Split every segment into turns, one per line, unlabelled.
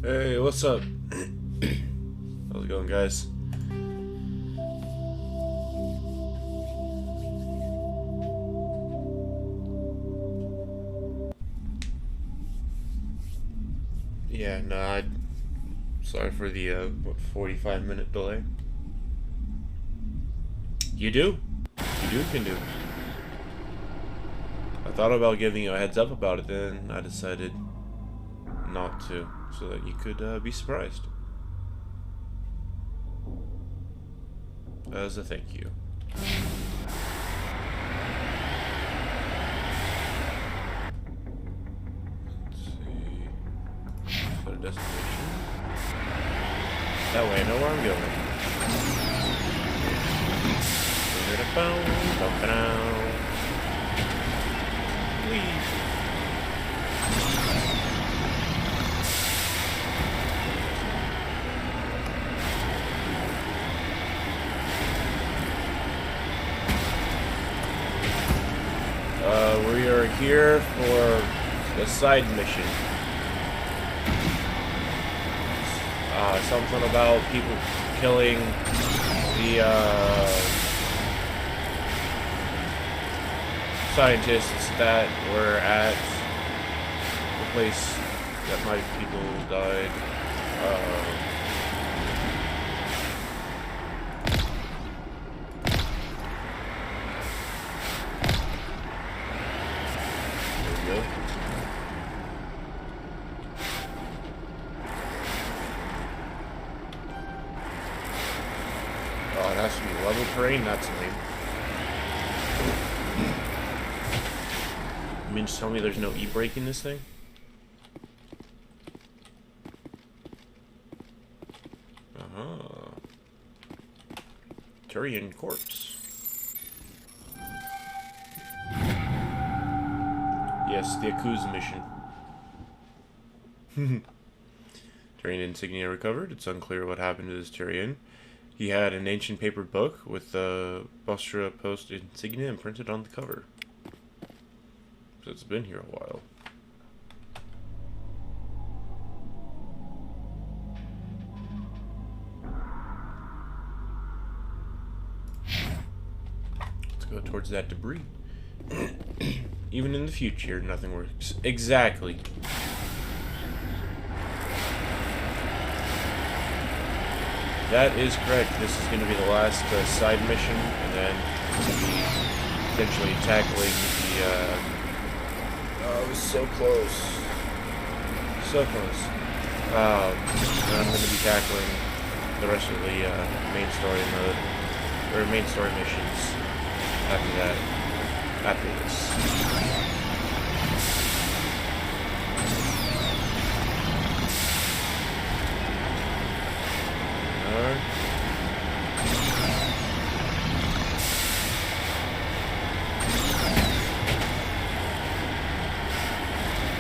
Hey, what's up? How's it going, guys? Yeah, no, sorry for the, 45-minute delay. You do? Can do. I thought about giving you a heads up about it, then I decided not to, so that you could, be surprised. As a thank you. Let's see. Set a destination. That way I know where I'm going. Whee! We are here for a side mission. Something about people killing the scientists that were at the place that my people died. There we go. Oh, it has to be level terrain? That's lame. You mean just tell me there's no e-brake in this thing? Uh-huh. Turian corpse. Yes, the Yakuza mission. Turian insignia recovered. It's unclear what happened to this Turian. He had an ancient paper book with the Bostra Post insignia imprinted on the cover. So it's been here a while. Let's go towards that debris. Even in the future, nothing works. Exactly. That is correct. This is going to be the last side mission, and then we'll be potentially tackling the. Oh, it was so close. So close. And I'm going to be tackling the rest of the main story mode, or main story missions after that. After this.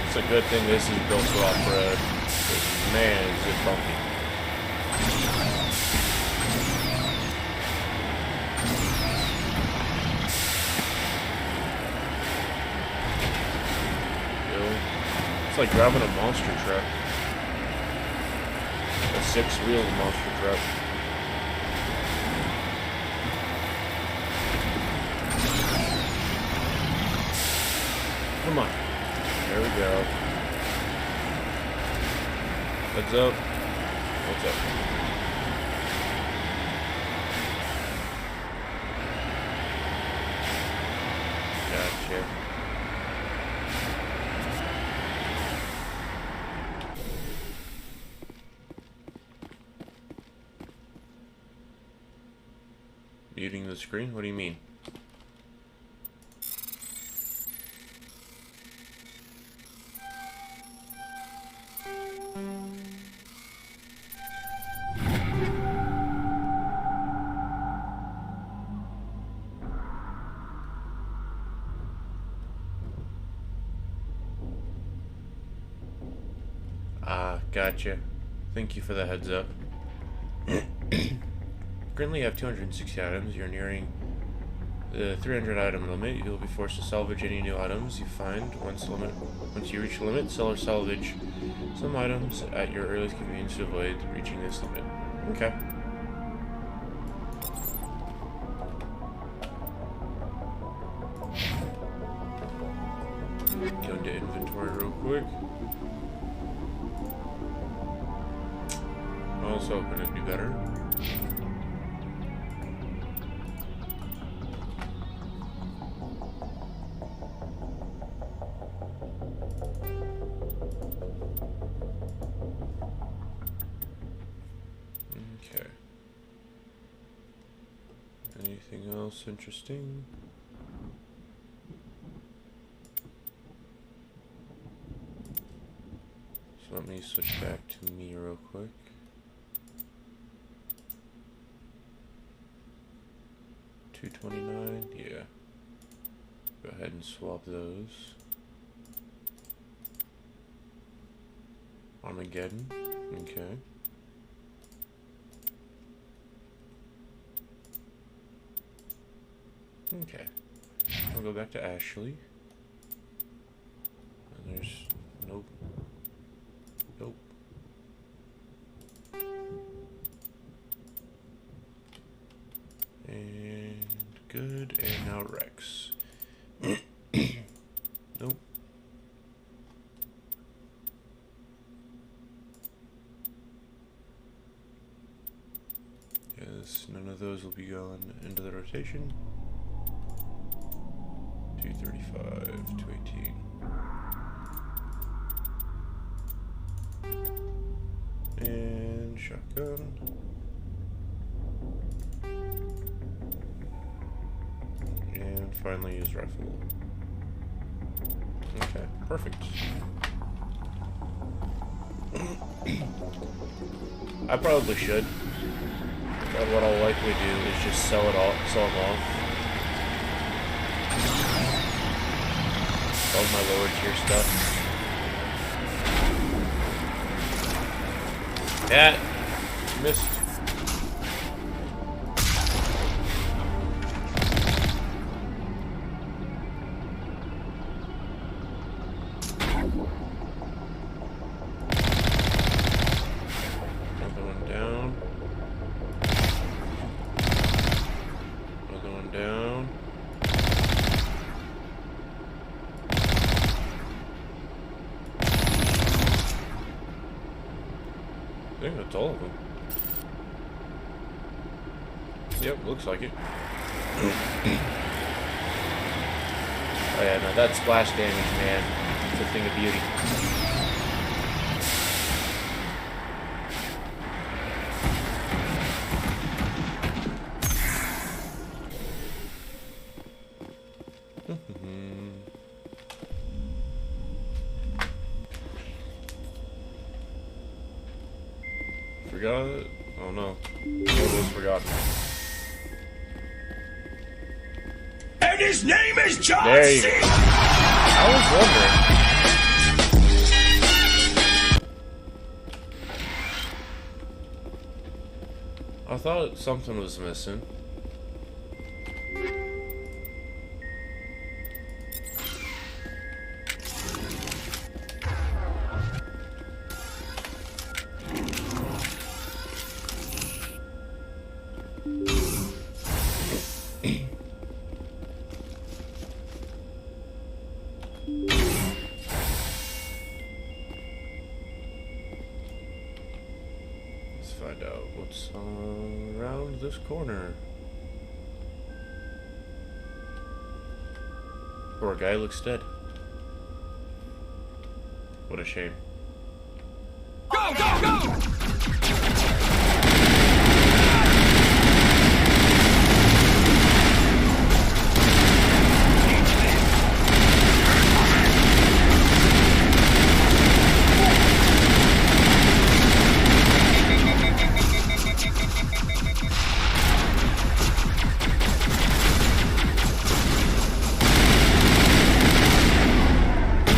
It's a good thing this is built for off-road. Man, is it bumpy. It's like driving a monster truck. A six-wheeled monster truck. Come on. There we go. Heads up. What's up? Gotcha. Muting the screen? What do you mean? Gotcha. Thank you for the heads up. Currently you have 260 items. You're nearing the 300 item limit. You'll be forced to salvage any new items you find. Once you reach the limit, sell or salvage some items at your earliest convenience to avoid reaching this limit. Okay. Go into inventory real quick. I was hoping it'd be better. Okay. Anything else interesting? So let me switch back to me real quick. $229, yeah. Go ahead and swap those. Armageddon, okay. Okay. I'll go back to Ashley. And there's nope. Nope. And good, and now Rex. Nope. Yes, none of those will be going into the rotation. 235, 218. And shotgun. And finally use rifle. Okay, perfect. I probably should. But what I'll likely do is just sell them off. All my lower tier stuff. Yeah, missed. Another one down. Another one down. I think that's all of them. Yep, looks like it. Oh yeah, no, that splash damage, man. It's a thing of beauty. Forgot it? Oh no. It was forgotten.
And his name is John
There you
C.
go. I was wondering. I thought something was missing. Let's find out what's around this corner. Poor guy looks dead. What a shame.
Go, go, go!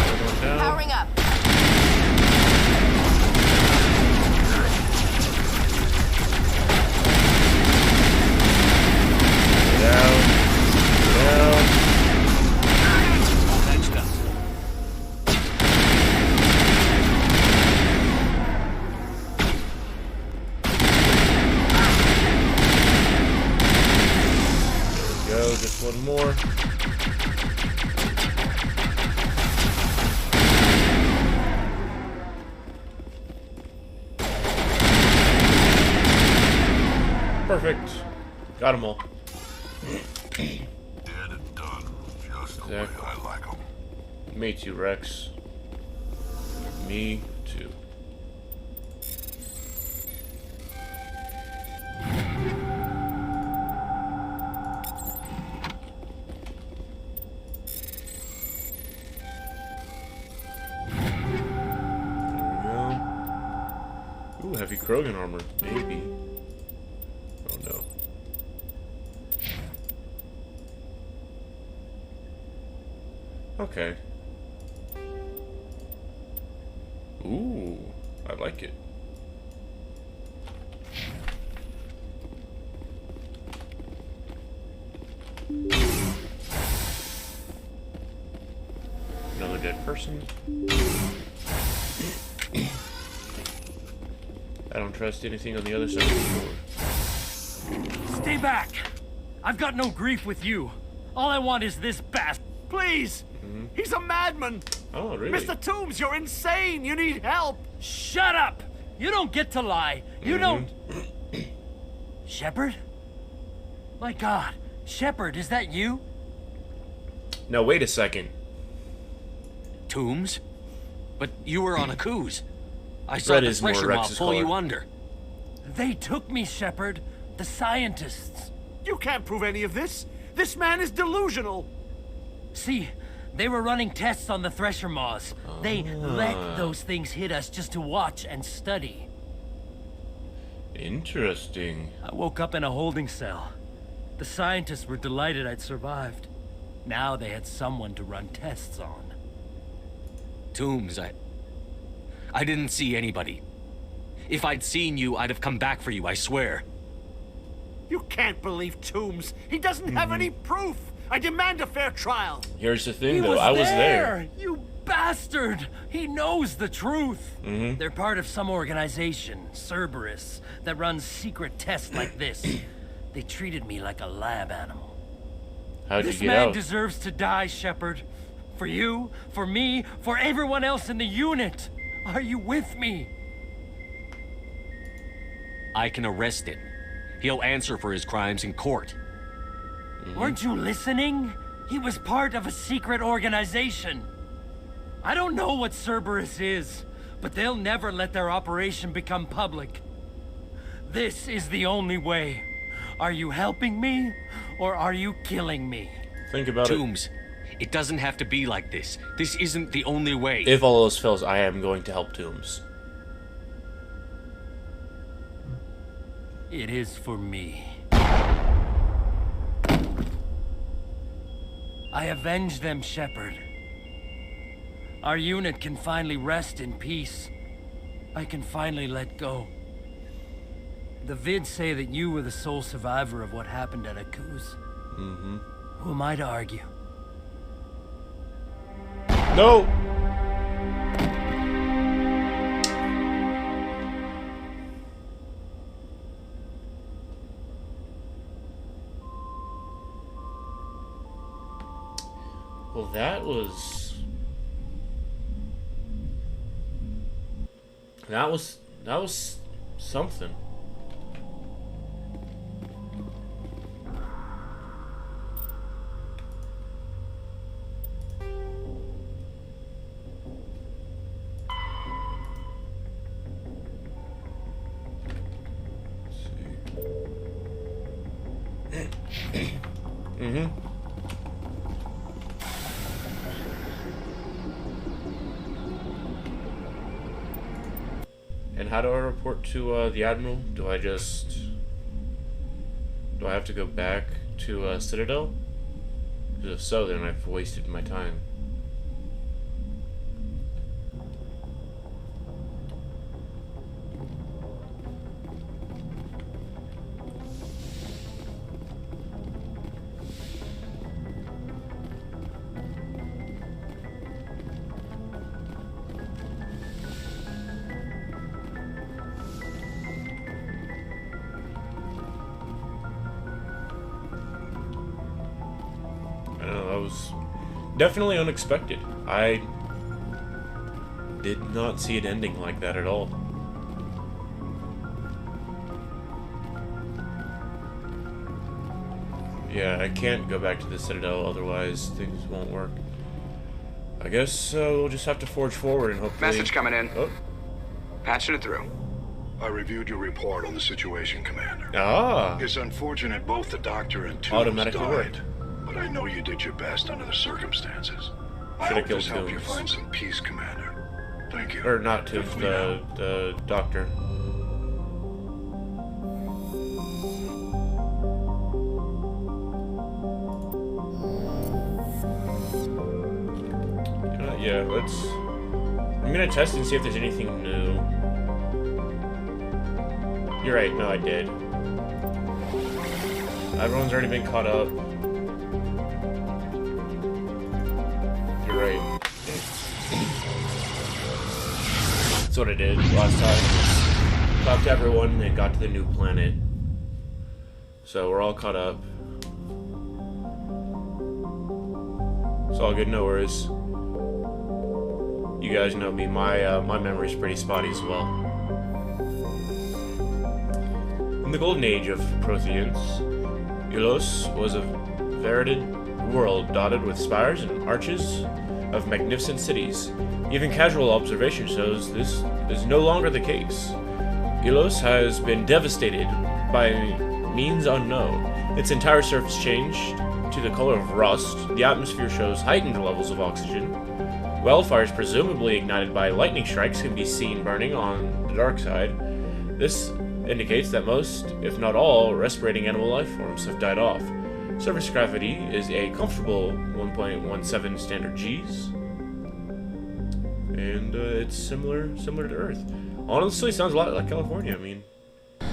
Another one down.
Powering up.
one more. Perfect. Got them all.
Dead and done, just the way I like 'em.
Me too, Rex. Me too. Ooh, heavy Krogan armor. Maybe. Oh no. Okay. Ooh, I like it. Another dead person. I don't trust anything on the other side of the door.
Stay back! I've got no grief with you. All I want is this bastard.
Please! He's a madman!
Oh, really?
Mr. Toombs, you're insane! You need help!
Shut up! You don't get to lie. You don't... Shepard? My God. Shepard, is that you?
No, wait a second.
Toombs? But you were on a cruise. I saw
Red
the
is more
pressure mob
Rex's
pull
color.
you under.
They took me, Shepard. The scientists.
You can't prove any of this! This man is delusional!
See, they were running tests on the Thresher Maws. They let those things hit us just to watch and study.
Interesting.
I woke up in a holding cell. The scientists were delighted I'd survived. Now they had someone to run tests on.
Toombs, I didn't see anybody. If I'd seen you, I'd have come back for you, I swear.
You can't believe Toombs! He doesn't have any proof! I demand a fair trial!
Here's the thing,
He
though.
was
I was there.
You bastard! He knows the truth. They're part of some organization, Cerberus, that runs secret tests like this. They treated me like a lab animal.
How'd you
This
get
man
out?
deserves to die, Shepard. For you, for me, for everyone else in the unit. Are you with me?
I can arrest him. He'll answer for his crimes in court.
Weren't you listening? He was part of a secret organization. I don't know what Cerberus is, but they'll never let their operation become public. This is the only way. Are you helping me, or are you killing me?
Think about
Toombs, it doesn't have to be like this. This isn't the only way.
it. If all else fails, I am going to help Toombs.
It is for me. I avenge them, Shepard. Our unit can finally rest in peace. I can finally let go. The vids say that you were the sole survivor of what happened at Akuz. Who am I to argue?
No! Well, that was something. And how do I report to the Admiral? Do I have to go back to Citadel? Because if so, then I've wasted my time. was definitely unexpected. I did not see it ending like that at all. Yeah, I can't go back to the Citadel, otherwise things won't work. I guess we'll just have to forge forward and hopefully...
Message coming in.
Oh.
Patching it through.
I reviewed your report on the situation, Commander.
Ah!
It's unfortunate both the doctor and Toombs
Automatically
died,
worked.
but I know you did your best under the circumstances. I
Should've
hope
killed
this helped you
Toombs.
find some peace, Commander. Thank you.
Or not to
If we know.
the doctor. Yeah, let's... I'm gonna test and see if there's anything new. You're right, no I did. Everyone's already been caught up. You're right. That's what I did last time. Talked to everyone and got to the new planet. So we're all caught up. It's all good, no worries. You guys know me, my memory's pretty spotty as well. In the golden age of Protheans, Ilos was a varied world dotted with spires and arches of magnificent cities. Even casual observation shows this is no longer the case. Ilos has been devastated by means unknown. Its entire surface changed to the color of rust. The atmosphere shows heightened levels of oxygen. Wildfires presumably ignited by lightning strikes can be seen burning on the dark side. This indicates that most, if not all, respirating animal life forms have died off. Surface gravity is a comfortable 1.17 standard Gs. And it's similar to Earth. Honestly, sounds a lot like California. I mean,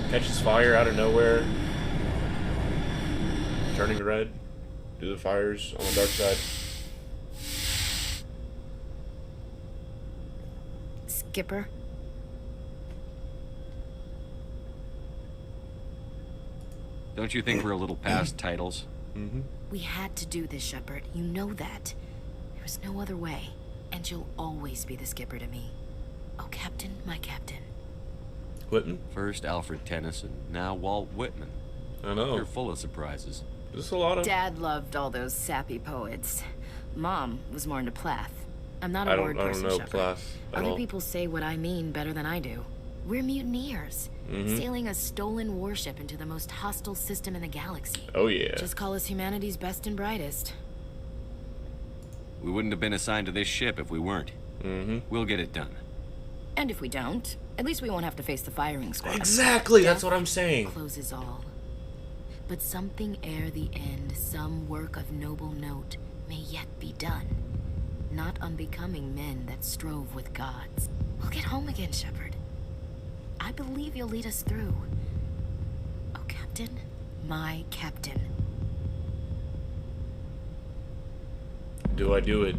catches fire out of nowhere, turning red, do the fires on the dark side.
Skipper?
Don't you think we're a little past titles?
Mm-hmm.
We had to do this, Shepard. You know that. There was no other way. And you'll always be the skipper to me. Oh, Captain, my Captain.
Whitman?
First Alfred Tennyson, now Walt Whitman.
I know.
You're full of surprises.
There's a lot of...
Dad loved all those sappy poets. Mom was more into Plath. I'm not a word person,
I don't know
Shepard.
Plath at
Other
all.
people say what I mean better than I do. We're mutineers, sailing a stolen warship into the most hostile system in the galaxy.
Oh yeah.
Just call us humanity's best and brightest.
We wouldn't have been assigned to this ship if we weren't. We'll get it done.
And if we don't, at least we won't have to face the firing squad.
Exactly, that's what I'm saying.
Closes all. But something ere the end, some work of noble note, may yet be done. Not unbecoming men that strove with gods. We'll get home again, Shepard. I believe you'll lead us through. Oh, Captain, my Captain.
Do I do it?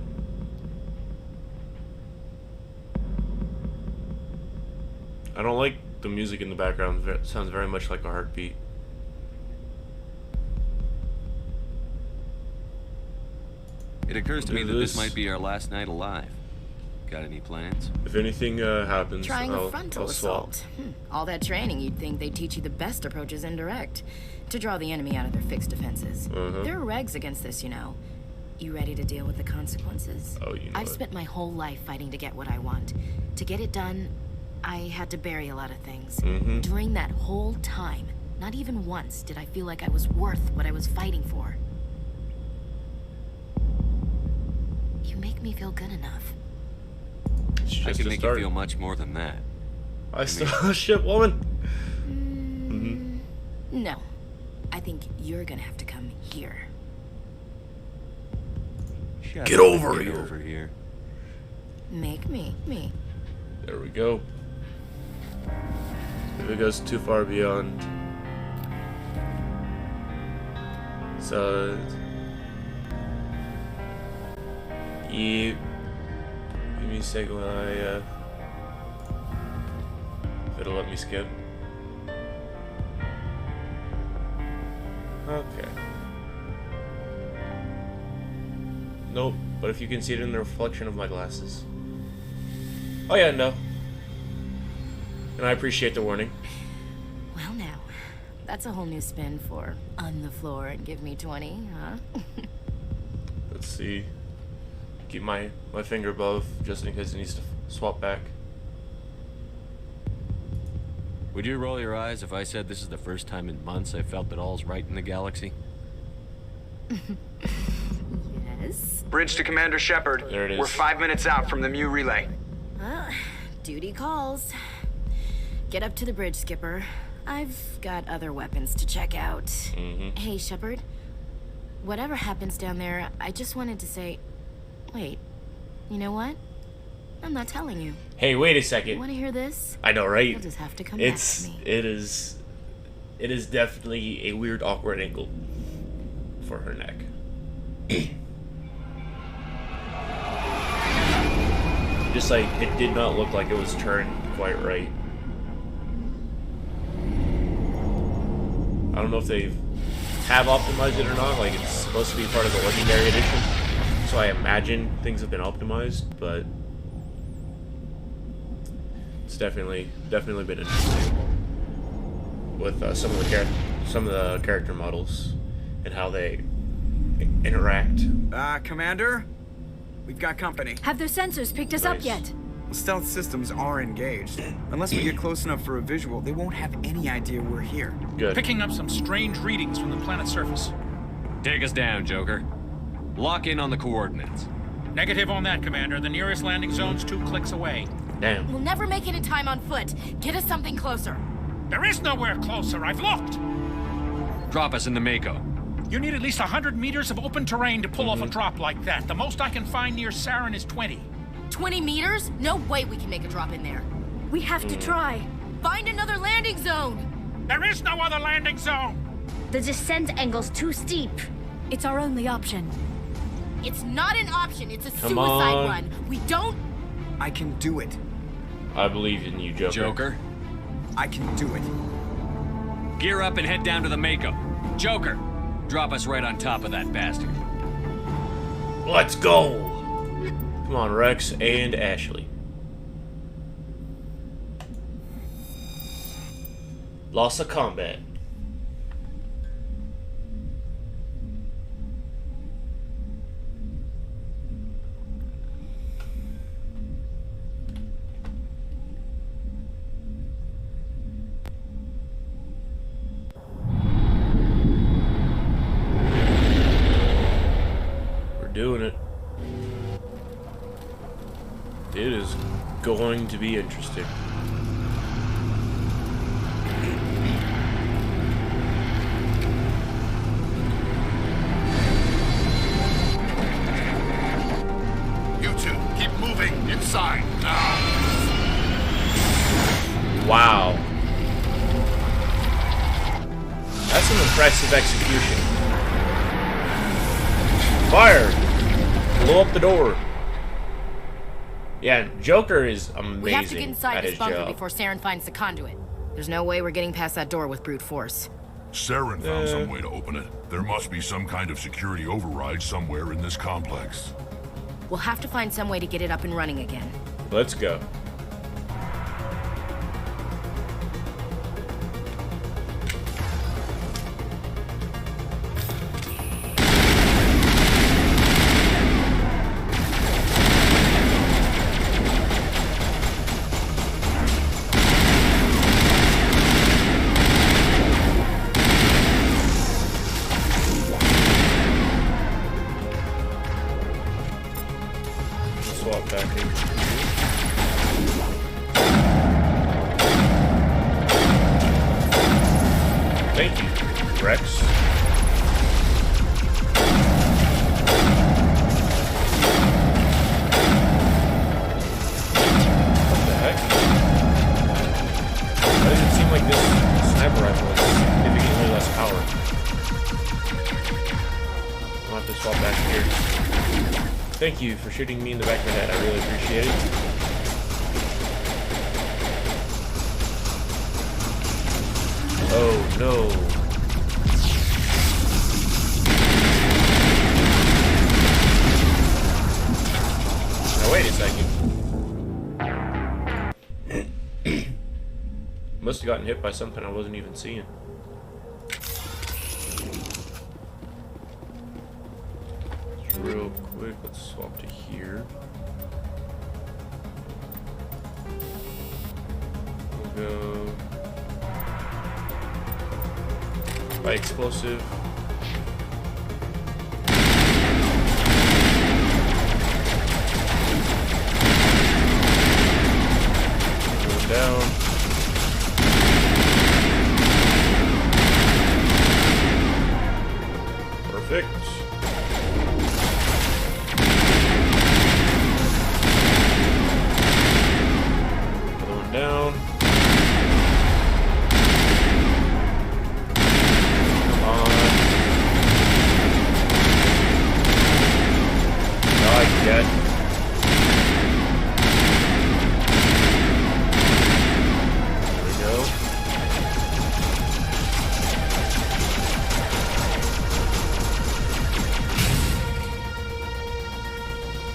I don't like the music in the background. It sounds very much like a heartbeat.
It occurs to me that
This-
this might be our last night alive. Got any plans?
If anything happens,
Trying
I'll
a frontal
swap.
assault. All that training, you'd think they'd teach you the best approaches indirect. To draw the enemy out of their fixed defenses. There are regs against this, you know. You ready to deal with the consequences?
Oh, you know
I've
it.
spent my whole life fighting to get what I want. To get it done, I had to bury a lot of things. During that whole time, not even once did I feel like I was worth what I was fighting for. You make me feel good enough.
It's just
I can
a
make
start.
you feel much more than that.
I still ship woman.
No. I think you're gonna have to come here.
Shut
Get
up,
over
get
here.
over here.
Make me.
There we go. If it goes too far beyond. So. Yeah. Give me a second while I, if it'll let me skip. Okay. Nope, but if you can see it in the reflection of my glasses. Oh yeah, no. And I appreciate the warning.
Well now, that's a whole new spin for on the floor and give me 20, huh?
Let's see. Keep my finger above, just in case it needs to swap back.
Would you roll your eyes if I said this is the first time in months I felt that all's right in the galaxy?
Yes?
Bridge to Commander Shepard.
There it is.
We're 5 minutes out from the Mu relay.
Duty calls. Get up to the bridge, Skipper. I've got other weapons to check out. Hey, Shepard. Whatever happens down there, I just wanted to say... Wait, you know what? I'm not telling you.
Hey, wait a
You
second.
want to hear this?
I know, right?
You'll just have to come back to me.
It is definitely a weird, awkward angle for her neck. Just like, it did not look like it was turned quite right. I don't know if they have optimized it or not. Like, it's supposed to be part of the Legendary Edition, so I imagine things have been optimized, but it's definitely been interesting with some of the character models and how they interact.
Commander? We've got company.
Have their sensors picked us up
Nice.
yet?
Stealth systems are engaged. Unless we get close enough for a visual, they won't have any idea we're here.
Good.
Picking up some strange readings from the planet's surface.
Take us down, Joker. Lock in on the coordinates.
Negative on that, Commander. The nearest landing zone's 2 clicks away.
Damn.
We'll never make it in time on foot. Get us something closer.
There is nowhere closer. I've looked.
Drop us in the Mako.
You need at least 100 meters of open terrain to pull off a drop like that. The most I can find near Saren is 20.
20 meters? No way we can make a drop in there.
We have to try.
Find another landing zone!
There is no other landing zone.
The descent angle's too steep. It's our only option.
It's not an option, it's a
Come
suicide
on.
run. We don't...
I can do it.
I believe in you, Joker.
Joker,
I can do it.
gear up and head down to the Mako. Joker, drop us right on top of that bastard.
Let's go! Come on, Rex and Ashley. Loss of combat. We're doing it. It is going to be interesting.
You two, keep moving inside now.
Wow. That's an impressive execution. Fire! Blow up the door. Yeah, Joker is amazing.
We have to get inside
at
this
his
bunker
job.
before Saren finds the conduit. There's no way we're getting past that door with brute force.
Saren found some way to open it. There must be some kind of security override somewhere in this complex.
We'll have to find some way to get it up and running again.
Let's go. Swap back in. Thank you, Rex. What the heck? Why does it seem like this sniper rifle has significantly less power? I'll have to swap back here. Thank you for shooting me in the back of the head. I really appreciate it. Oh no. Must have gotten hit by something I wasn't even seeing. Real quick, let's swap to here. We'll go by explosive. Going down. Perfect. Another one down. Come on. Not yet. There we go.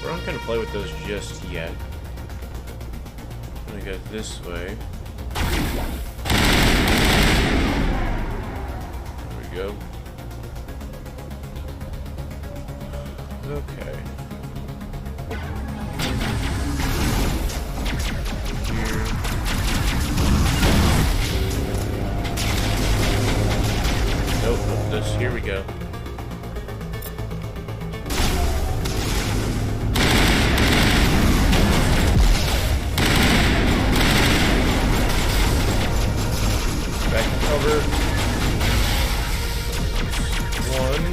We're not going to play with those just yet. I'm going to go this way. There we go. Okay. Here. Nope, not this. Here we go. Back to cover. One.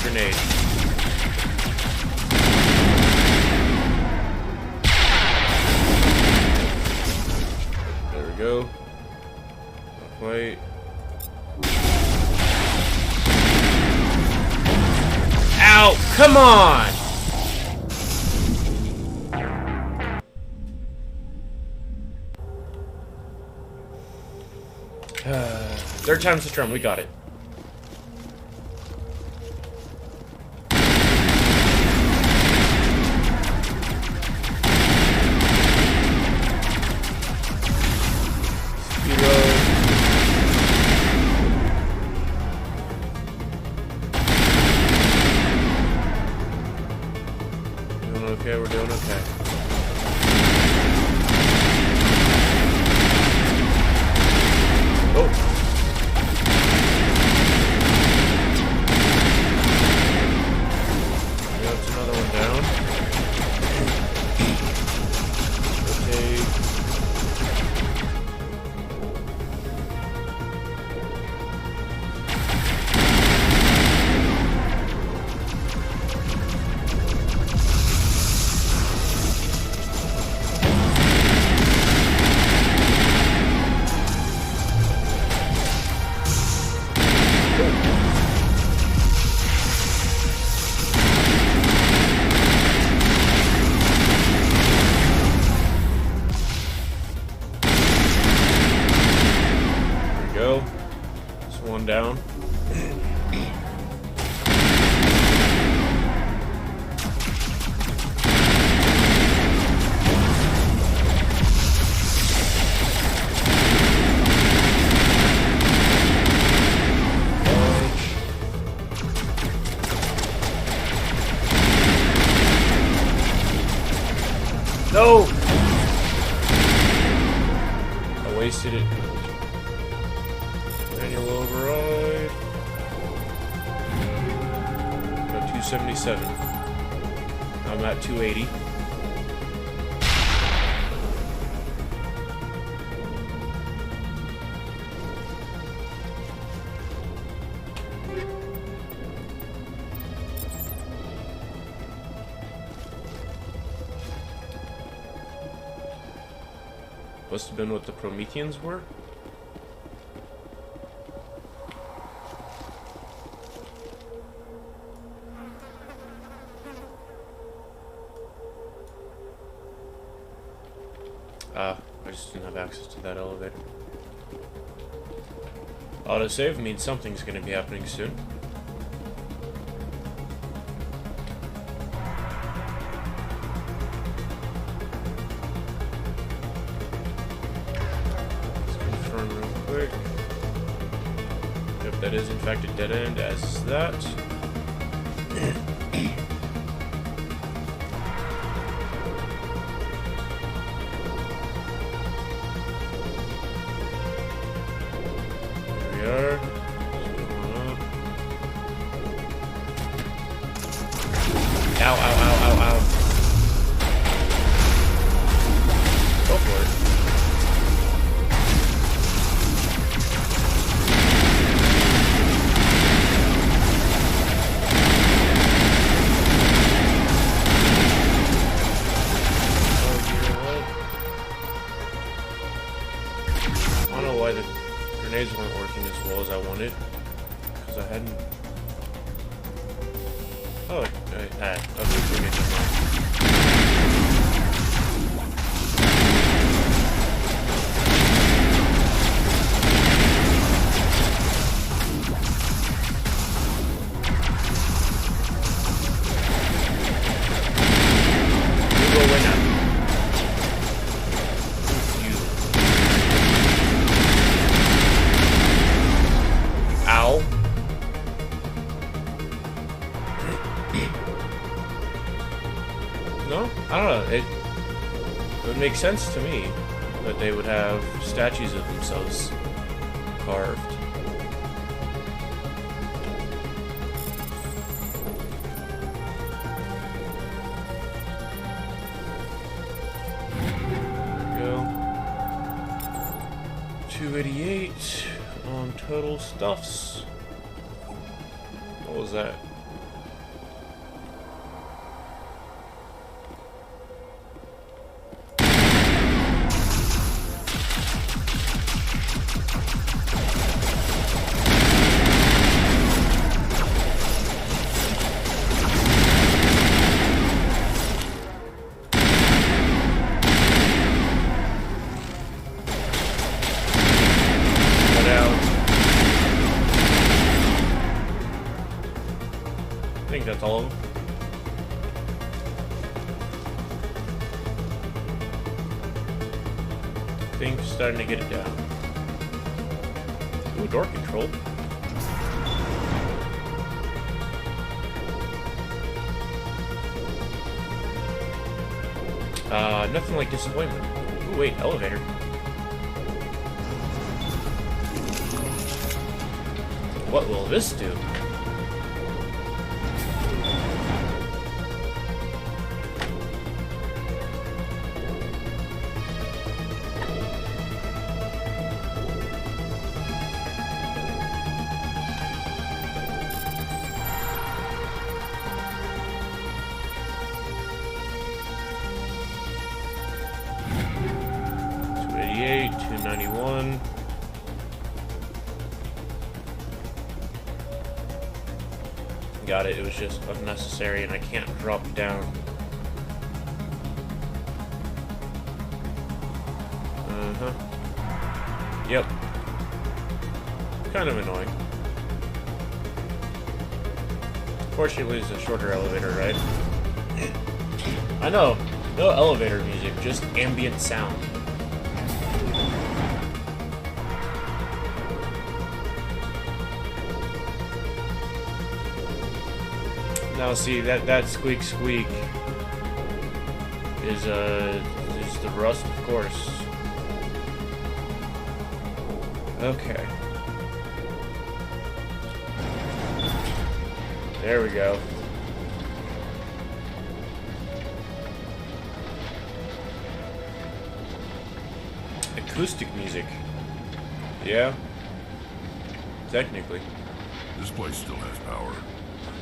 Grenade. There we go. Wait. Ow! Come on! Third time's the charm. We got it. Okay, we're doing okay. Oh. That's another one down. Okay. Go. This one down. No! I wasted it. Manual override. Go 277. I'm at 280. Must have been what the Prometheans were. I just didn't have access to that elevator. Autosave means something's going to be happening soon. Let's confirm real quick. Yep, that is in fact a dead end, as is that. Ow, ow, ow, ow, ow. Go for it. Oh, you know what? I don't know why the grenades weren't working as well as I wanted. Because I hadn't... Oh, okay, we're getting you go right now. You. Ow. No? I don't know. It would make sense to me that they would have statues of themselves carved. There we go. 288 on total stuffs. What was that? I think that's all of them. I think starting to get it down. Ooh, door control. Nothing like disappointment. Ooh, wait, elevator. What will this do? $291. Got it. It was just unnecessary, and I can't drop down. Yep. Kind of annoying. Fortunately, it's a shorter elevator, right? I know. No elevator music, just ambient sound. Now see, that squeak squeak is the rust, of course. Okay. There we go. Acoustic music. Yeah. Technically.
This place still has power.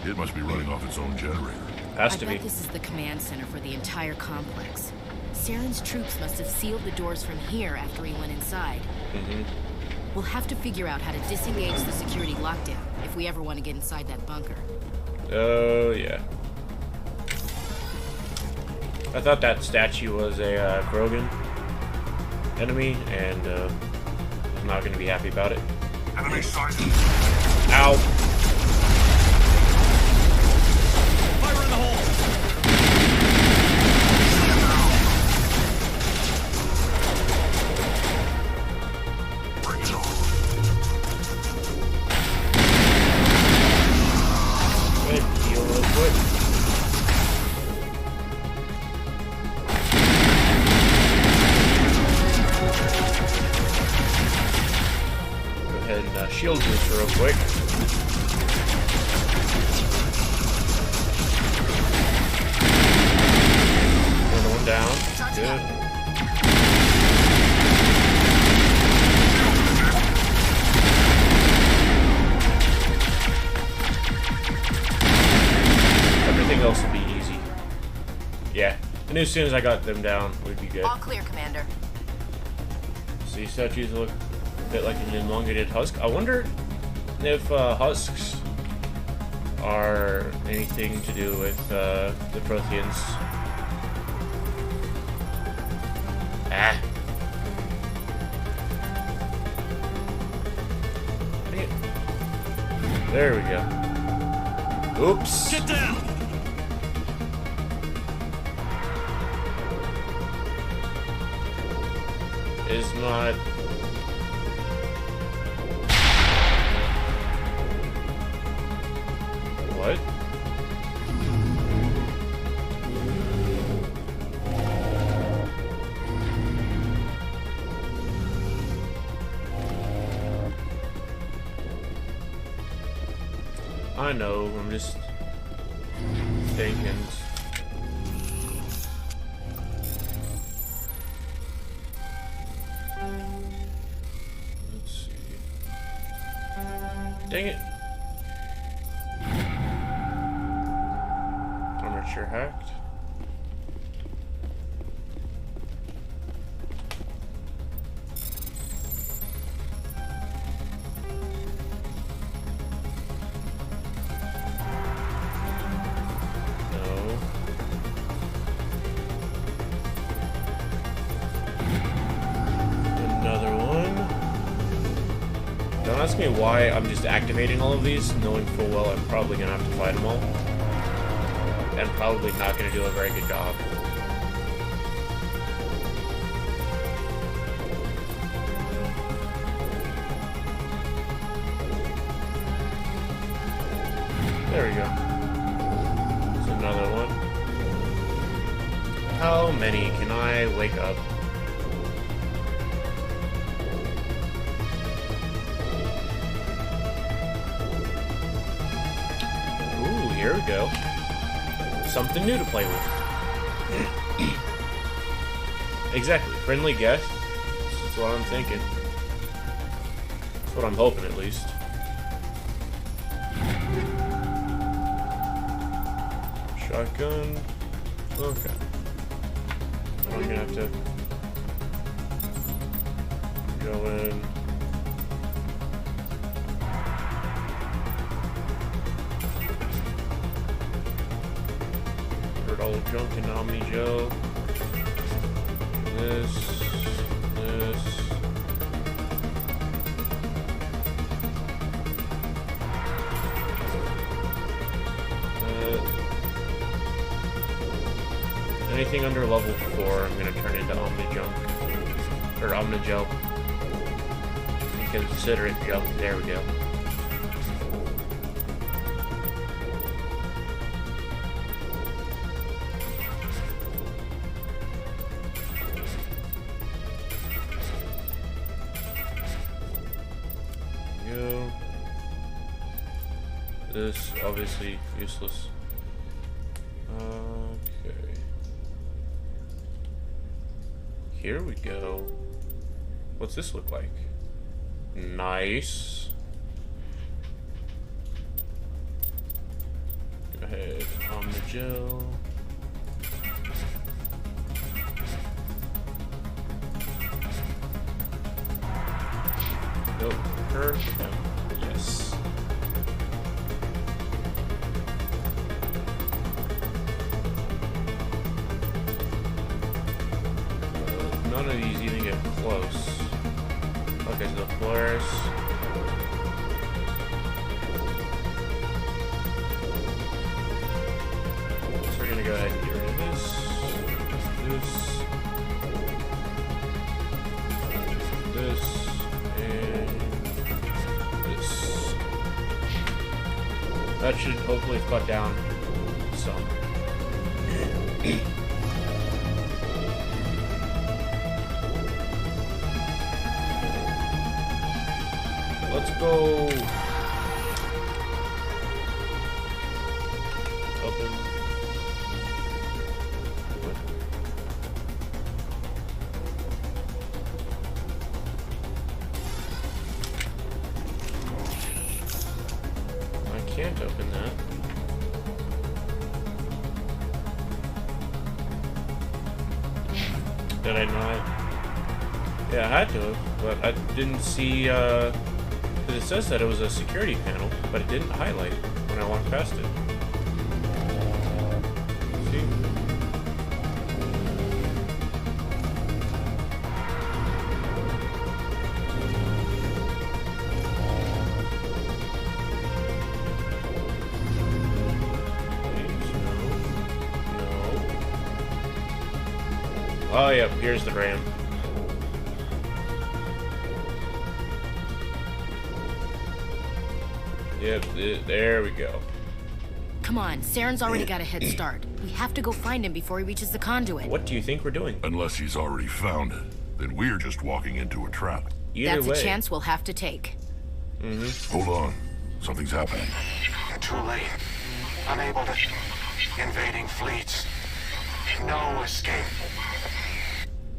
It must be running off its own generator.
Has to
I
be.
bet this is the command center for the entire complex. Saren's troops must have sealed the doors from here after he went inside. We'll have to figure out how to disengage the security lockdown if we ever want to get inside that bunker.
Oh, yeah. I thought that statue was a Krogan enemy, and I'm not going to be happy about it.
Enemy sighted.
Ow.
Fire in the hole!
Bring it on.
Go ahead, heal real quick. Go ahead and shield boost real quick. Another one down. Good. Everything else will be easy. Yeah. I knew as soon as I got them down, we'd be good.
All clear, Commander.
So these statues look a bit like an elongated husk. I wonder if husks are anything to do with the Protheans. Ah. There we go. Oops.
Get down!
Is not. What? I know, I'm just thinking. Let's see. Dang it. Armature hacked. No. Another one. Don't ask me why I'm just activating all of these, knowing full well I'm probably gonna have to fight them all. And probably not gonna do a very good job. There we go. There's another one. How many can I wake up? Ooh, here we go. Something new to play with. Exactly. Friendly guests. That's what I'm thinking. That's what I'm hoping, at least. Shotgun. Okay. I'm gonna have to go in. Heard all the junk in Omni Joe. This. Anything under level 4, I'm gonna turn into Omni Junk. Or Omni Gel. You can consider it junk. There we go. Go. This obviously useless. Okay. Here we go. What's this look like? Nice. Go ahead, Omnigel. Nope, her, him. Yes. None of these even get close. Okay, so the Polaris. That should hopefully cut down some. Let's go. Open. What? I can't open that. Did I not? Yeah, I had to, but I didn't see, because it says that it was a security panel, but it didn't highlight when I walked past it. See? Please, no. No. Oh, yep, here's the RAM. Yep, there we go.
Come on, Saren's already got a head start. We have to go find him before he reaches the conduit.
What do you think we're doing?
Unless he's already found it, then we're just walking into a trap.
Either
That's
way.
a chance we'll have to take.
Hold on. Something's happening.
Too late. Unable to... Invading fleets. No escape.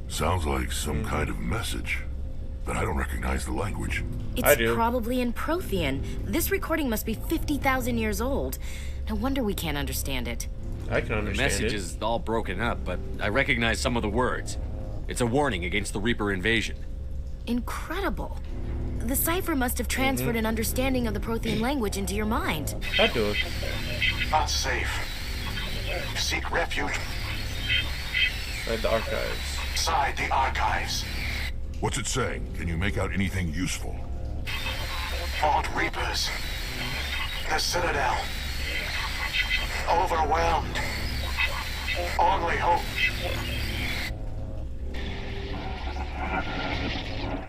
Sounds like some kind of message, but I don't recognize the language.
I
It's
do.
probably in Prothean. This recording must be 50,000 years old. No wonder we can't understand it.
I can
The
understand
message
it.
is all broken up, but I recognize some of the words. It's a warning against the Reaper invasion.
Incredible. The cipher must have transferred an understanding of the Prothean language into your mind.
I'd do it.
Unsafe. Seek refuge
Inside the archives.
inside the archives.
What's it saying? Can you make out anything useful?
Fought Reapers. The Citadel. Overwhelmed. Only hope.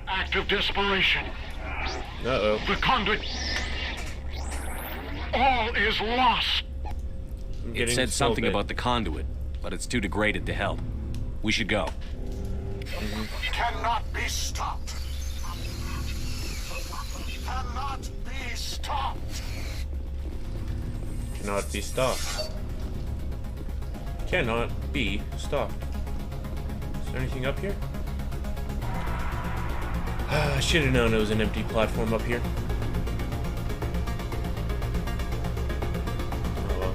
Act of desperation.
Uh-oh.
The conduit. All is lost.
I'm
It
getting
said
so
something
bad.
about the conduit, but it's too degraded to help. We should go.
Cannot be stopped. Cannot be stopped.
Cannot be stopped. Cannot be stopped. Is there anything up here? I should have known it was an empty platform up here. Oh well.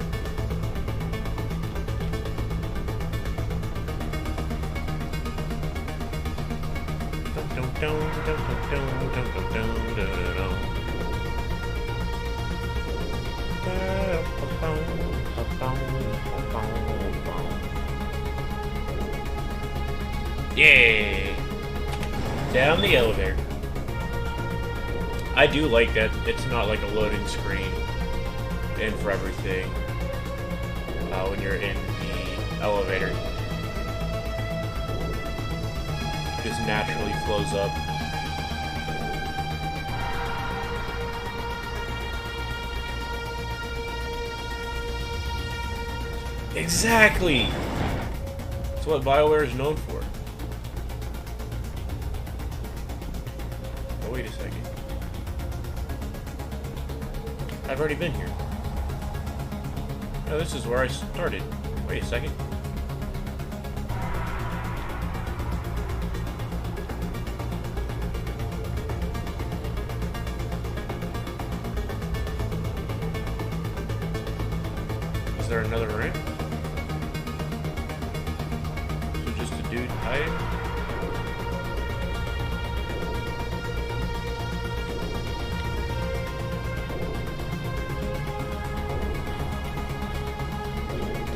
Yeah! Down the elevator. I do like that it's not like a loading screen in for everything when you're in the elevator. It just naturally flows up. Exactly! That's what BioWare is known for. Oh, wait a second. I've already been here. No, this is where I started. Wait a second. Is there another ramp? So just a dude hiding?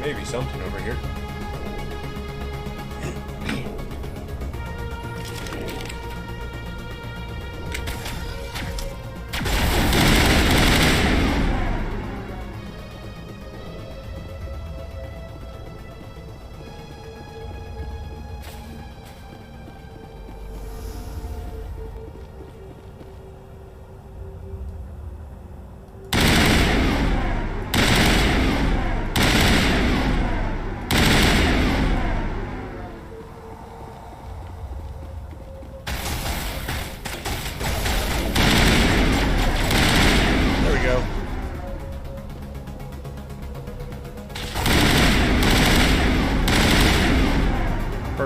Maybe something over here.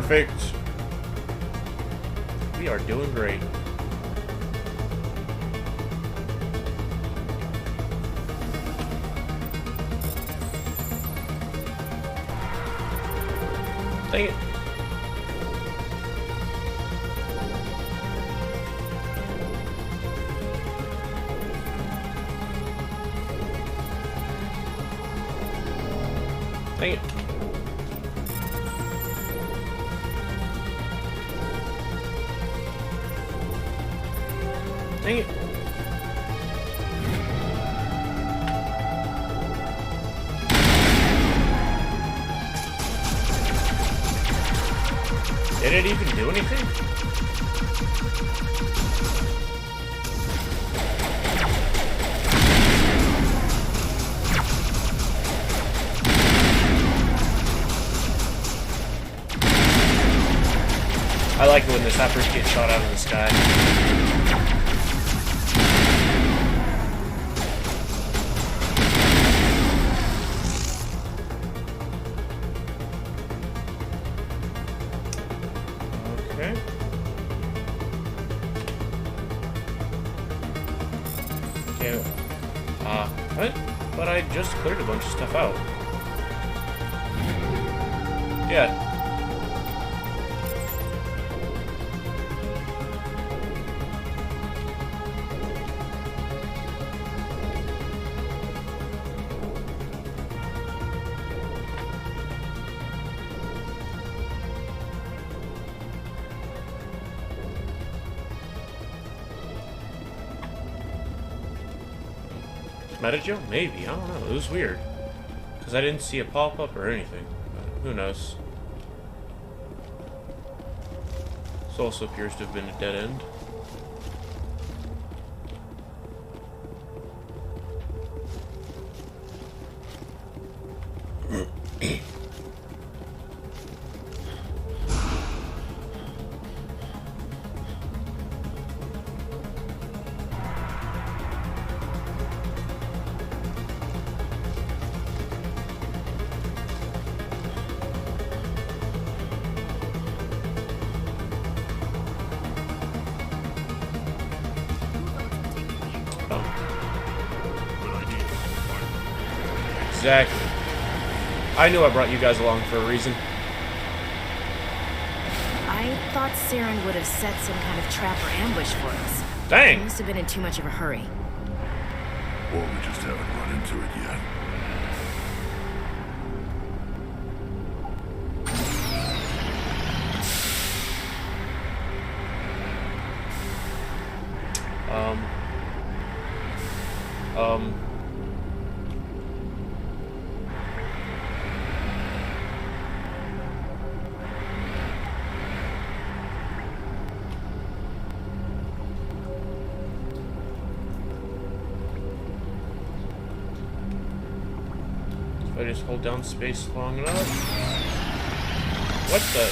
Perfect. We are doing great. Dang it. Dang it. Dang it. Did it even do anything? I like it when the sappers get shot out of the sky. Okay. Okay. What? But I just cleared a bunch of stuff out. Yeah. Metajo? Maybe. I don't know. It was weird. Because I didn't see a pop-up or anything. But who knows? This also appears to have been a dead end. Exactly. I knew I brought you guys along for a reason.
I thought Saren would have set some kind of trap or ambush for us.
Dang!
He must have been in too much of a hurry.
Or we just haven't run into it yet.
If I just hold down space long enough. What the?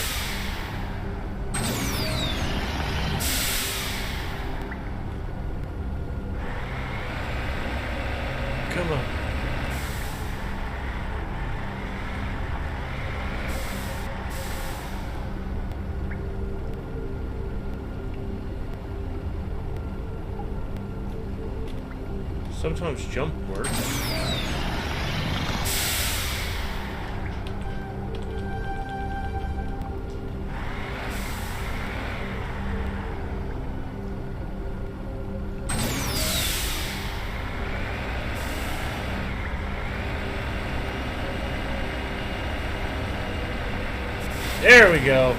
Come on. Sometimes jump works. There we go.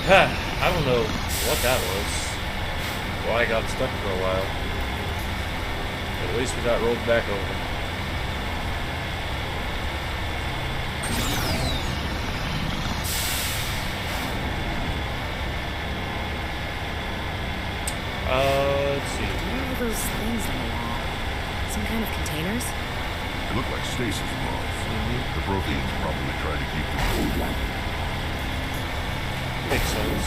I don't know what that was. Why I got stuck for a while. But at least we got rolled back over. Let's see.
What are those things on the wall? Some kind of containers?
They look like stasis bombs. The Protheans probably try to keep them cool.
Makes sense.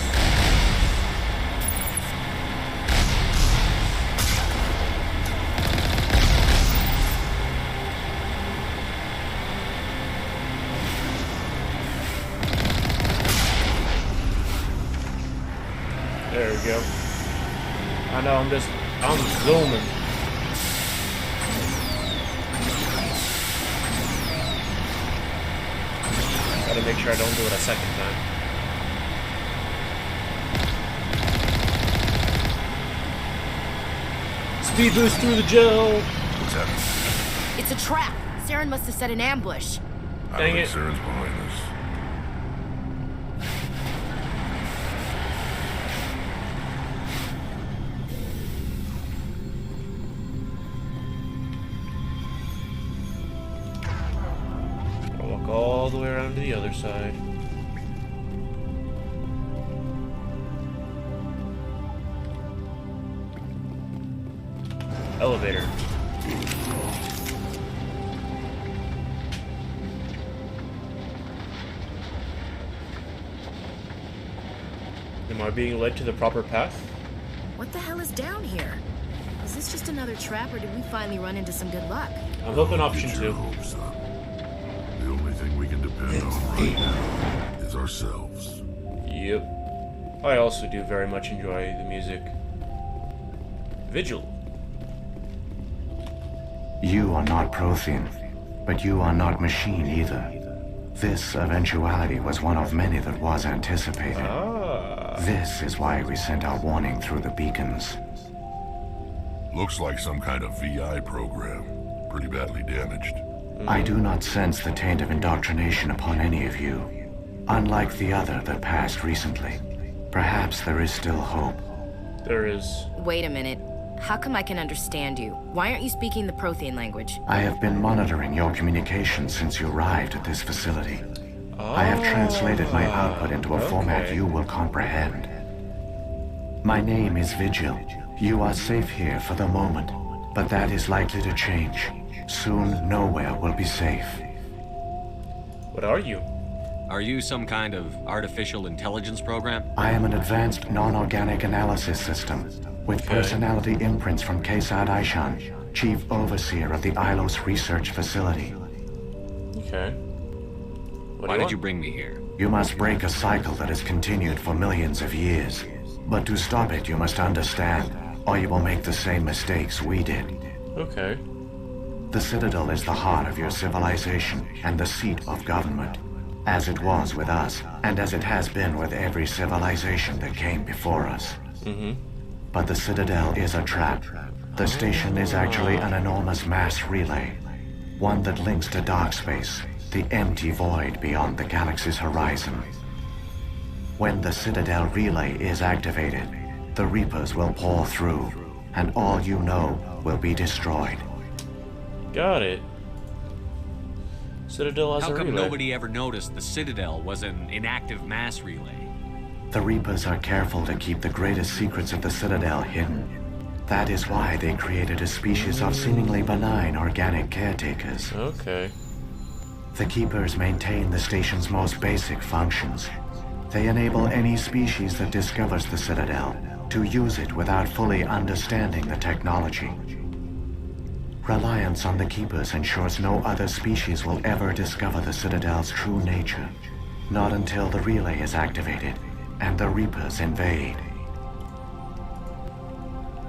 I know, I'm zooming. Gotta make sure I don't do it a second time. Speed boost through the gel!
What's happening?
It's a trap. Saren must have set an ambush.
Dang it.
Saren's behind us.
I'll walk all the way around to the other side. Elevator. Am I being led to the proper path?
What the hell is down here? Is this just another trap, or did we finally run into some good luck?
I'm hoping option
Get your
2.
hopes up. The only thing we can depend on right now is ourselves.
Yep. I also do very much enjoy the music. Vigil.
You are not Prothean, but you are not machine either. This eventuality was one of many that was anticipated. This is why we sent our warning through the beacons.
Looks like some kind of VI program. Pretty badly damaged.
I do not sense the taint of indoctrination upon any of you. Unlike the other that passed recently. Perhaps there is still hope.
There is.
Wait a minute. How come I can understand you? Why aren't you speaking the Prothean language?
I have been monitoring your communications since you arrived at this facility. I have translated my output into a format you will comprehend. My name is Vigil. You are safe here for the moment, but that is likely to change. Soon, nowhere will be safe.
What are you?
Are you some kind of artificial intelligence program?
I am an advanced non-organic analysis system, with personality imprints from Kesad Aishan, Chief Overseer of the Ilos Research Facility.
Okay.
Why did you bring me here?
You must break a cycle that has continued for millions of years. But to stop it, you must understand, or you will make the same mistakes we did.
Okay.
The Citadel is the heart of your civilization and the seat of government, as it was with us, and as it has been with every civilization that came before us. But the Citadel is a trap. The station is actually an enormous mass relay, one that links to dark space, the empty void beyond the galaxy's horizon. When the Citadel relay is activated, the Reapers will pour through, and all you know will be destroyed.
Got it. Citadel has
How
a
come
relay.
nobody ever noticed the Citadel was an inactive mass relay?
The Reapers are careful to keep the greatest secrets of the Citadel hidden. That is why they created a species of seemingly benign organic caretakers.
Okay.
The Keepers maintain the station's most basic functions. They enable any species that discovers the Citadel to use it without fully understanding the technology. Reliance on the Keepers ensures no other species will ever discover the Citadel's true nature. Not until the relay is activated and the Reapers invade.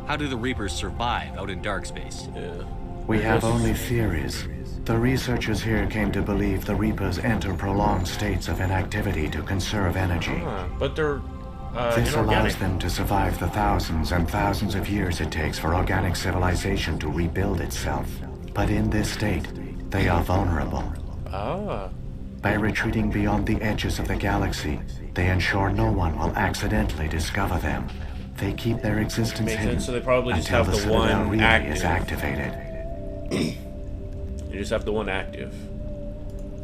How do the Reapers survive out in dark space?
We have only theories. The researchers here came to believe the Reapers enter prolonged states of inactivity to conserve energy.
But they're
This allows
inorganic.
them to survive the thousands and thousands of years it takes for organic civilization to rebuild itself. But in this state, they are vulnerable. By retreating beyond the edges of the galaxy, they ensure no one will accidentally discover them. They keep their existence
Makes
hidden
sense, so they probably just
until
have
the
the
Citadel
one
relay is
active.
activated.
You just have the one active.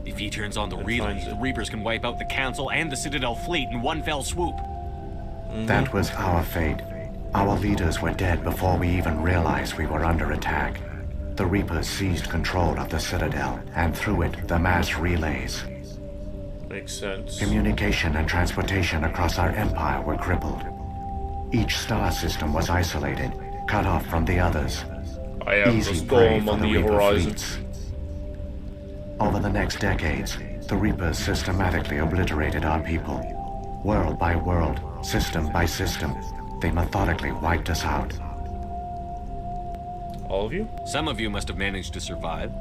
If he turns on the
And
relay,
finds it.
the Reapers can wipe out the Council and the Citadel fleet in one fell swoop.
That was our fate. Our leaders were dead before we even realized we were under attack. The Reapers seized control of the Citadel, and through it, the mass relays.
Makes sense.
Communication and transportation across our empire were crippled. Each star system was isolated, cut off from the others.
I am the
Easy prey
storm
for
on
the
the
Reaper
horizon.
fleets. Over the next decades, the Reapers systematically obliterated our people. World by world, system by system, they methodically wiped us out.
All of you?
Some of you must have managed to survive.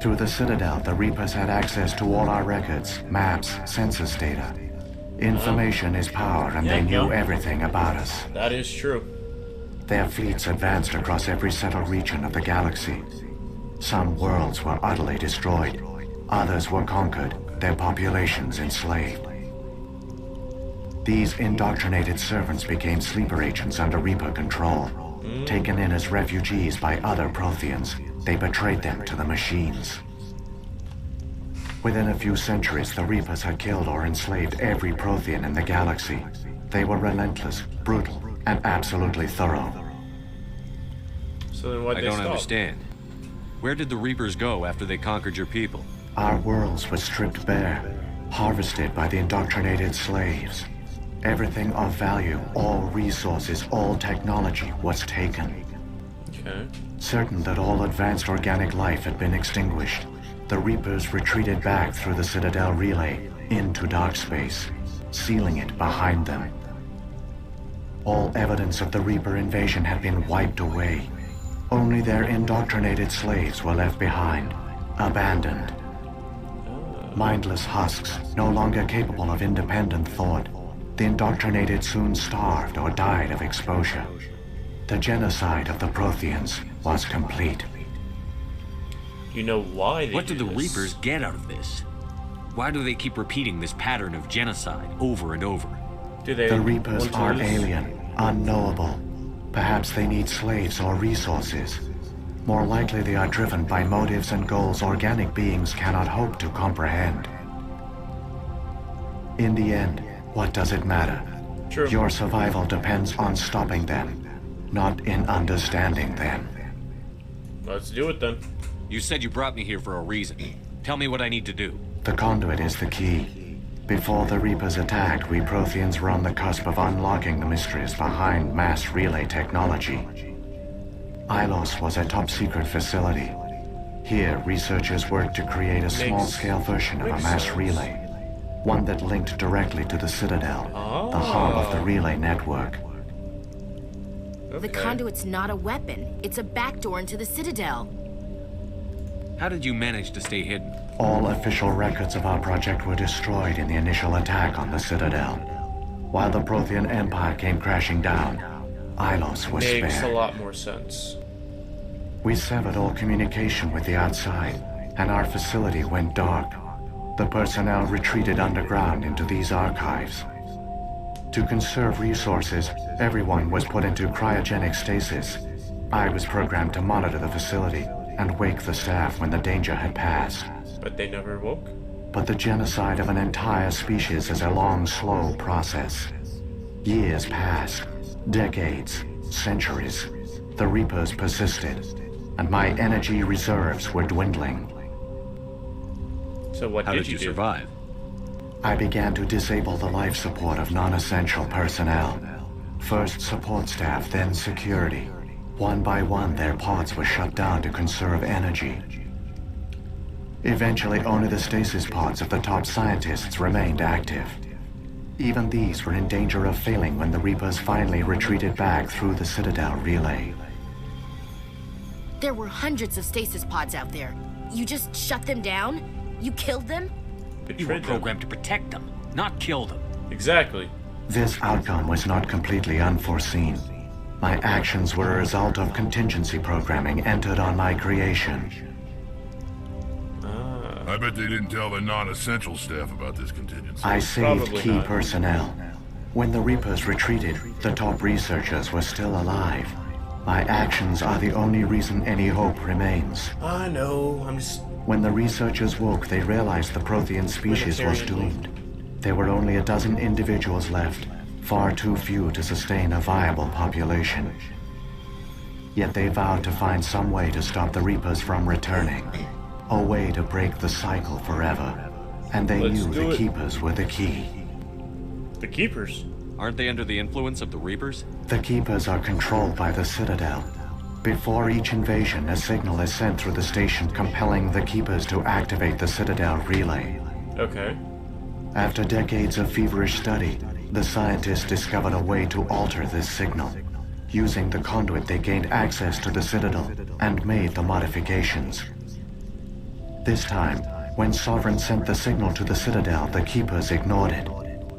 Through the Citadel, the Reapers had access to all our records, maps, census data. Information is power, and they knew everything about us.
That is true.
Their fleets advanced across every settled region of the galaxy. Some worlds were utterly destroyed. Others were conquered, their populations enslaved. These indoctrinated servants became sleeper agents under Reaper control. Taken in as refugees by other Protheans, they betrayed them to the machines. Within a few centuries, the Reapers had killed or enslaved every Prothean in the galaxy. They were relentless, brutal, and absolutely thorough.
So then why'd
I
they
don't
stop?
understand. Where did the Reapers go after they conquered your people?
Our worlds were stripped bare, harvested by the indoctrinated slaves. Everything of value, all resources, all technology was taken.
Okay.
Certain that all advanced organic life had been extinguished, the Reapers retreated back through the Citadel relay into dark space, sealing it behind them. All evidence of the Reaper invasion had been wiped away. Only their indoctrinated slaves were left behind, abandoned. Mindless husks, no longer capable of independent thought. The indoctrinated soon starved or died of exposure. The genocide of the Protheans was complete.
You know why they
What do the
this?
Reapers get out of this? Why do they keep repeating this pattern of genocide over and over?
Do they
The Reapers
want to
are
lose?
alien, unknowable. Perhaps they need slaves or resources. More likely they are driven by motives and goals organic beings cannot hope to comprehend. In the end, what does it matter?
True.
Your survival depends on stopping them, not in understanding them.
Let's do it then.
You said you brought me here for a reason. Tell me what I need to do.
The conduit is the key. Before the Reapers attacked, we Protheans were on the cusp of unlocking the mysteries behind mass relay technology. Ilos was a top-secret facility. Here, researchers worked to create a small-scale version of a mass relay. One that linked directly to the Citadel, the hub of the relay network.
The conduit's not a weapon. It's a backdoor into the Citadel.
How did you manage to stay hidden?
All official records of our project were destroyed in the initial attack on the Citadel. While the Prothean Empire came crashing down, Ilos was
Makes
spared.
a lot more sense.
We severed all communication with the outside, and our facility went dark. The personnel retreated underground into these archives. To conserve resources, everyone was put into cryogenic stasis. I was programmed to monitor the facility and wake the staff when the danger had passed.
But they never woke?
But the genocide of an entire species is a long, slow process. Years passed, decades, centuries. The Reapers persisted, and my energy reserves were dwindling.
So what
How
did
did
you
you
do?
survive?
I began to disable the life support of non-essential personnel. First support staff, then security. One by one, their pods were shut down to conserve energy. Eventually, only the stasis pods of the top scientists remained active. Even these were in danger of failing when the Reapers finally retreated back through the Citadel relay.
There were hundreds of stasis pods out there. You just shut them down? You killed them?
You were programmed to protect them, not kill them.
Exactly.
This outcome was not completely unforeseen. My actions were a result of contingency programming entered on my creation.
I bet they didn't tell the non-essential staff about this contingency.
I saved key personnel. When the Reapers retreated, the top researchers were still alive. My actions are the only reason any hope remains.
I know, I'm just...
When the researchers woke, they realized the Prothean species was doomed. There were only a dozen individuals left, far too few to sustain a viable population. Yet they vowed to find some way to stop the Reapers from returning. A way to break the cycle forever. And they knew the Keepers were the key.
The Keepers?
Aren't they under the influence of the Reapers?
The Keepers are controlled by the Citadel. Before each invasion, a signal is sent through the station compelling the Keepers to activate the Citadel relay.
Okay.
After decades of feverish study, the scientists discovered a way to alter this signal. Using the conduit, they gained access to the Citadel and made the modifications. This time, when Sovereign sent the signal to the Citadel, the Keepers ignored it.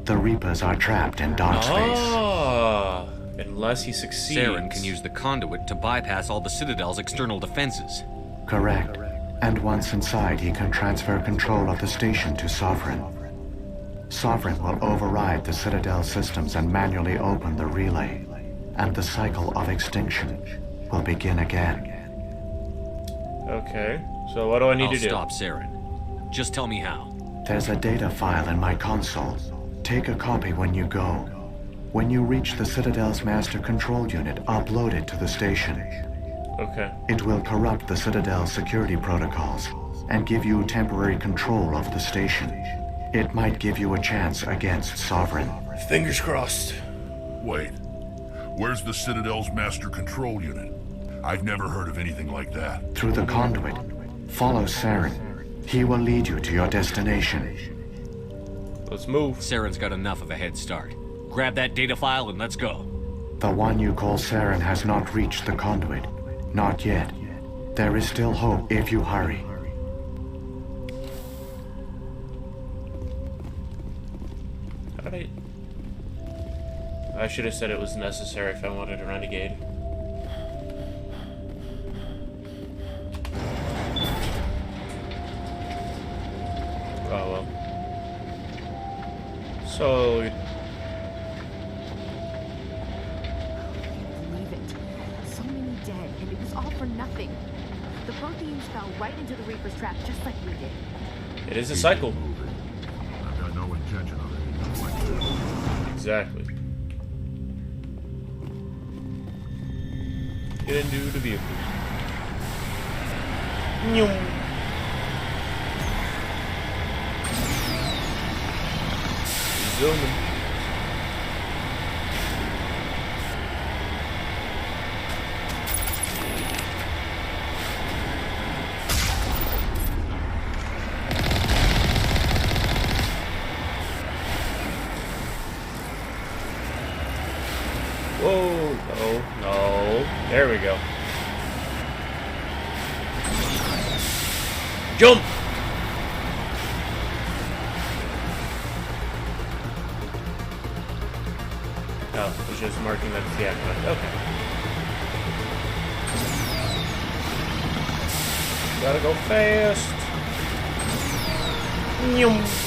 The Reapers are trapped in dark space.
Ah, unless he succeeds.
Saren can use the conduit to bypass all the Citadel's external defenses.
Correct. And once inside, he can transfer control of the station to Sovereign. Sovereign will override the Citadel systems and manually open the relay. And the cycle of extinction will begin again.
Okay, so what do I need to do?
I'll stop Saren. Just tell me how.
There's a data file in my console. Take a copy when you go. When you reach the Citadel's master control unit, upload it to the station.
Okay.
It will corrupt the Citadel's security protocols and give you temporary control of the station. It might give you a chance against Sovereign.
Fingers crossed.
Wait. Where's the Citadel's master control unit? I've never heard of anything like that.
Through the conduit. Follow Saren. He will lead you to your destination.
Let's move.
Saren's got enough of a head start. Grab that data file and let's go.
The one you call Saren has not reached the conduit. Not yet. There is still hope if you hurry.
How did I should have said it was necessary if I wanted a renegade. Oh well. So...
Believe it. So many dead, and it was all for nothing. The Protheans fell right into the Reaper's trap just like we did.
It is a cycle.
I've got no intention of anything like that.
Exactly. Get into the vehicle. Zooming. Whoa, no. There we go. Jump! Oh, it's just marking that it's the aqueduct. Okay. Gotta go fast. Nyum.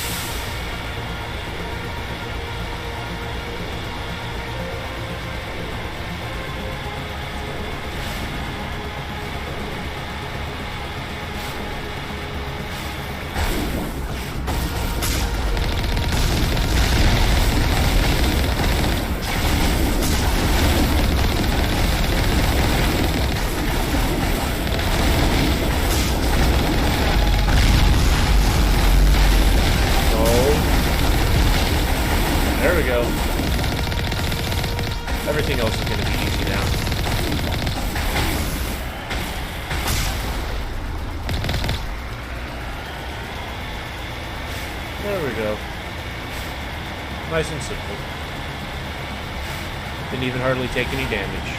There we go. Everything else is going to be easy now. There we go. Nice and simple. Didn't even hardly take any damage.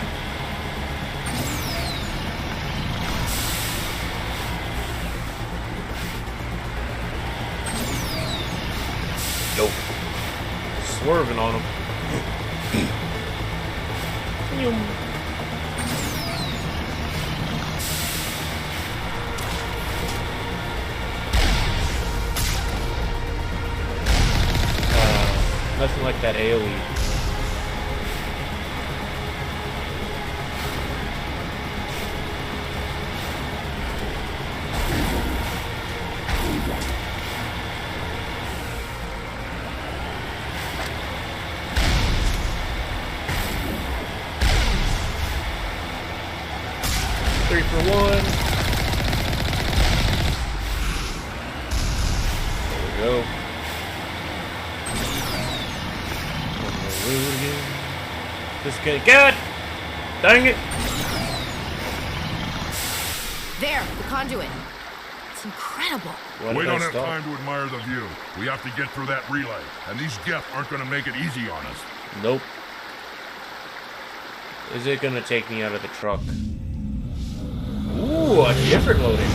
Nope. Swerving on him. Nothing like that AoE. Three for one. There we go. Just get it. Dang it.
There, the conduit. It's incredible.
Why
We
did I
don't have
stop?
time to admire the view. We have to get through that relay, and these Geth aren't going to make it easy on us.
Nope. Is it gonna take me out of the truck? Ooh, a different loading.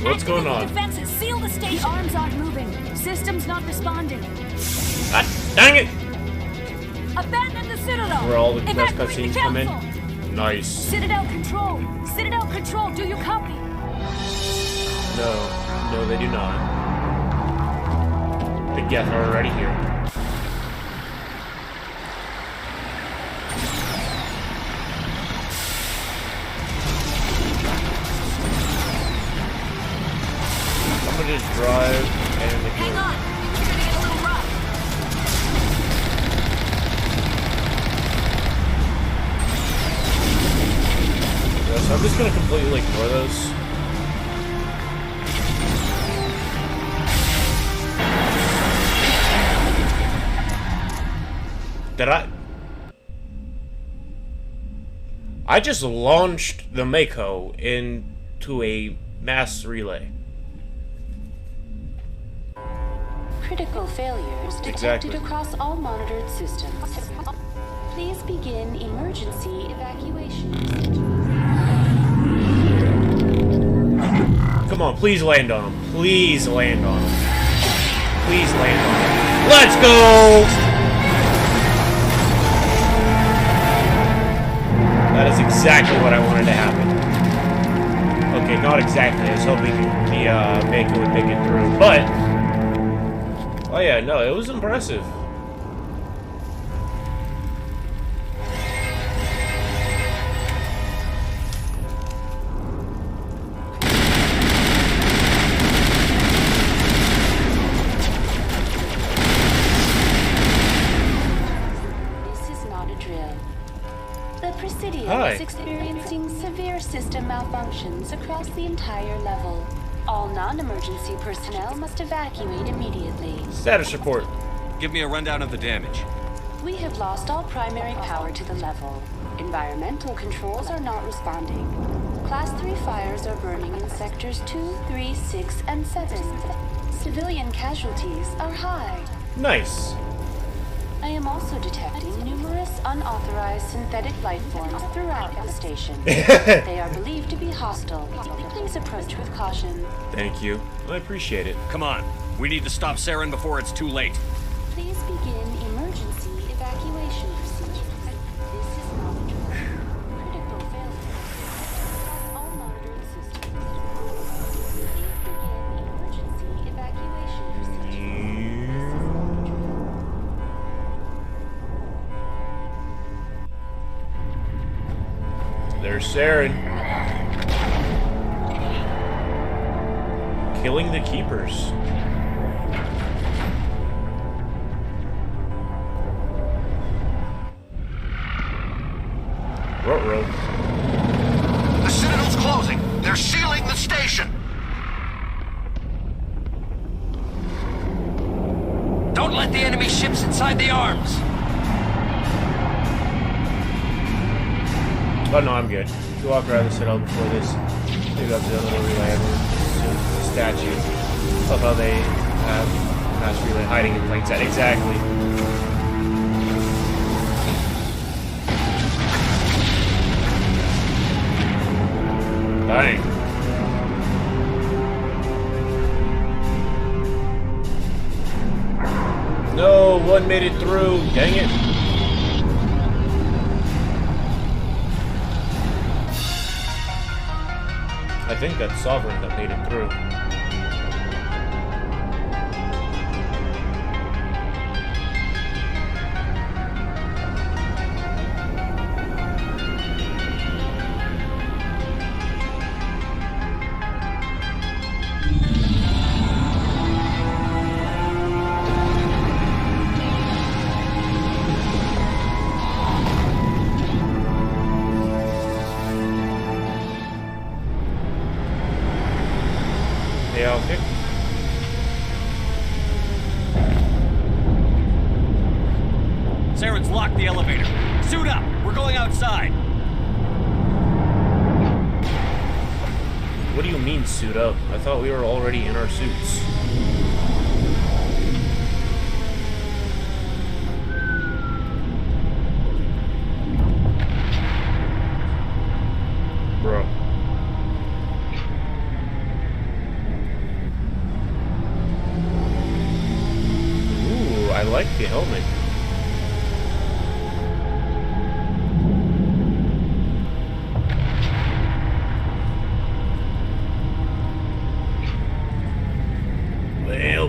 What's going on?
Defenses, seal the station. The arms aren't moving. Systems not responding.
God dang it!
Abandon the Citadel.
Where all the best
Evacuate the
cutscenes come in.
council.
Nice.
Citadel control. Citadel control. Do you copy?
No, they do not. The Geth are already here. I'm gonna just drive and
Hang on. Things are gonna get a little rough.
So I'm just gonna completely ignore those. Did I just launched the Mako into a mass relay.
Critical failures detected across all monitored systems. Please begin emergency evacuation.
Come on, please land on him. Please land on him. Please land on him. Let's go! That is exactly what I wanted to happen. Okay, not exactly. I was hoping the Mako would make it through, but... Oh yeah, no, it was impressive.
This is not a drill. The Presidium
Hi.
is experiencing severe system malfunctions across the entire level. All non-emergency personnel must evacuate immediately.
Status report.
Give me a rundown of the damage.
We have lost all primary power to the level. Environmental controls are not responding. Class 3 fires are burning in sectors 2, 3, 6, and 7. Civilian casualties are high.
Nice.
I am also detecting numerous unauthorized synthetic life forms throughout the station. They are believed to be hostile. Please approach with caution.
Thank you. I appreciate it.
Come on. We need to stop Saren before it's too late.
Please begin emergency evacuation procedures. This is not a drill. Critical failure. All monitored systems. Please begin emergency evacuation procedures.
There's Saren. Killing the Keepers. Ruh-roh.
The Citadel's closing. They're sealing the station.
Don't let the enemy ships inside the arms.
Oh no, I'm good. You walk around the Citadel before this. Maybe up to the little relay. The statue. Love how they have mass relay hiding in plain sight. Exactly. Dang. No, one made it through. Dang it. I think that's Sovereign that made it through.
Saren's locked the elevator. Suit up. We're going outside.
What do you mean, suit up? I thought we were already in our suits. Bro. Ooh, I like the helmet. Well.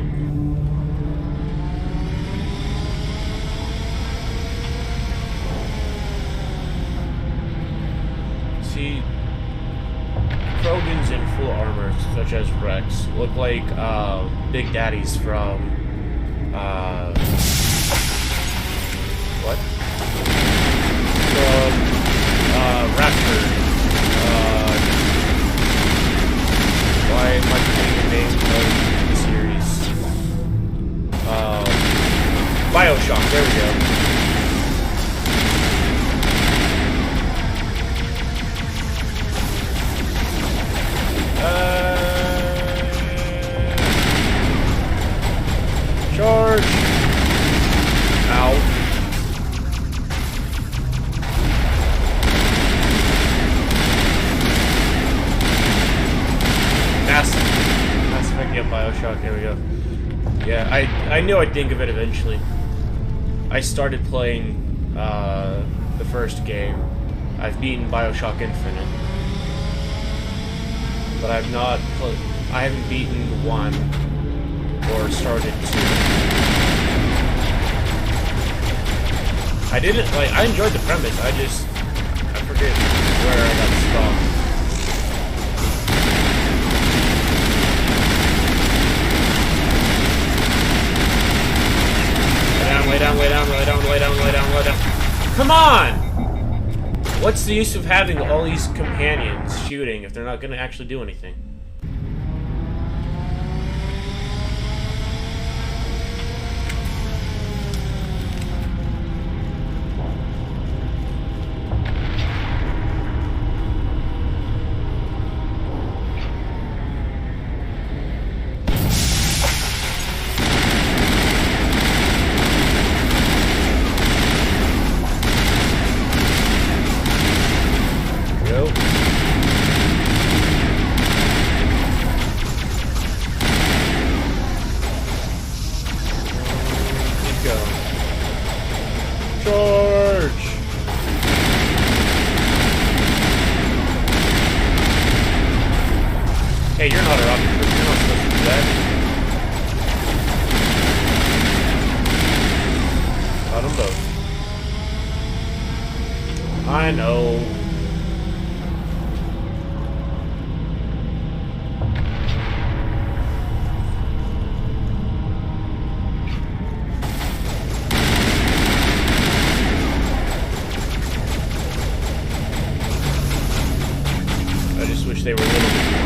See, Krogans in full armor, such as Rex, look like Big Daddies from what? From Raptor. Why am I forgetting the name of the series? BioShock. There we go. Charge! Ow. Mass Effect, yeah, BioShock, there we go. Yeah, I knew I'd think of it eventually. I started playing the first game. I've beaten BioShock Infinite. But I haven't beaten 1 or started 2. I enjoyed the premise, I forget where I got stopped. Lay down. Come on! What's the use of having all these companions shooting if they're not gonna actually do anything? Hey, you're not a rocket troop. You're not supposed to do that. Got them both. I know. I just wish they were a little bit more.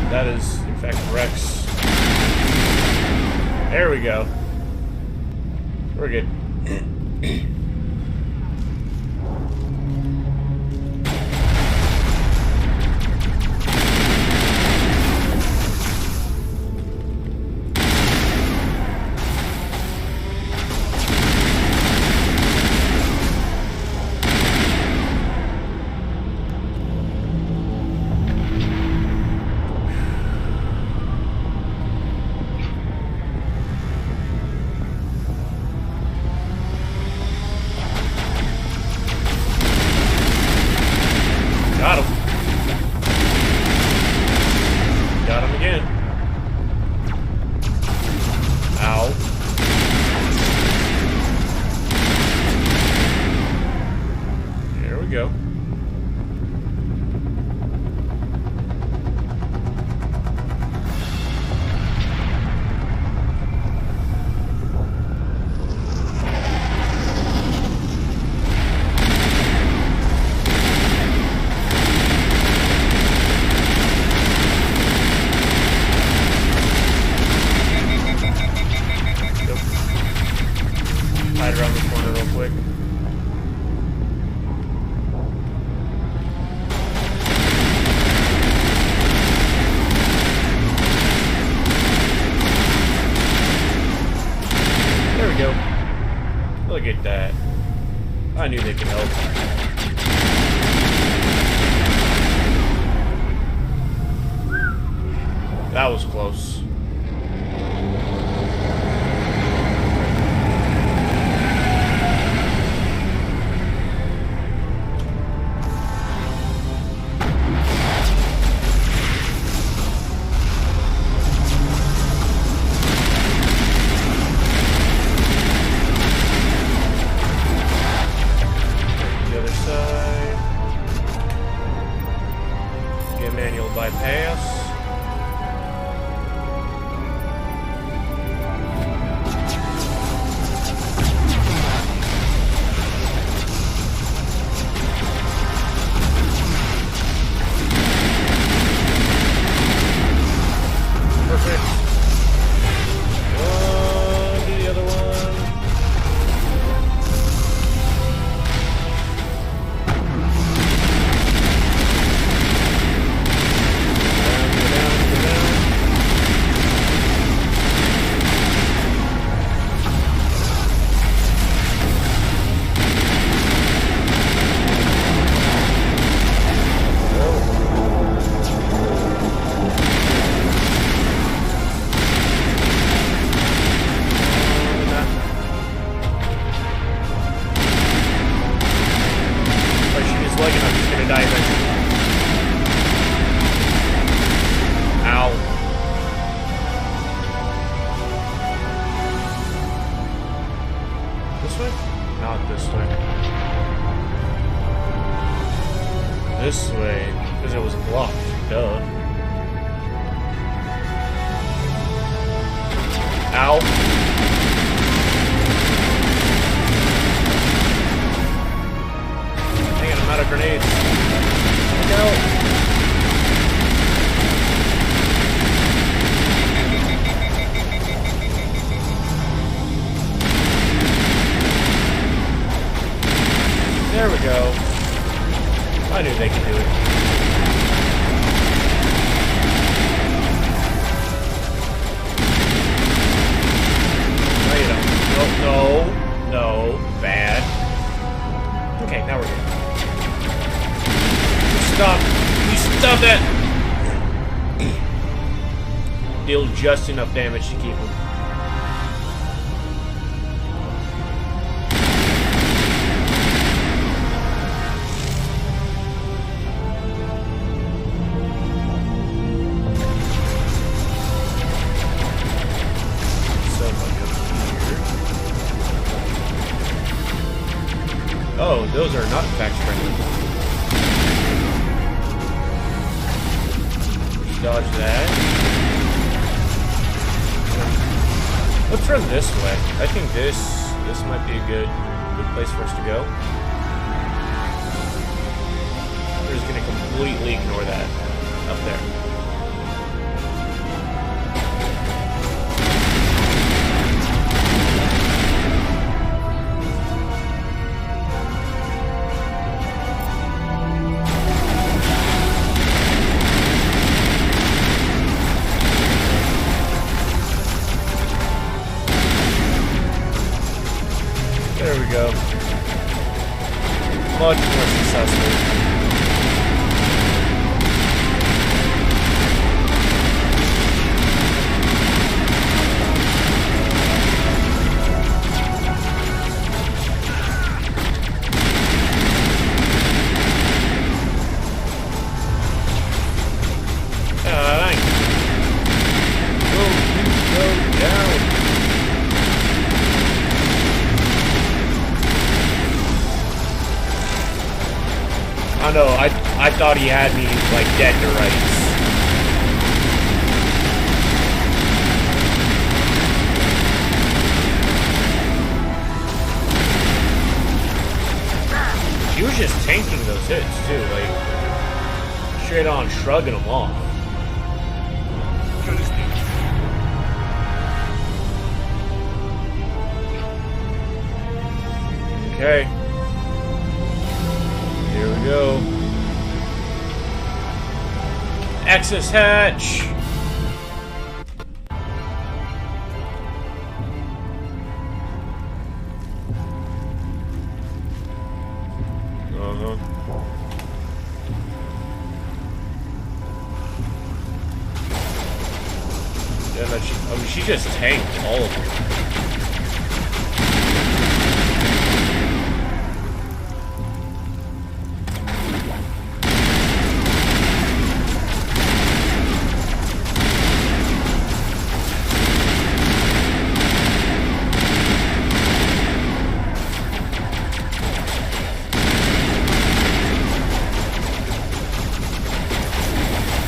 That is, in fact, Rex. There we go. We're good. right around the corner real quick. There we go. Look at that. I knew they could help. That was close. The other side. Get manual bypass. This way, because it was blocked. Duh. Ow. Dang it, I'm out of grenades. Look out. There we go. I knew they could do it. Wait a minute. No. Bad. Okay, now we're good. Stop. You stop that! Deal just enough damage to keep him. Oh, those are not fact friendly. Dodge that. Let's run this way. I think this might be a good place for us to go. We're just gonna completely ignore that up there. There we go. Much more successful. Go down. I know, I thought he had me, like, dead to rights. He was just tanking those hits, too, like, straight on shrugging them off. Okay. Here we go. Access hatch. Yeah, she just tanked all of them.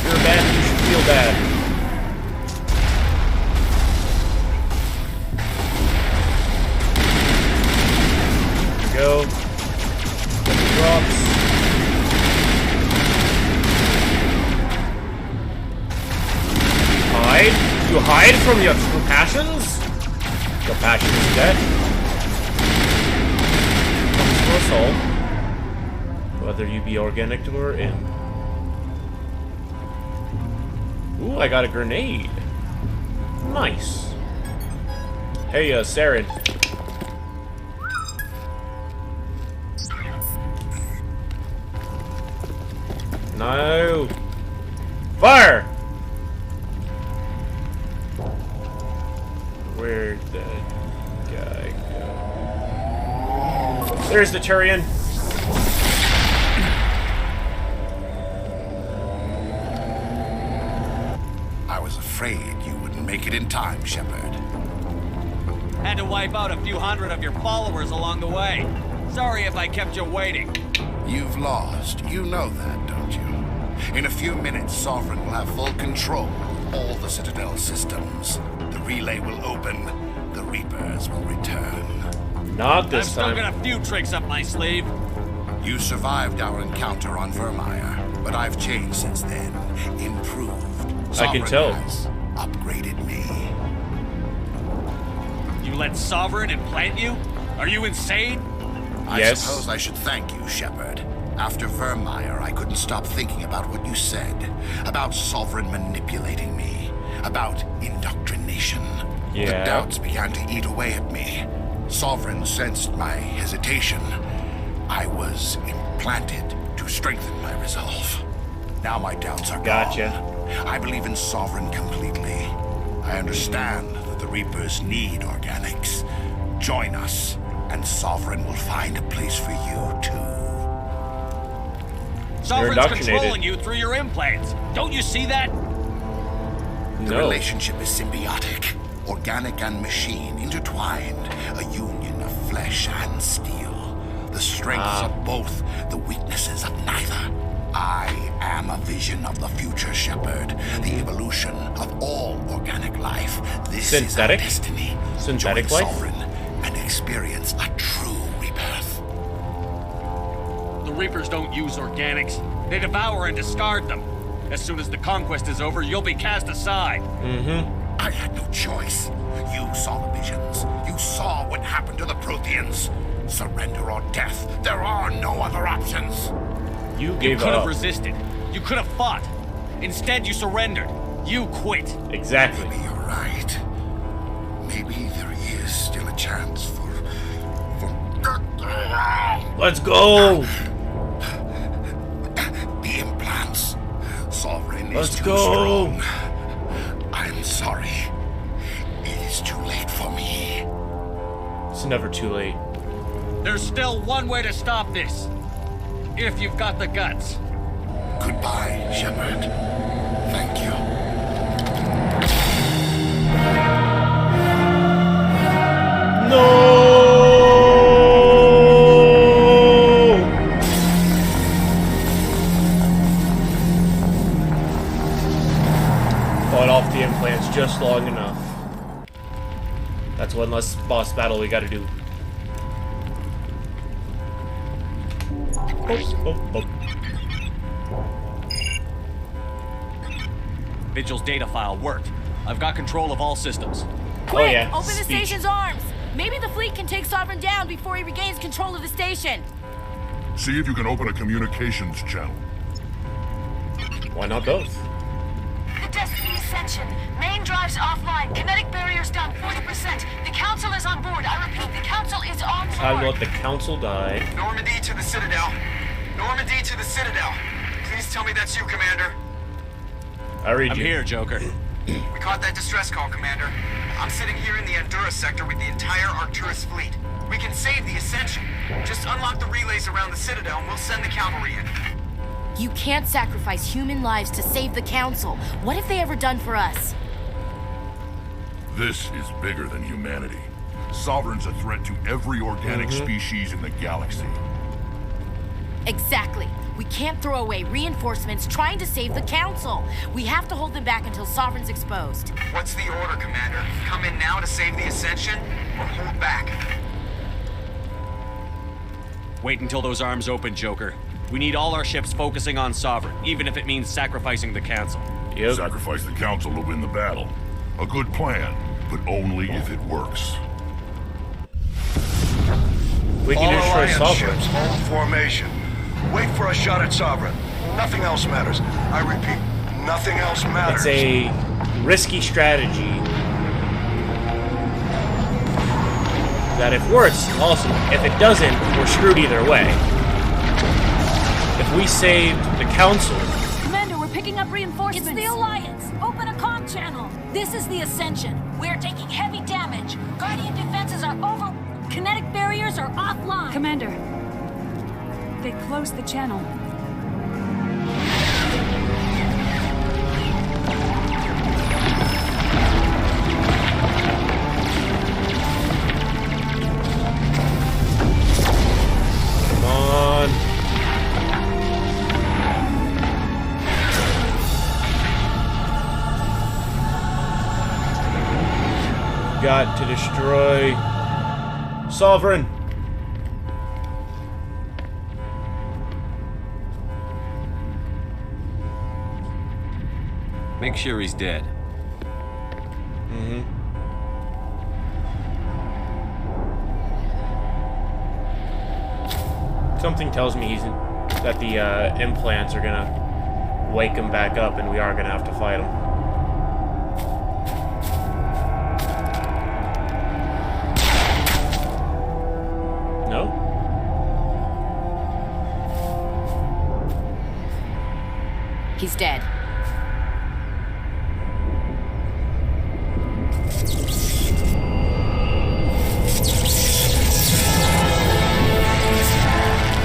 You're bad, you should feel bad. Go. Drops. Hide? You hide from your passions? Your passion is dead. Comes for us all. Whether you be organic or in. Ooh, I got a grenade. Nice. Hey, Saren. No! Fire! Where'd that guy go? There's the Turian.
I was afraid you wouldn't make it in time, Shepard.
Had to wipe out a few hundred of your followers along the way. Sorry if I kept you waiting.
You've lost. You know that, don't you? In a few minutes, Sovereign will have full control of all the Citadel systems. The relay will open. The Reapers will return.
Not this time.
I've still got a few tricks up my sleeve.
You survived our encounter on Vermeer, but I've changed since then. Improved.
I can tell.
Has upgraded me.
You let Sovereign implant you? Are you insane?
I suppose I should thank you, Shepard. After Vermeer, I couldn't stop thinking about what you said. About Sovereign manipulating me. About indoctrination.
Yeah.
The doubts began to eat away at me. Sovereign sensed my hesitation. I was implanted to strengthen my resolve. Now my doubts are gone. I believe in Sovereign completely. I understand that the Reapers need organics. Join us, and Sovereign will find a place for you, too.
Sovereign's controlling you through your implants. Don't you see that?
The relationship is symbiotic. Organic and machine intertwined. A union of flesh and steel. The strengths of both, the weaknesses of neither. I am a vision of the future, Shepard. The evolution of all organic life. This is our destiny.
Synthetic
Join
life?
Sovereign and experience a true rebirth.
The Reapers don't use organics. They devour and discard them. As soon as the conquest is over, you'll be cast aside.
I had no choice. You saw the visions. You saw what happened to the Protheans. Surrender or death. There are no other options.
You
could have resisted. You could have fought. Instead, you surrendered. You quit.
Exactly.
Maybe you're right. Maybe there is still a chance for...
Let's go!
The implants. Sovereign
Let's
is too
go.
strong. I'm sorry. It is too late for me.
It's never too late.
There's still one way to stop this. If you've got the guts.
Goodbye, Shepard. Thank you.
No! Fought off the implants just long enough. That's one less boss battle we gotta do.
Vigil's data file worked. I've got control of all systems.
Quick, open the station's arms.
Maybe the fleet can take Sovereign down before he regains control of the station.
See if you can open a communications channel.
Why not both?
The Destiny Ascension. Main drives offline. Kinetic barriers down 40%. The Council is on board. I repeat, the Council is on board.
Time to let the Council die.
Normandy to the Citadel. Normandy to the Citadel. Please tell me that's you, Commander.
I read
I'm
you.
here, Joker.
We caught that distress call, Commander. I'm sitting here in the Endura sector with the entire Arcturus fleet. We can save the Ascension. Just unlock the relays around the Citadel and we'll send the cavalry in.
You can't sacrifice human lives to save the Council. What have they ever done for us?
This is bigger than humanity. Sovereign's a threat to every organic species in the galaxy.
Exactly. We can't throw away reinforcements trying to save the Council. We have to hold them back until Sovereign's exposed.
What's the order, Commander? Come in now to save the Ascension, or hold back?
Wait until those arms open, Joker. We need all our ships focusing on Sovereign, even if it means sacrificing the Council.
Yep.
Sacrifice the Council to win the battle. A good plan, but only if it works.
We can
All
destroy
Alliance
Sovereign.
ships, hold formation. Wait for a shot at Sovereign. Nothing else matters. I repeat, nothing else matters.
It's a risky strategy that if works, awesome. If it doesn't, we're screwed either way. If we saved the Council...
Commander, we're picking up reinforcements. It's the Alliance. Open a comm channel. This is the Ascension. We're taking heavy damage. Guardian defenses are over... Kinetic barriers are offline.
Commander, they closed the channel.
Come on. Got to destroy Sovereign.
Make sure he's dead.
Something tells me that the implants are gonna wake him back up, and we are gonna have to fight him. No?
He's dead.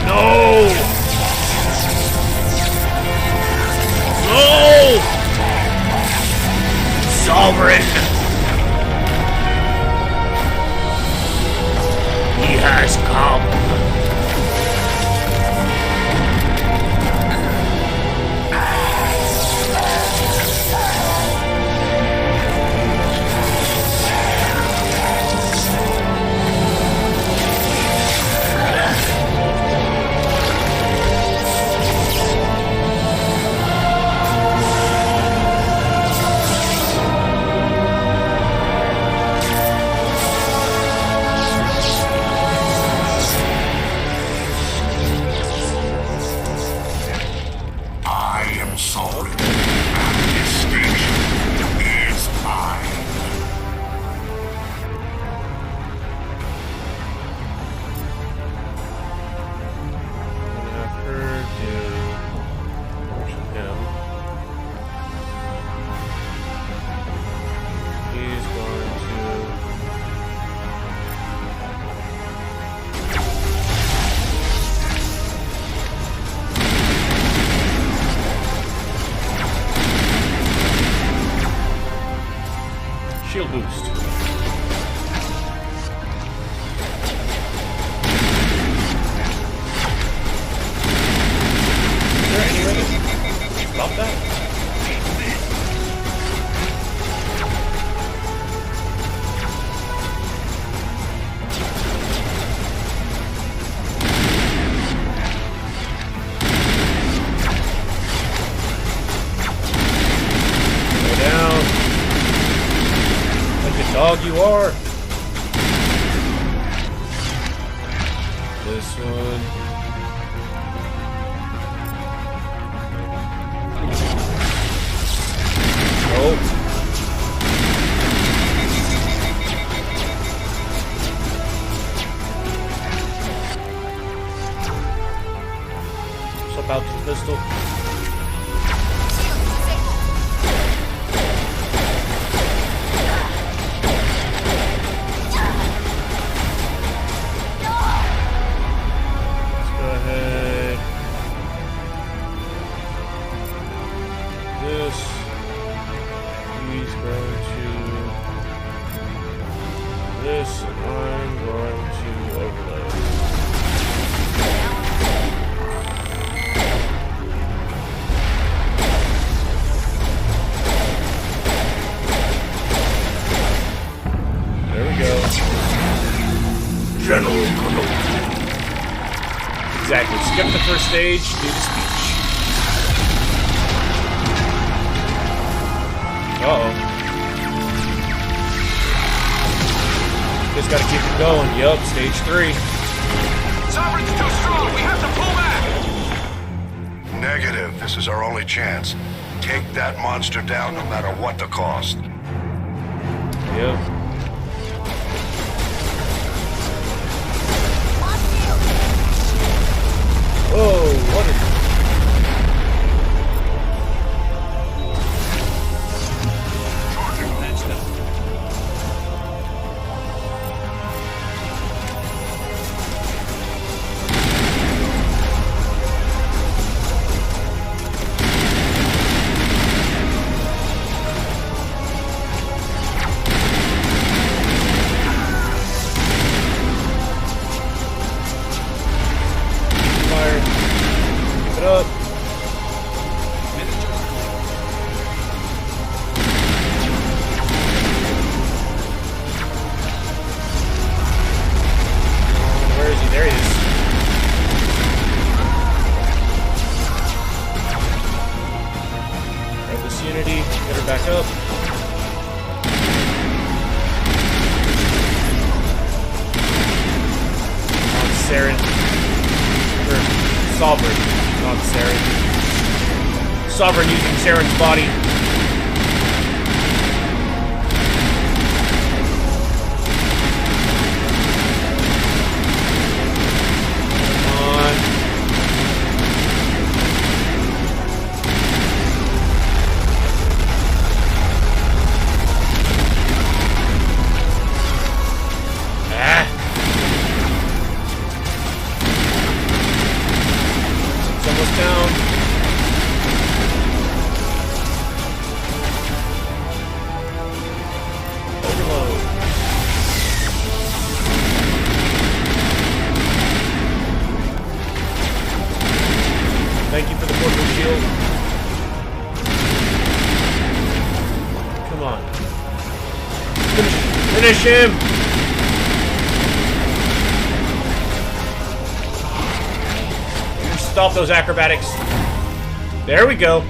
No! No! Sovereign! He has come. Shield boost. Is there any way to stop that? Go down. Like the dog you are. this one. Oh. Swap out to the pistol. Exactly. Skip the first stage, do the speech. Uh-oh. Just gotta keep it going. Yup, stage 3.
Sovereign's too strong. We have to pull back. Negative. This is our only chance. Take that monster down no matter what the cost.
Yep. Oh, what is... Sovereign using Saren's body. Thank you for the portable shield. Come on. Finish him! Stop those acrobatics. There we go.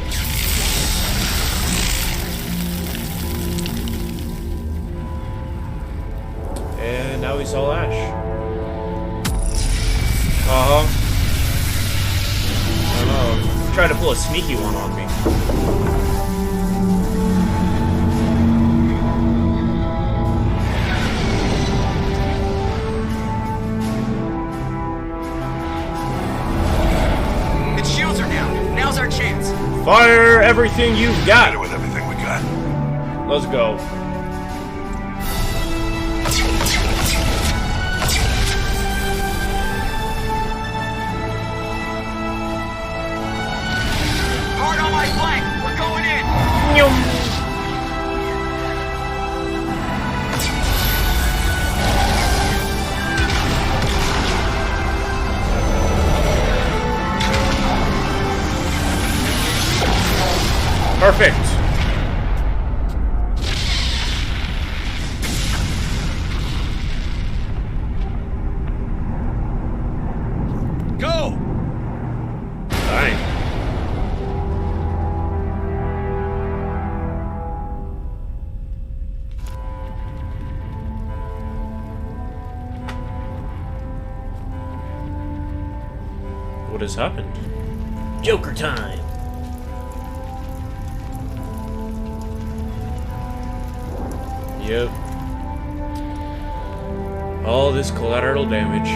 And now he's all ash. Uh-huh. I don't know. Try to pull a sneaky one on me.
Its shields are down. Now's our chance.
Fire everything you've got.
With everything we got.
Let's go.
Hard on my flank. We're going in.
Perfect.
Go.
Fine. What has happened? Joker time! Yep. All this collateral damage.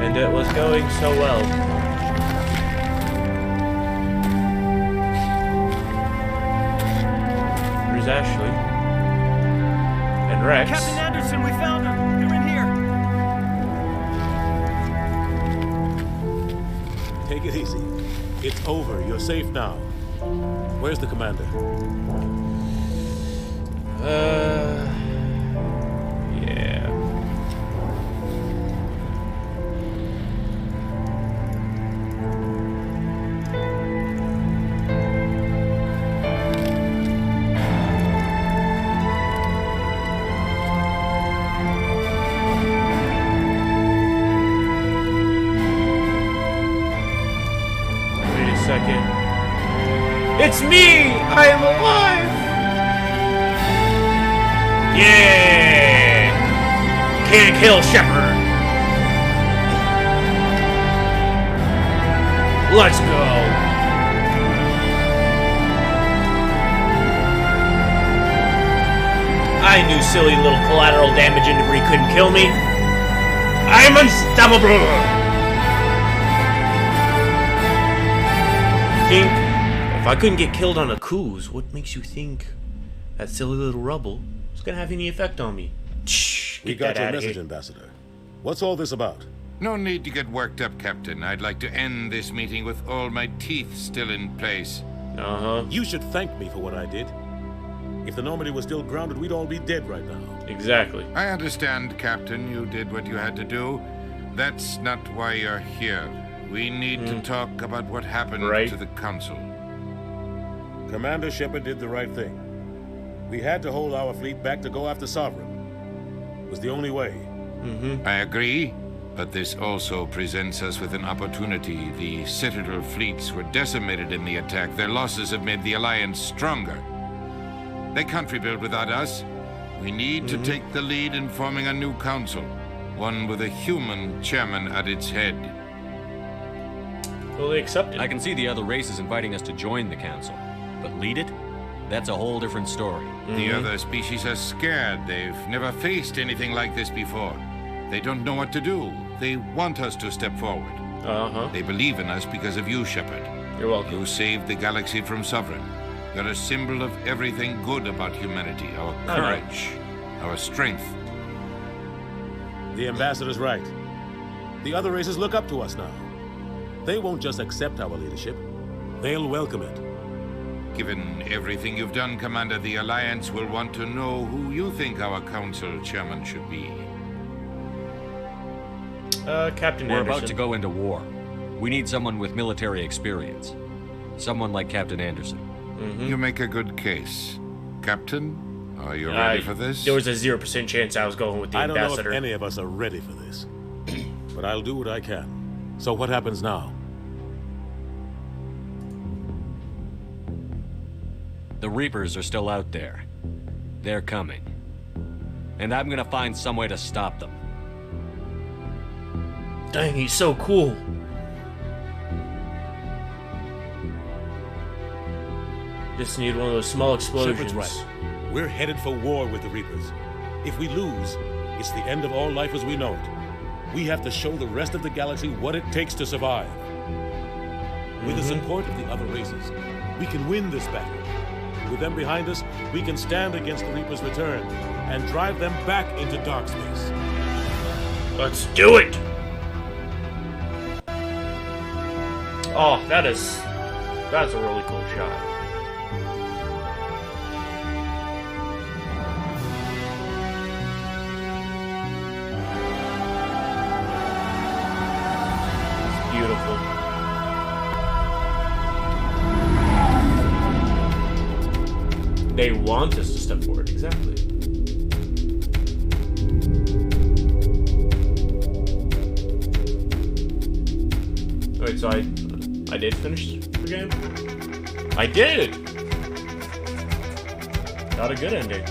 And it was going so well. Where's Ashley? And Rex.
Captain Anderson, we found her. They're in here.
Take it easy. It's over. You're safe now. Where's the commander?
Yeah. It's me! I am alive! Yeah! Can't kill Shepard! Let's go! I knew silly little collateral damage and debris couldn't kill me. I'm unstoppable! Think. If I couldn't get killed on a cruise, what makes you think that silly little rubble is gonna have any effect on me? Shh,
We got your message, Ambassador. What's all this about?
No need to get worked up, Captain. I'd like to end this meeting with all my teeth still in place.
You should thank me for what I did. If the Normandy was still grounded, we'd all be dead right now.
Exactly.
I understand, Captain. You did what you had to do. That's not why you're here. We need to talk about what happened to the Council.
Commander Shepard did the right thing. We had to hold our fleet back to go after Sovereign. It was the only way.
I agree, but this also presents us with an opportunity. The Citadel fleets were decimated in the attack. Their losses have made the Alliance stronger. They can't rebuild without us. We need to take the lead in forming a new council, one with a human chairman at its head.
Fully accepted.
I can see the other races inviting us to join the council, but lead it? That's a whole different story.
The other species are scared. They've never faced anything like this before. They don't know what to do. They want us to step forward. They believe in us because of you, Shepard.
You're welcome.
You saved the galaxy from Sovereign. You're a symbol of everything good about humanity. Our courage, our strength.
The Ambassador's right. The other races look up to us now. They won't just accept our leadership. They'll welcome it.
Given everything you've done, Commander, the Alliance will want to know who you think our council chairman should be.
Captain
We're
Anderson.
about to go into war. We need someone with military experience. Someone like Captain Anderson.
You make a good case. Captain, are you ready for this?
There was a 0% chance I was going with the
I don't know
Ambassador.
if any of us are ready for this. But I'll do what I can. So what happens now?
The Reapers are still out there. They're coming. And I'm gonna find some way to stop them.
Dang, he's so cool. Just need one of those small explosions.
Shepard's right. We're headed for war with the Reapers. If we lose, it's the end of all life as we know it. We have to show the rest of the galaxy what it takes to survive. With the support of the other races, we can win this battle. With them behind us, we can stand against the Reapers' return and drive them back into dark space.
Let's do it! Oh, that's a really cool shot. It's beautiful. They want us to step forward, exactly. Wait, so I did finish the game? I did! Not a good ending.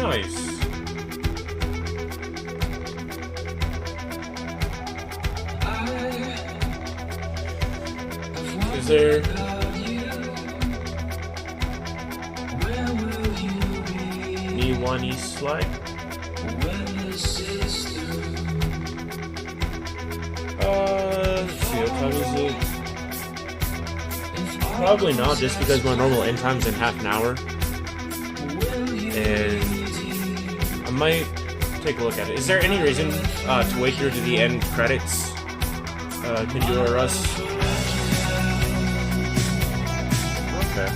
Nice. Is there... One East slide? Let's see, what time is it? Probably not, just because my normal end time's in half an hour. And I might take a look at it. Is there any reason to wait here to the end credits? Can you or us? Okay.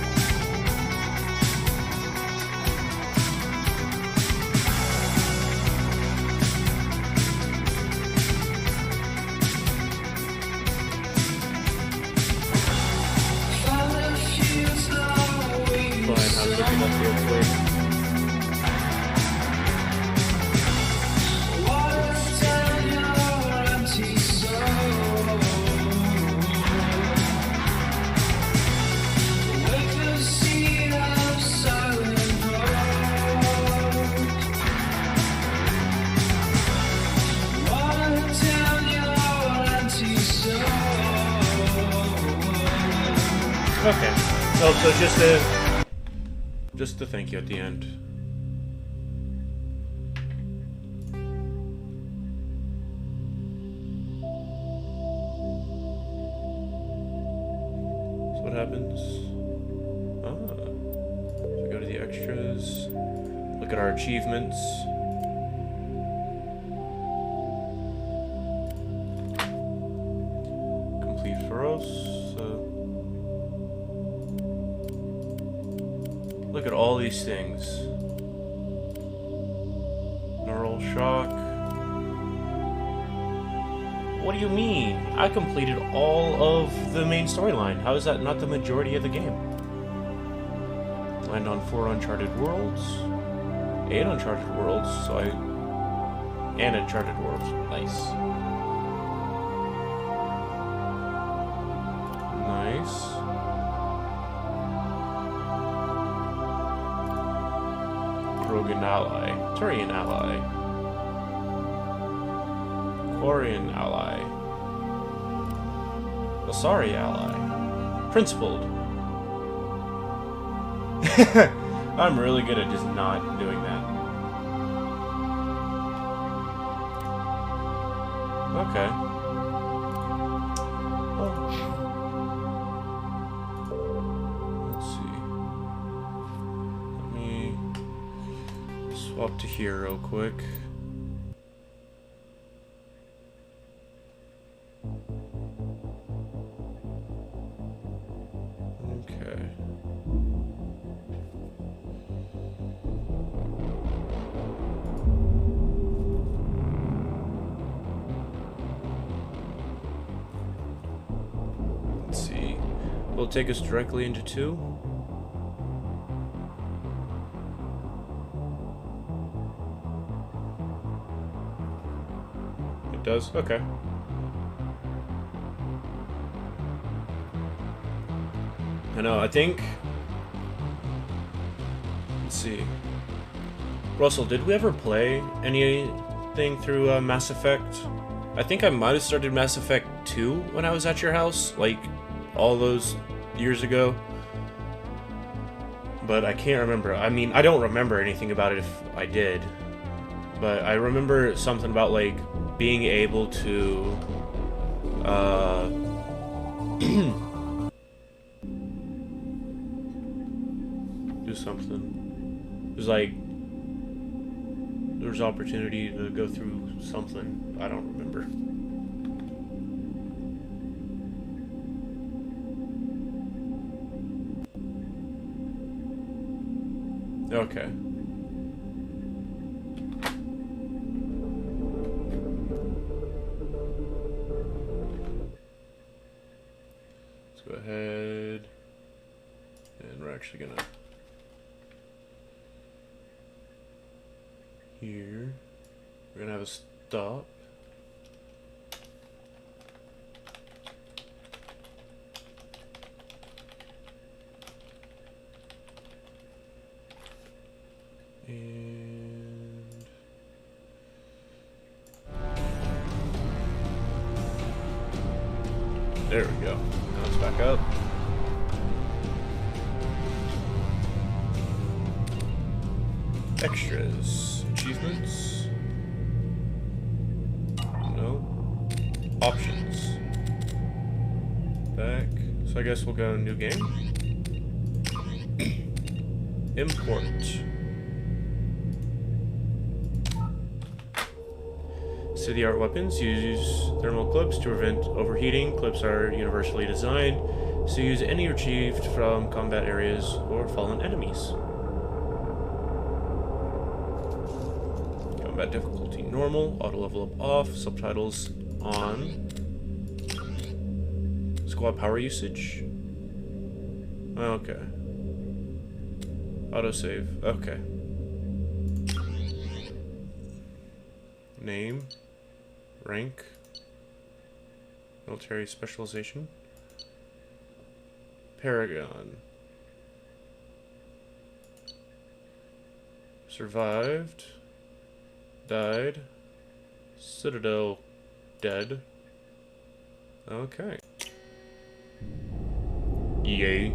Okay. Oh, so just a thank you at the end. So what happens? So we go to the extras, look at our achievements. Complete for us. Look at all these things. Neural shock. What do you mean? I completed all of the main storyline. How is that not the majority of the game? Land on 4 Uncharted Worlds. 8 Uncharted Worlds, and Uncharted Worlds. Nice. Nice. Krogan ally, Turian ally, Quarian ally, Asari ally, principled. I'm really good at just not doing that. Okay. Oh. Swap to here real quick. Okay. Let's see. Will it take us directly into 2? Does? Okay. I know, I think... Let's see. Russell, did we ever play anything through Mass Effect? I think I might have started Mass Effect 2 when I was at your house, like, all those years ago. But I can't remember. I mean, I don't remember anything about it if I did. But I remember something about, like, being able to do something. There's like there's opportunity to go through something. I don't remember. Okay. Go ahead, and we're actually gonna here. We're gonna have a stop. And There we go. Now it's back up. Extras. Achievements. No. Options. Back. So I guess we'll go new game. Import. City-art weapons use thermal clips to prevent overheating. Clips are universally designed, so use any retrieved from combat areas or fallen enemies. Combat difficulty normal, auto level up off, subtitles on. Squad power usage. Okay. Autosave. Okay. Name. Rank. Military specialization. Paragon. Survived. Died. Citadel. Dead. Okay. EA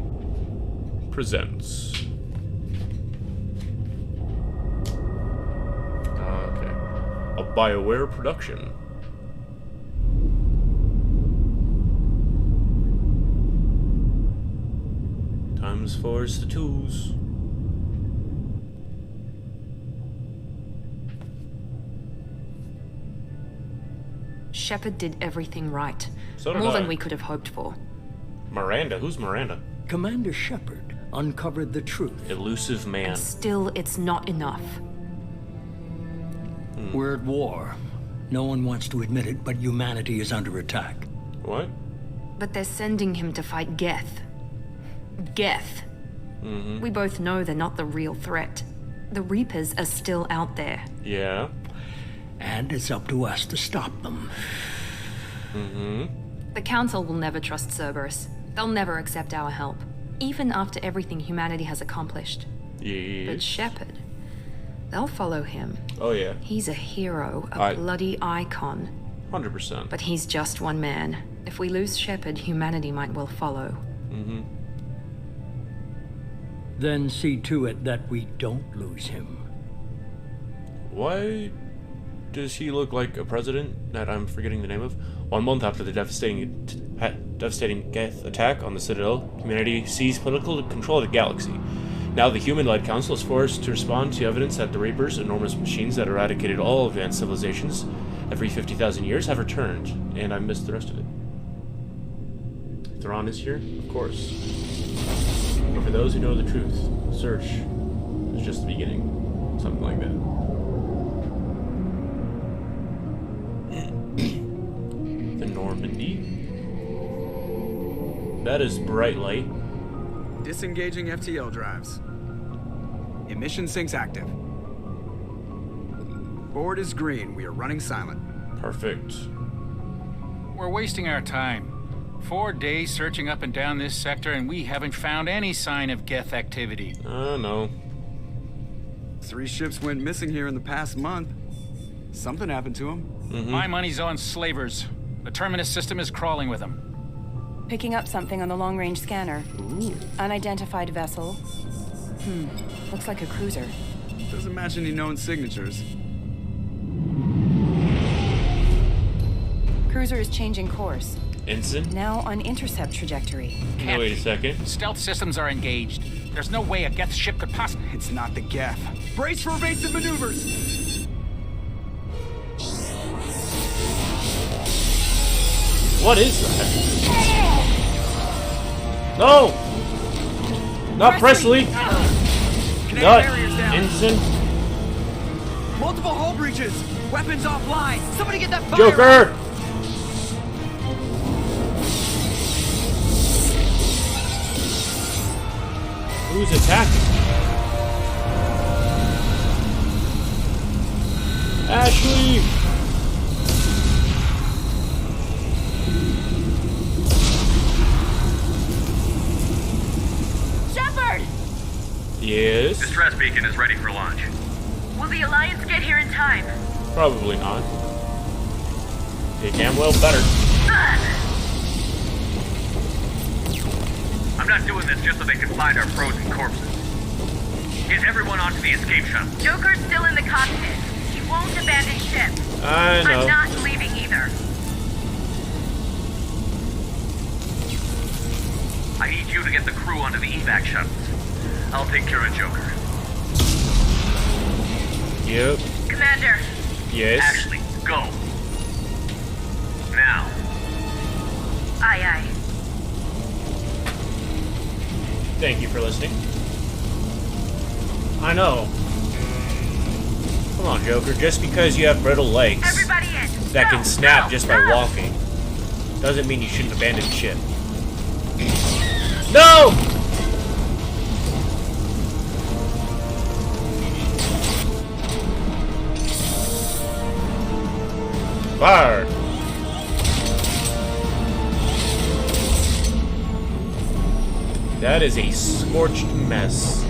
presents. Okay. A BioWare production. Times 4's the 2s.
Shepard did everything right.
So did
More than
I.
we could have hoped for.
Miranda? Who's Miranda?
Commander Shepard uncovered the truth.
Elusive man.
Still, it's not enough.
We're at war. No one wants to admit it, but humanity is under attack.
What?
But they're sending him to fight Geth. Geth.
Mm-hmm.
We both know they're not the real threat. The Reapers are still out there.
Yeah.
And it's up to us to stop them.
Mm-hmm.
The Council will never trust Cerberus. They'll never accept our help, even after everything humanity has accomplished.
Yes.
But Shepard, they'll follow him.
Oh, yeah.
He's a hero, a bloody icon.
100%.
But he's just one man. If we lose Shepard, humanity might well follow.
Mm-hmm.
Then see to it that we don't lose him.
Why does he look like a president that I'm forgetting the name of? 1 month after the devastating Geth attack on the Citadel, humanity seized political control of the galaxy. Now the human-led council is forced to respond to evidence that the Reapers, enormous machines that eradicated all advanced civilizations every 50,000 years, have returned. And I missed the rest of it. Thrawn is here? Of course. But for those who know the truth, search is just the beginning. Something like that. The Normandy. That is bright light.
Disengaging FTL drives. Emission sinks active. Board is green. We are running silent.
Perfect.
We're wasting our time. 4 days searching up and down this sector, and we haven't found any sign of Geth activity.
No.
3 ships went missing here in the past month. Something happened to them.
Mm-hmm.
My money's on slavers. The Terminus system is crawling with them.
Picking up something on the long-range scanner.
Ooh.
Unidentified vessel. Looks like a cruiser.
Doesn't match any known signatures.
Cruiser is changing course.
Ensign?
Now on intercept trajectory.
No, wait a second.
Stealth systems are engaged. There's no way a Geth ship could possibly...
It's not the Geth. Brace for evasive maneuvers!
What is that? No! Not Presley! Not Ensign!
Multiple hull breaches! Weapons offline! Somebody get that fire!
Joker! Who's attacking? Ashley!
Shepard!
Yes?
Distress beacon is ready for launch.
Will the Alliance get here in time?
Probably not. They damn well better.
not doing this just so they can find our frozen corpses. Get everyone onto the escape shuttle.
Joker's still in the cockpit. He won't abandon ship.
I know.
I'm not leaving either.
I need you to get the crew onto the evac shuttles. I'll take care of Joker.
Yep.
Commander.
Yes.
Ashley, go. Now.
Aye, aye.
Thank you for listening. I know. Come on, Joker. Just because you have brittle legs that can snap just by walking doesn't mean you shouldn't abandon ship. No! Fire! That is a scorched mess.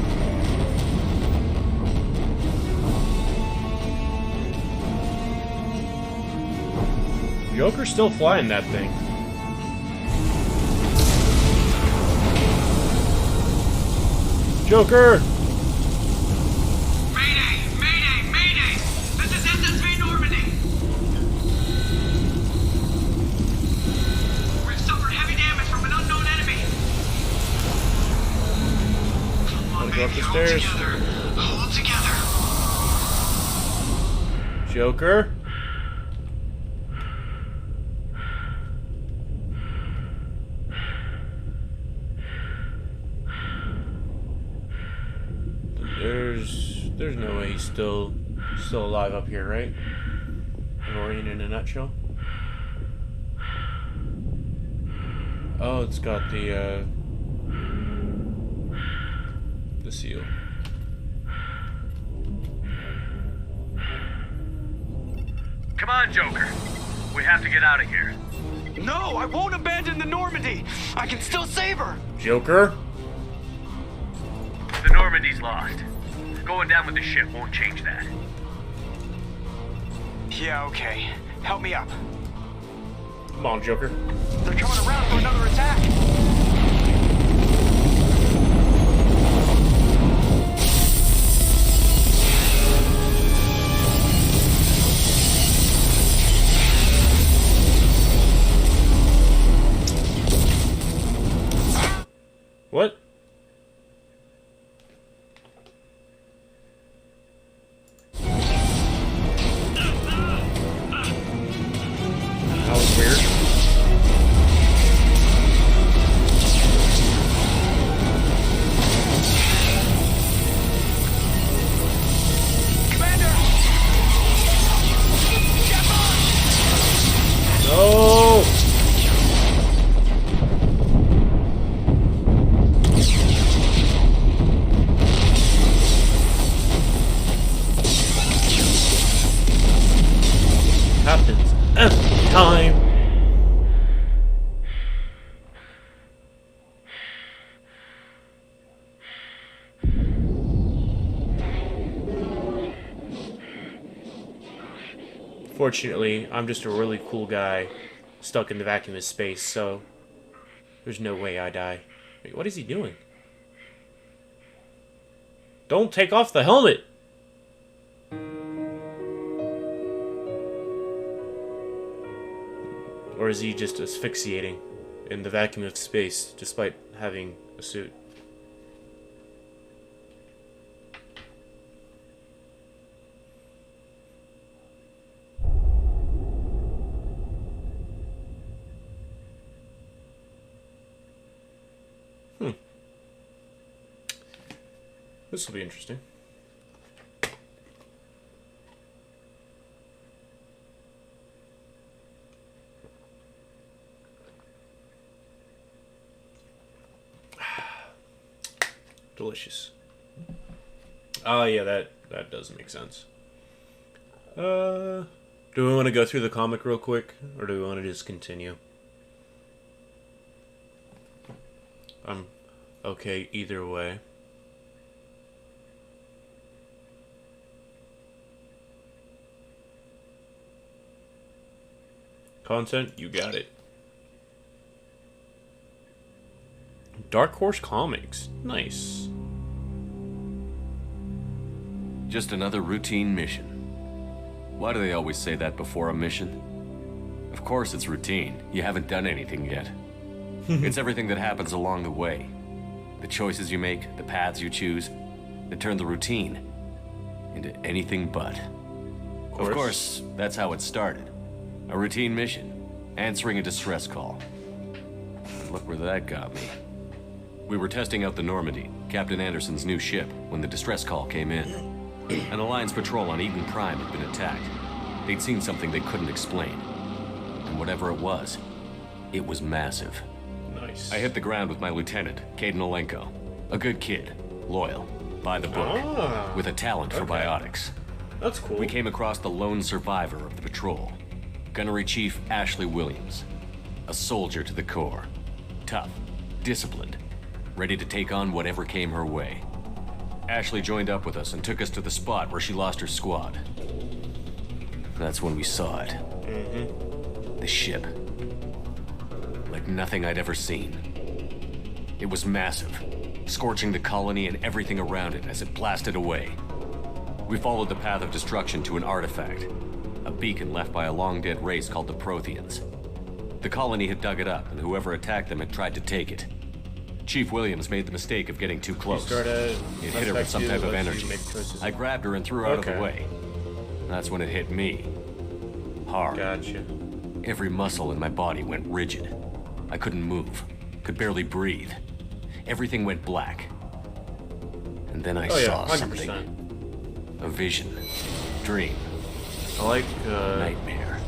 Joker's still flying that thing. Joker!
Mayday! Mayday! Mayday! This is SSV Normandy! We've suffered heavy damage from an unknown enemy! Come on,
Go up
baby,
the
hold
stairs.
together! Hold together!
Joker? There's no way he's still alive up here, right? Orion in a nutshell. Oh, it's got the seal.
Come on, Joker. We have to get out of here.
No, I won't abandon the Normandy! I can still save her!
Joker?
The Normandy's lost. Going down with the ship won't change that.
Yeah, okay. Help me up.
Come on, Joker.
They're coming around for another attack!
What? That was weird. No! Happens every time. Fortunately, I'm just a really cool guy stuck in the vacuum of space, so there's no way I die. Wait, what is he doing? Don't take off the helmet! Or is he just asphyxiating in the vacuum of space despite having a suit? This will be interesting. Delicious. Oh yeah, that does make sense. Do we want to go through the comic real quick, or do we want to just continue? I'm okay either way. Content, you got it. Dark Horse Comics. Nice.
Just another routine mission. Why do they always say that before a mission? Of course it's routine. You haven't done anything yet. It's everything that happens along the way. The choices you make, the paths you choose, that turn the routine into anything but. Of course, that's how it started. A routine mission, answering a distress call. And look where that got me. We were testing out the Normandy, Captain Anderson's new ship, when the distress call came in. An Alliance patrol on Eden Prime had been attacked. They'd seen something they couldn't explain. And whatever it was massive.
Nice.
I hit the ground with my lieutenant, Kaidan Olenko. A good kid, loyal, by the book, with a talent for biotics.
That's cool.
We came across the lone survivor of the patrol, Gunnery Chief Ashley Williams. A soldier to the core. Tough, disciplined, ready to take on whatever came her way. Ashley joined up with us and took us to the spot where she lost her squad. That's when we saw it. The ship. Like nothing I'd ever seen. It was massive, scorching the colony and everything around it as it blasted away. We followed the path of destruction to an artifact, a beacon left by a long-dead race called the Protheans. The colony had dug it up, and whoever attacked them had tried to take it. Chief Williams made the mistake of getting too close. It hit her with some type of energy. I grabbed her and threw her out of the way. That's when it hit me. Hard.
Gotcha.
Every muscle in my body went rigid. I couldn't move, could barely breathe. Everything went black. And then I saw something. A vision. Dream.
I like,
nightmare.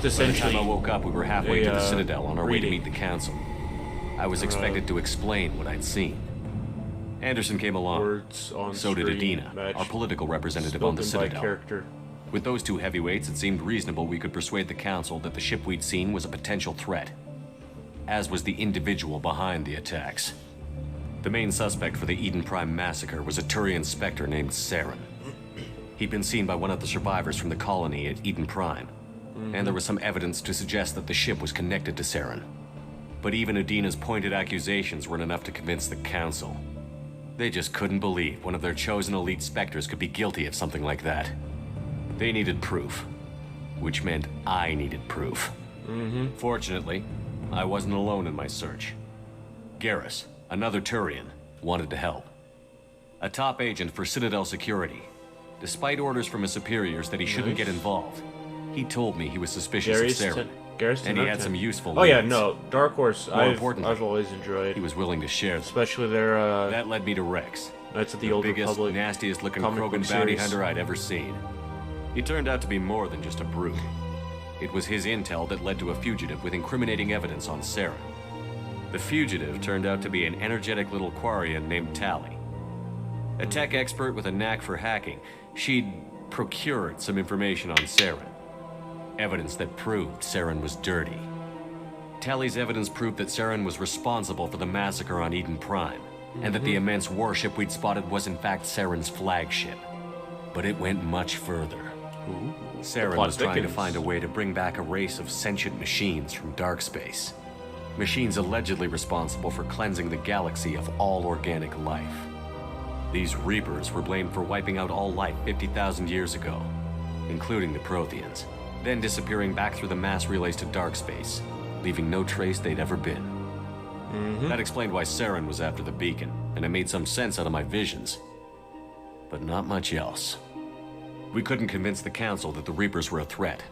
By the time I woke up, we were halfway to the Citadel on our way to meet the Council. I was expected to explain what I'd seen. Anderson came along. So did Adina, our political representative on the Citadel. With those two heavyweights, it seemed reasonable we could persuade the Council that the ship we'd seen was a potential threat. As was the individual behind the attacks. The main suspect for the Eden Prime massacre was a Turian Spectre named Saren. He'd been seen by one of the survivors from the colony at Eden Prime, and there was some evidence to suggest that the ship was connected to Saren. But even Adina's pointed accusations weren't enough to convince the Council. They just couldn't believe one of their chosen elite Spectres could be guilty of something like that. They needed proof, which meant I needed proof. Fortunately, I wasn't alone in my search. Garrus, another Turian, wanted to help. A top agent for Citadel Security. Despite orders from his superiors that he shouldn't get involved, he told me he was suspicious of Saren, and he had some useful leads.
Oh yeah, no, Dark Horse, I've always enjoyed.
He was willing to share them.
Especially their,
That led me to Rex.
Knights of the Old
biggest,
Republic,
nastiest looking Krogan bounty hunter I'd ever seen. He turned out to be more than just a brute. It was his intel that led to a fugitive with incriminating evidence on Saren. The fugitive turned out to be an energetic little Quarian named Tali. A tech expert with a knack for hacking, she'd procured some information on Saren. Evidence that proved Saren was dirty. Tali's evidence proved that Saren was responsible for the massacre on Eden Prime, and that the immense warship we'd spotted was in fact Saren's flagship. But it went much further. Saren was trying to find a way to bring back a race of sentient machines from dark space. Machines allegedly responsible for cleansing the galaxy of all organic life. These Reapers were blamed for wiping out all life 50,000 years ago, including the Protheans, then disappearing back through the mass relays to dark space, leaving no trace they'd ever been. That explained why Saren was after the beacon, and it made some sense out of my visions. But not much else. We couldn't convince the Council that the Reapers were a threat,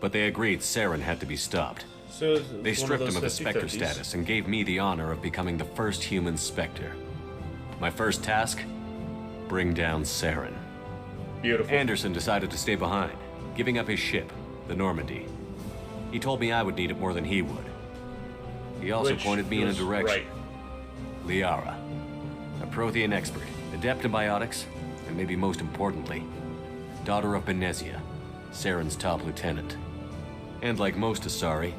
but they agreed Saren had to be stopped.
So
they stripped him of his Spectre status and gave me the honor of becoming the first human Spectre. My first task? Bring down Saren.
Beautiful.
Anderson decided to stay behind, giving up his ship, the Normandy. He told me I would need it more than he would. He also pointed me in a direction. Liara, a Prothean expert, adept in biotics, and maybe most importantly, daughter of Benezia, Saren's top lieutenant. And like most Asari,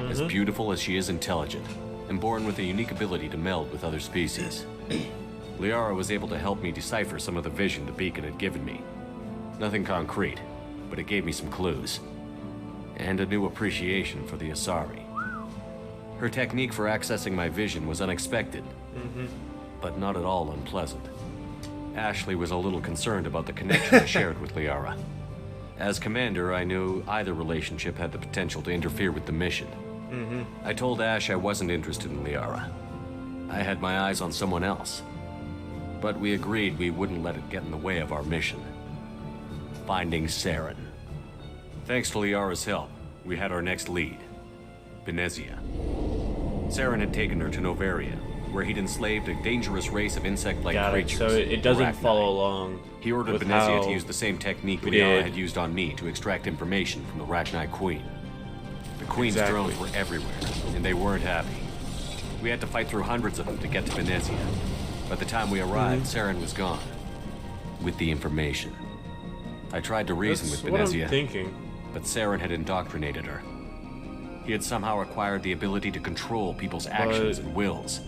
as beautiful as she is intelligent, and born with a unique ability to meld with other species. Liara was able to help me decipher some of the vision the beacon had given me. Nothing concrete, but it gave me some clues. And a new appreciation for the Asari. Her technique for accessing my vision was unexpected,
Mm-hmm.
but not at all unpleasant. Ashley was a little concerned about the connection I shared with Liara. As commander, I knew either relationship had the potential to interfere with the mission.
Mm-hmm.
I told Ash I wasn't interested in Liara. I had my eyes on someone else. But we agreed we wouldn't let it get in the way of our mission. Finding Saren. Thanks to Liara's help, we had our next lead. Benezia. Saren had taken her to Novaria, where he'd enslaved a dangerous race of insect-like creatures.
So it doesn't
Arachni.
follow along.
He ordered
with
Benezia
how
to use the same technique
we
Liara
did.
had used on me to extract information from the Arachni Queen. The Queen's
Exactly.
drones were everywhere, and they weren't happy. We had to fight through hundreds of them to get to Benezia. By the time we arrived, Saren was gone. With the information. I tried to reason
That's
with
what I'm
Benezia,
thinking.
but Saren had indoctrinated her. He had somehow acquired the ability to control people's actions and wills.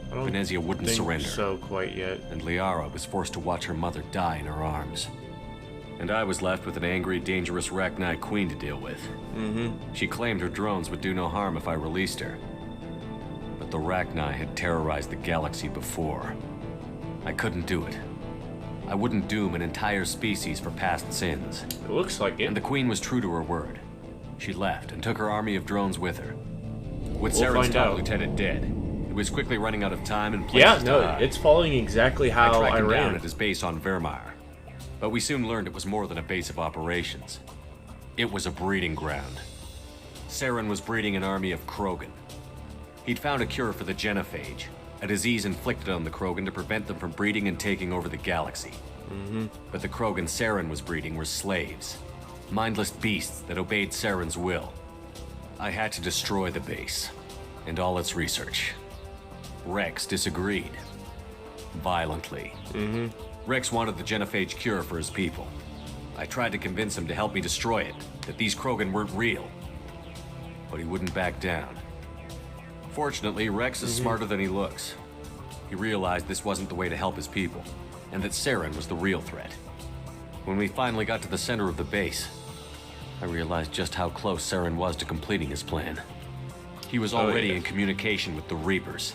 I don't
Benezia wouldn't
think
surrender.
so quite yet.
And Liara was forced to watch her mother die in her arms. And I was left with an angry, dangerous Arachni Queen to deal with.
Mm-hmm.
She claimed her drones would do no harm if I released her. But the Arachni had terrorized the galaxy before. I couldn't do it. I wouldn't doom an entire species for past sins.
It looks like it.
And the Queen was true to her word. She left and took her army of drones with her. With
We'll
Saren's
find
top
out.
lieutenant dead, it was quickly running out of time and places
Yeah,
to
no,
hide.
it's following exactly how
I tracked
I
him down
ran.
at his base on Vermeer, but we soon learned it was more than a base of operations. It was a breeding ground. Saren was breeding an army of Krogan. He'd found a cure for the genophage, a disease inflicted on the Krogan to prevent them from breeding and taking over the galaxy.
Mm-hmm.
But the Krogan Saren was breeding were slaves, mindless beasts that obeyed Saren's will. I had to destroy the base, and all its research. Rex disagreed. Violently.
Mm-hmm.
Rex wanted the genophage cure for his people. I tried to convince him to help me destroy it, that these Krogan weren't real. But he wouldn't back down. Fortunately, Rex is smarter than he looks. He realized this wasn't the way to help his people, and that Saren was the real threat. When we finally got to the center of the base, I realized just how close Saren was to completing his plan. He was already in communication with the Reapers.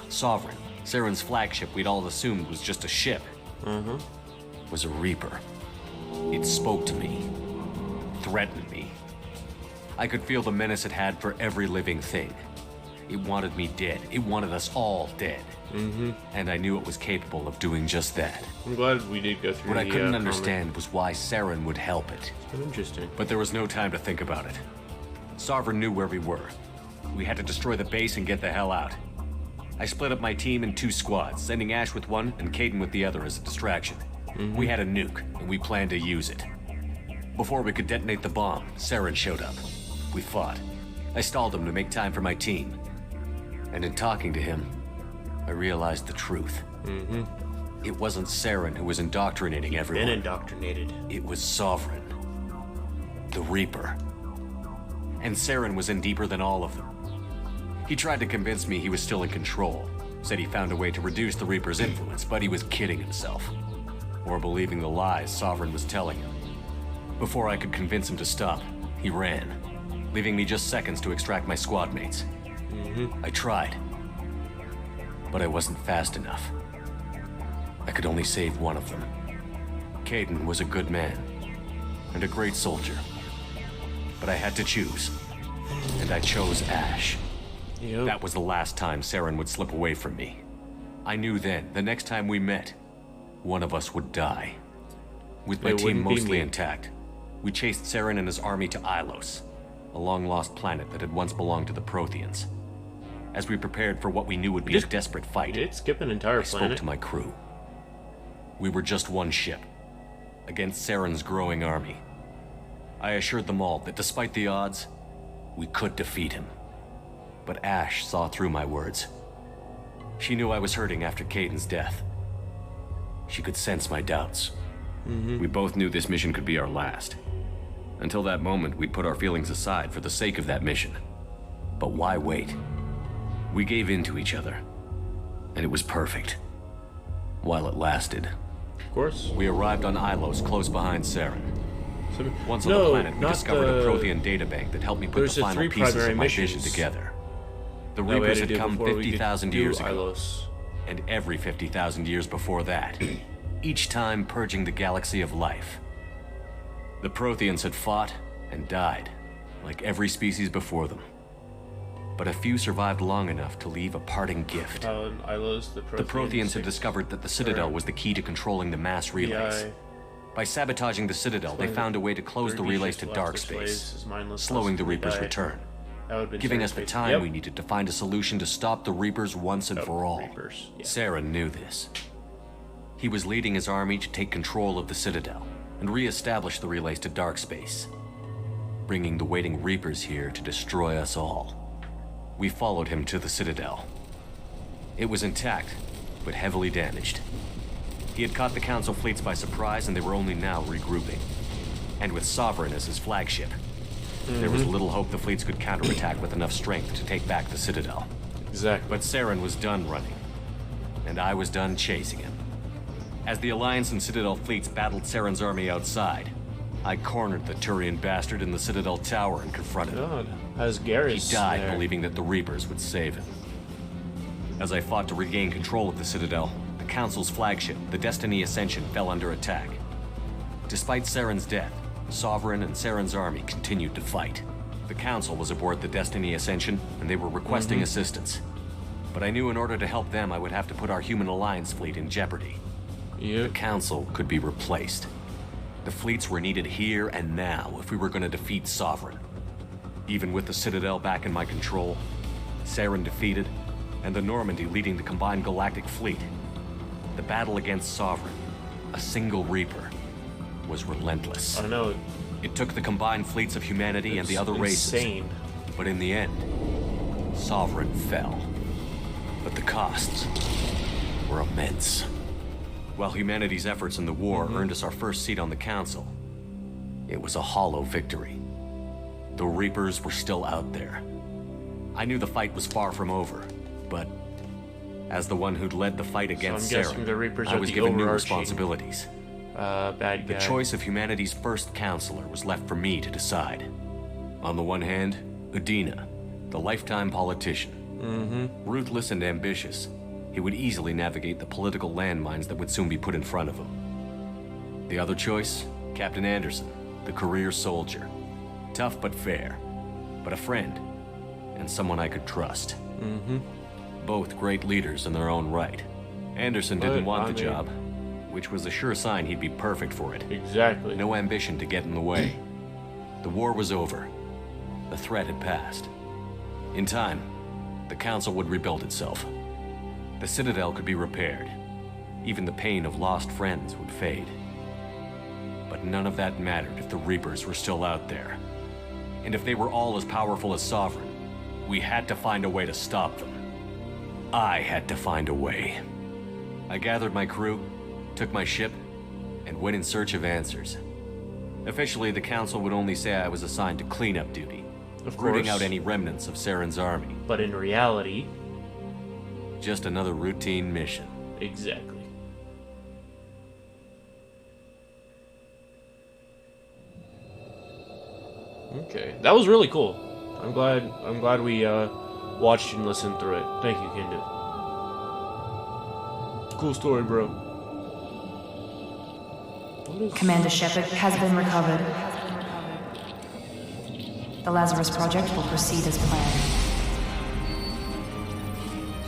Sovereign, Saren's flagship we'd all assumed was just a ship, was a Reaper. It spoke to me, threatened me. I could feel the menace it had for every living thing. It wanted me dead. It wanted us all dead.
Mm-hmm.
And I knew it was capable of doing just that.
I'm glad we did go through
What I
the,
couldn't
comic.
understand was why Saren would help it.
It's been interesting.
But there was no time to think about it. Sovereign knew where we were. We had to destroy the base and get the hell out. I split up my team in 2 squads, sending Ash with one and Kaidan with the other as a distraction. We had a nuke, and we planned to use it. Before we could detonate the bomb, Saren showed up. We fought. I stalled him to make time for my team. And in talking to him, I realized the truth. It wasn't Saren who was indoctrinating everyone.
Been indoctrinated.
It was Sovereign. The Reaper. And Saren was in deeper than all of them. He tried to convince me he was still in control. Said he found a way to reduce the Reaper's influence, but he was kidding himself. Or believing the lies Sovereign was telling him. Before I could convince him to stop, he ran, leaving me just seconds to extract my squad mates. I tried, but I wasn't fast enough. I could only save one of them. Kaidan was a good man, and a great soldier. But I had to choose, and I chose Ash. That was the last time Saren would slip away from me. I knew then, the next time we met, one of us would die. With my
It
team
wouldn't be
mostly
me.
intact, we chased Saren and his army to Ilos, a long-lost planet that had once belonged to the Protheans. As we prepared for what we knew would be a desperate fight,
Did skip an entire
I spoke
planet?
to my crew. We were just one ship, against Saren's growing army. I assured them all that despite the odds, we could defeat him. But Ash saw through my words. She knew I was hurting after Kaidan's death. She could sense my doubts. We both knew this mission could be our last. Until that moment, we'd put our feelings aside for the sake of that mission. But why wait? We gave in to each other, and it was perfect. While it lasted.
Of course.
We arrived on Ilos, close behind Saren. Once on
No,
the planet, we
not
discovered a
the-
Prothean databank that helped me put
There's
the
the
final
3
pieces
primary
of my
missions.
vision together. The Reapers had come 50,000 years ago, and every 50,000 years before that, each time purging the galaxy of life. The Protheans had fought and died, like every species before them. But a few survived long enough to leave a parting gift. The Protheans had discovered that the Citadel was the key to controlling the mass relays. By sabotaging the Citadel, they found a way to close the relays to dark space, slowing the Reapers' return, giving us the time we needed to find a solution to stop the Reapers once and for all. Saren knew this. He was leading his army to take control of the Citadel and re-establish the relays to dark space, bringing the waiting Reapers here to destroy us all. We followed him to the Citadel. It was intact, but heavily damaged. He had caught the Council fleets by surprise, and they were only now regrouping. And with Sovereign as his flagship, there was little hope the fleets could counterattack with enough strength to take back the Citadel.
Exactly.
But Saren was done running, and I was done chasing him. As the Alliance and Citadel fleets battled Saren's army outside, I cornered the Turian bastard in the Citadel tower and confronted him.
As Garrus
He died
there.
believing that the Reapers would save him. As I fought to regain control of the Citadel, the Council's flagship, the Destiny Ascension, fell under attack. Despite Saren's death, Sovereign and Saren's army continued to fight. The Council was aboard the Destiny Ascension, and they were requesting assistance. But I knew in order to help them, I would have to put our Human Alliance fleet in jeopardy. The Council could be replaced. The fleets were needed here and now if we were going to defeat Sovereign. Even with the Citadel back in my control, Saren defeated, and the Normandy leading the combined galactic fleet, the battle against Sovereign, a single Reaper, was relentless.
I know.
It took the combined fleets of humanity and the other races. But in the end, Sovereign fell. But the costs were immense. While humanity's efforts in the war earned us our first seat on the Council, it was a hollow victory. The Reapers were still out there. I knew the fight was far from over, but as the one who'd led the fight against Saren, I was given new responsibilities.
Bad guy.
The choice of humanity's first counselor was left for me to decide. On the one hand, Udina, the lifetime politician. Ruthless and ambitious, he would easily navigate the political landmines that would soon be put in front of him. The other choice, Captain Anderson, the career soldier. Tough but fair, but a friend, and someone I could trust. Both great leaders in their own right. Anderson didn't want the job, which was a sure sign he'd be perfect for it.
Exactly.
No ambition to get in the way. The war was over. The threat had passed. In time, the Council would rebuild itself. The Citadel could be repaired. Even the pain of lost friends would fade. But none of that mattered if the Reapers were still out there. And if they were all as powerful as Sovereign, we had to find a way to stop them. I had to find a way. I gathered my crew, took my ship, and went in search of answers. Officially, the Council would only say I was assigned to cleanup duty, rooting out any remnants of Saren's army.
But in reality,
just another routine mission.
Exactly. Okay, that was really cool. I'm glad we watched and listened through it. Thank you, Kindu. Cool story, bro.
Commander Shepard has been recovered. The Lazarus Project will proceed as planned.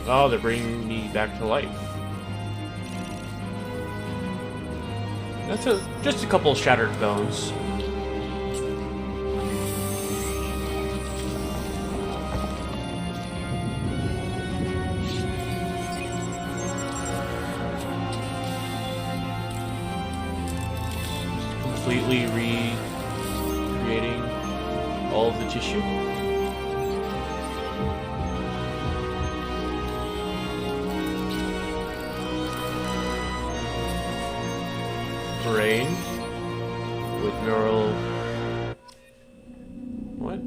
Oh, they're bringing me back to life. That's just a couple shattered bones. Completely recreating all of the tissue. Brain with neural. What?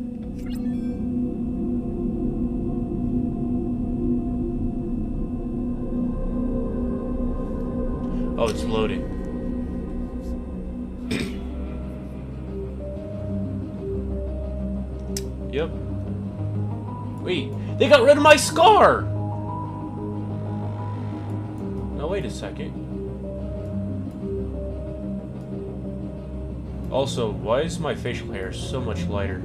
Oh, it's loading. Yep. Wait, They got rid of my scar! Now wait a second. Also, why is my facial hair so much lighter?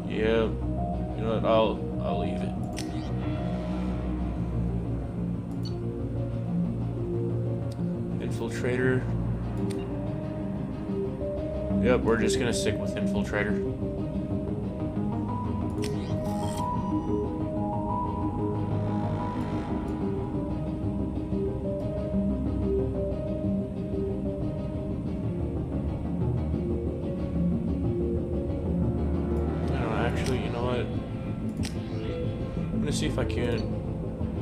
Yeah. You know what? I'll leave it. Infiltrator. Yep, we're just gonna stick with Infiltrator. Actually, you know what? I'm gonna see if I can.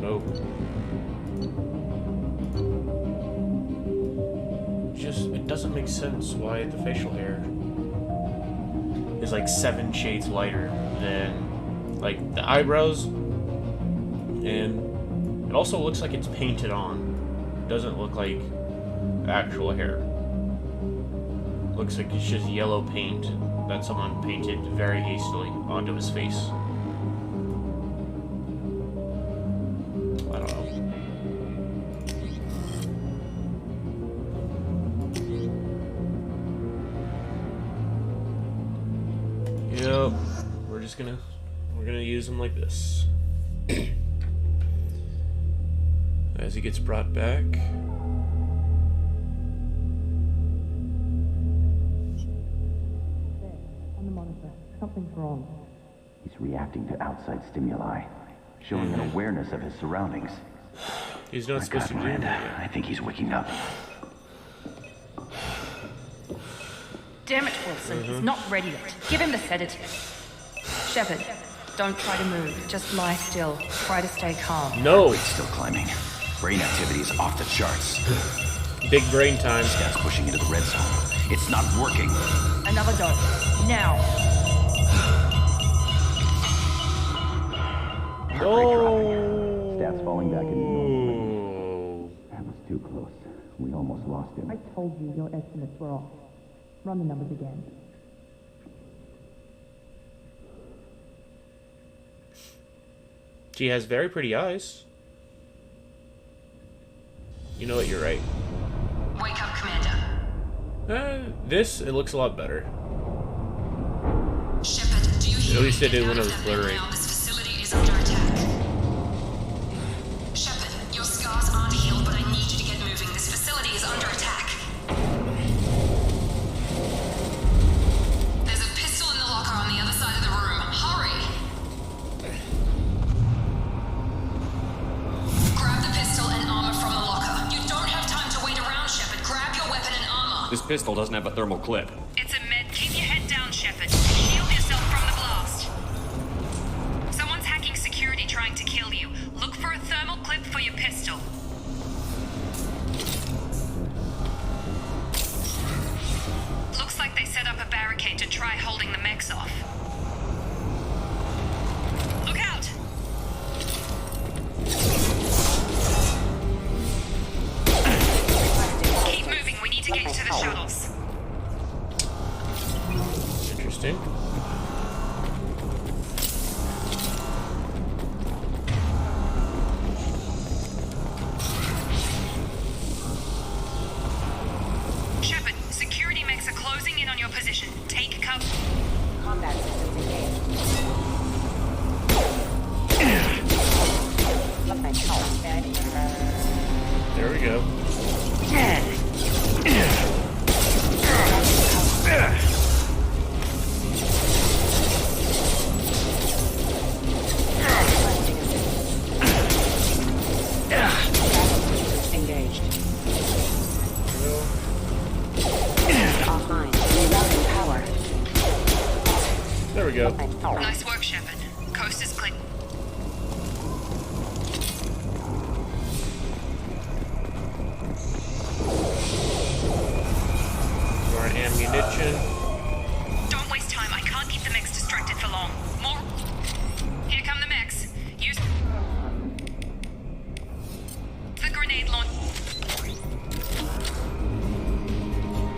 Nope. Just, it doesn't make sense why the facial hair is like 7 shades lighter than like the eyebrows, and it also looks like it's painted on. It doesn't look like actual hair. Looks like it's just yellow paint that someone painted very hastily onto his face. I don't know. Yep, we're gonna use him like this. As he gets brought back.
Something's wrong. He's reacting to outside stimuli, showing an awareness of his surroundings.
He's not supposed to do that.
I think he's waking up.
Damn it, Wilson. He's not ready yet. Give him the sedative. Shepard, don't try to move. Just lie still. Try to stay calm.
No.
It's still climbing. Brain activity is off the charts.
Big brain time.
Stats pushing into the red zone. It's not working.
Another dose. Now.
Oh. Stats falling back into normal. That was too close. We almost lost him.
I told you your estimates were off. Run the numbers again.
She has very pretty eyes. You know what, you're right.
Wake up, Commander.
This, it looks a lot better.
Shepard, do you hear?
At least it did when it was blurry.
This facility is under attack. Shepard, your scars aren't healed, but I need you to get moving. This facility is under attack. There's a pistol in the locker on the other side of the room. Hurry! Grab the pistol and armor from the locker. You don't have time to wait around, Shepard. Grab your weapon and armor.
This pistol doesn't have a thermal clip.
It's a med. Keep your head down, Shepard. Shield yourself from the blast. Someone's hacking security trying to kill you. Look for a thermal clip for your pistol. Looks like they set up a barricade to try holding the mechs off. Look out! Keep moving. We need to get to the shuttles.
Interesting.
Shepard, security mechs are closing in on your position. Take cover.
Combat systems engaged.
There we go.
Engaged. Offline. Rerouting power.
There we go.
Nice work, Shepard. Coast is clear.
More ammunition.
Don't waste time. I can't keep the mechs distracted for long. More. Here come the mechs. Use. grenade launch.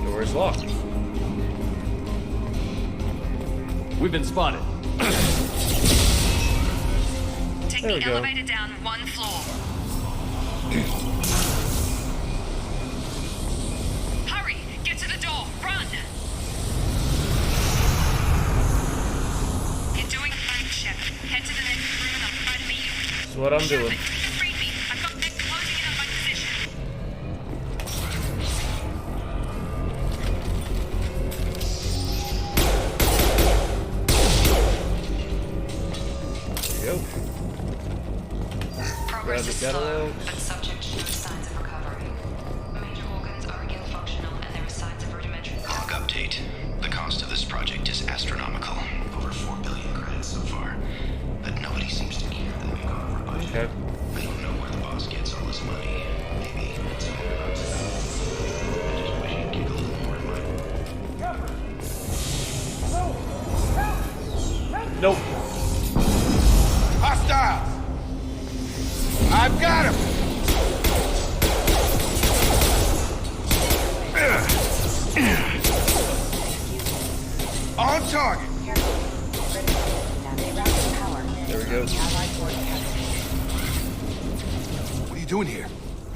Door is locked.
We've been spotted.
Take
There we
the
go.
elevator down 1 floor. Hurry! Get to the door! Run! You're doing fine, Shepard. Head to the next room and I'll try to meet you.
That's what I'm doing.
Read me. I've got mech closing in on my position.
There you go. Grab the catalog.
but subject shows signs of recovery. Major organs are again functional, and there are signs of rudimentary.
Log update. The cost of this project is astronomical. Over 4 billion credits so far. But nobody seems to care that we've gone over budget.
Okay.
I don't know where the boss gets all this money. Maybe it's a whole lot. I just wish he'd kick a little more in line.
Nope.
Hostiles! I've got him! On target!
There we go.
What are you doing here? I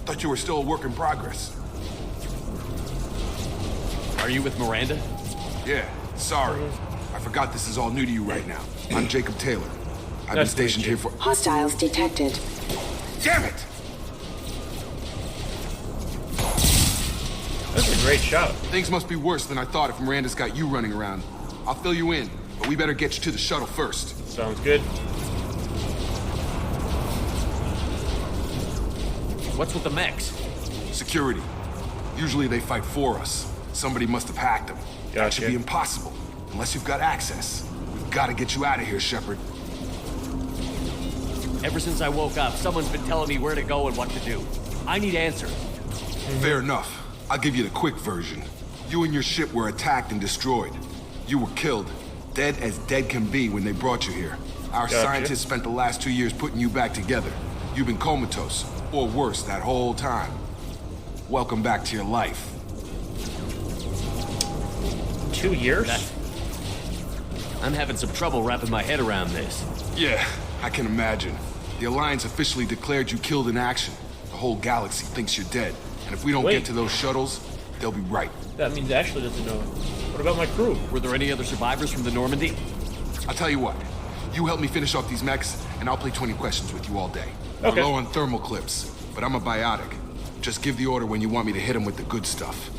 thought you were still a work in progress.
Are you with Miranda?
Yeah, sorry. I forgot this is all new to you right now. I'm Jacob Taylor. I've been
Nice to
stationed
meet you.
here for...
Hostiles detected.
Damn it!
That's a great shot.
Things must be worse than I thought if Miranda's got you running around. I'll fill you in, but we better get you to the shuttle first.
Sounds good.
What's with the mechs?
Security. Usually they fight for us. Somebody must have hacked them. That should
Gotcha.
be impossible, unless you've got access. We've got to get you out of here, Shepard.
Ever since I woke up, someone's been telling me where to go and what to do. I need answers.
Fair enough. I'll give you the quick version. You and your ship were attacked and destroyed. You were killed. Dead as dead can be when they brought you here. Our
Gotcha.
scientists spent the last 2 years putting you back together. You've been comatose, or worse, that whole time. Welcome back to your life.
2 years?
I'm having some trouble wrapping my head around this.
Yeah, I can imagine. The Alliance officially declared you killed in action. The whole galaxy thinks you're dead. And if we don't get to those shuttles, they'll be right.
That means Ashley doesn't know. What about my crew?
Were there any other survivors from the Normandy?
I'll tell you what. You help me finish off these mechs, and I'll play 20 questions with you all day.
Okay.
We're low on thermal clips, but I'm a biotic. Just give the order when you want me to hit them with the good stuff.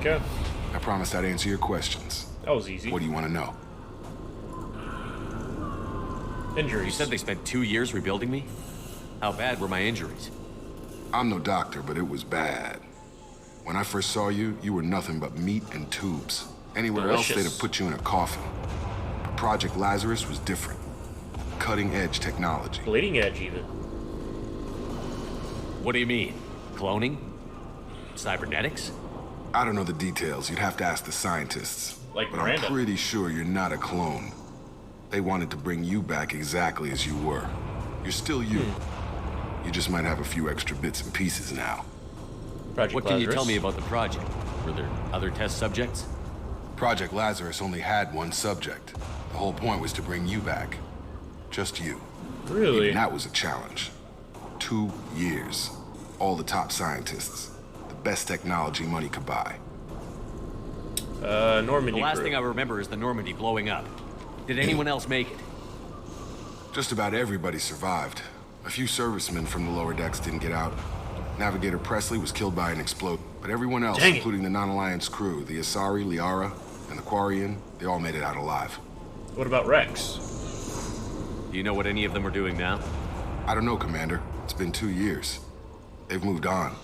Okay. I promised I'd answer your questions.
That was easy.
What do you want to know?
Injuries.
You said they spent 2 years rebuilding me? How bad were my injuries?
I'm no doctor, but it was bad. When I first saw you, you were nothing but meat and tubes. Anywhere else, they'd have put you in a coffin. But Project Lazarus was different. Cutting-edge technology.
Bleeding edge, even.
What do you mean? Cloning? Cybernetics?
I don't know the details. You'd have to ask the scientists.
Like
but
Miranda.
I'm pretty sure you're not a clone. They wanted to bring you back exactly as you were. You're still you. You just might have a few extra bits and pieces now.
What can you tell me about the project? Were there other test subjects?
Project Lazarus only had one subject. The whole point was to bring you back. Just you.
Really?
Even that was a challenge. 2 years. All the top scientists. The best technology money could buy.
Normandy
The last
crew.
thing I remember is the Normandy blowing up. Did anyone else make it?
Just about everybody survived. A few servicemen from the lower decks didn't get out. Navigator Presley was killed by an explosion, but everyone else,
Dang it.
including the non-Alliance crew, the Asari, Liara, and the Quarian, they all made it out alive.
What about Rex?
Do you know what any of them are doing now?
I don't know, Commander. It's been 2 years. They've moved on.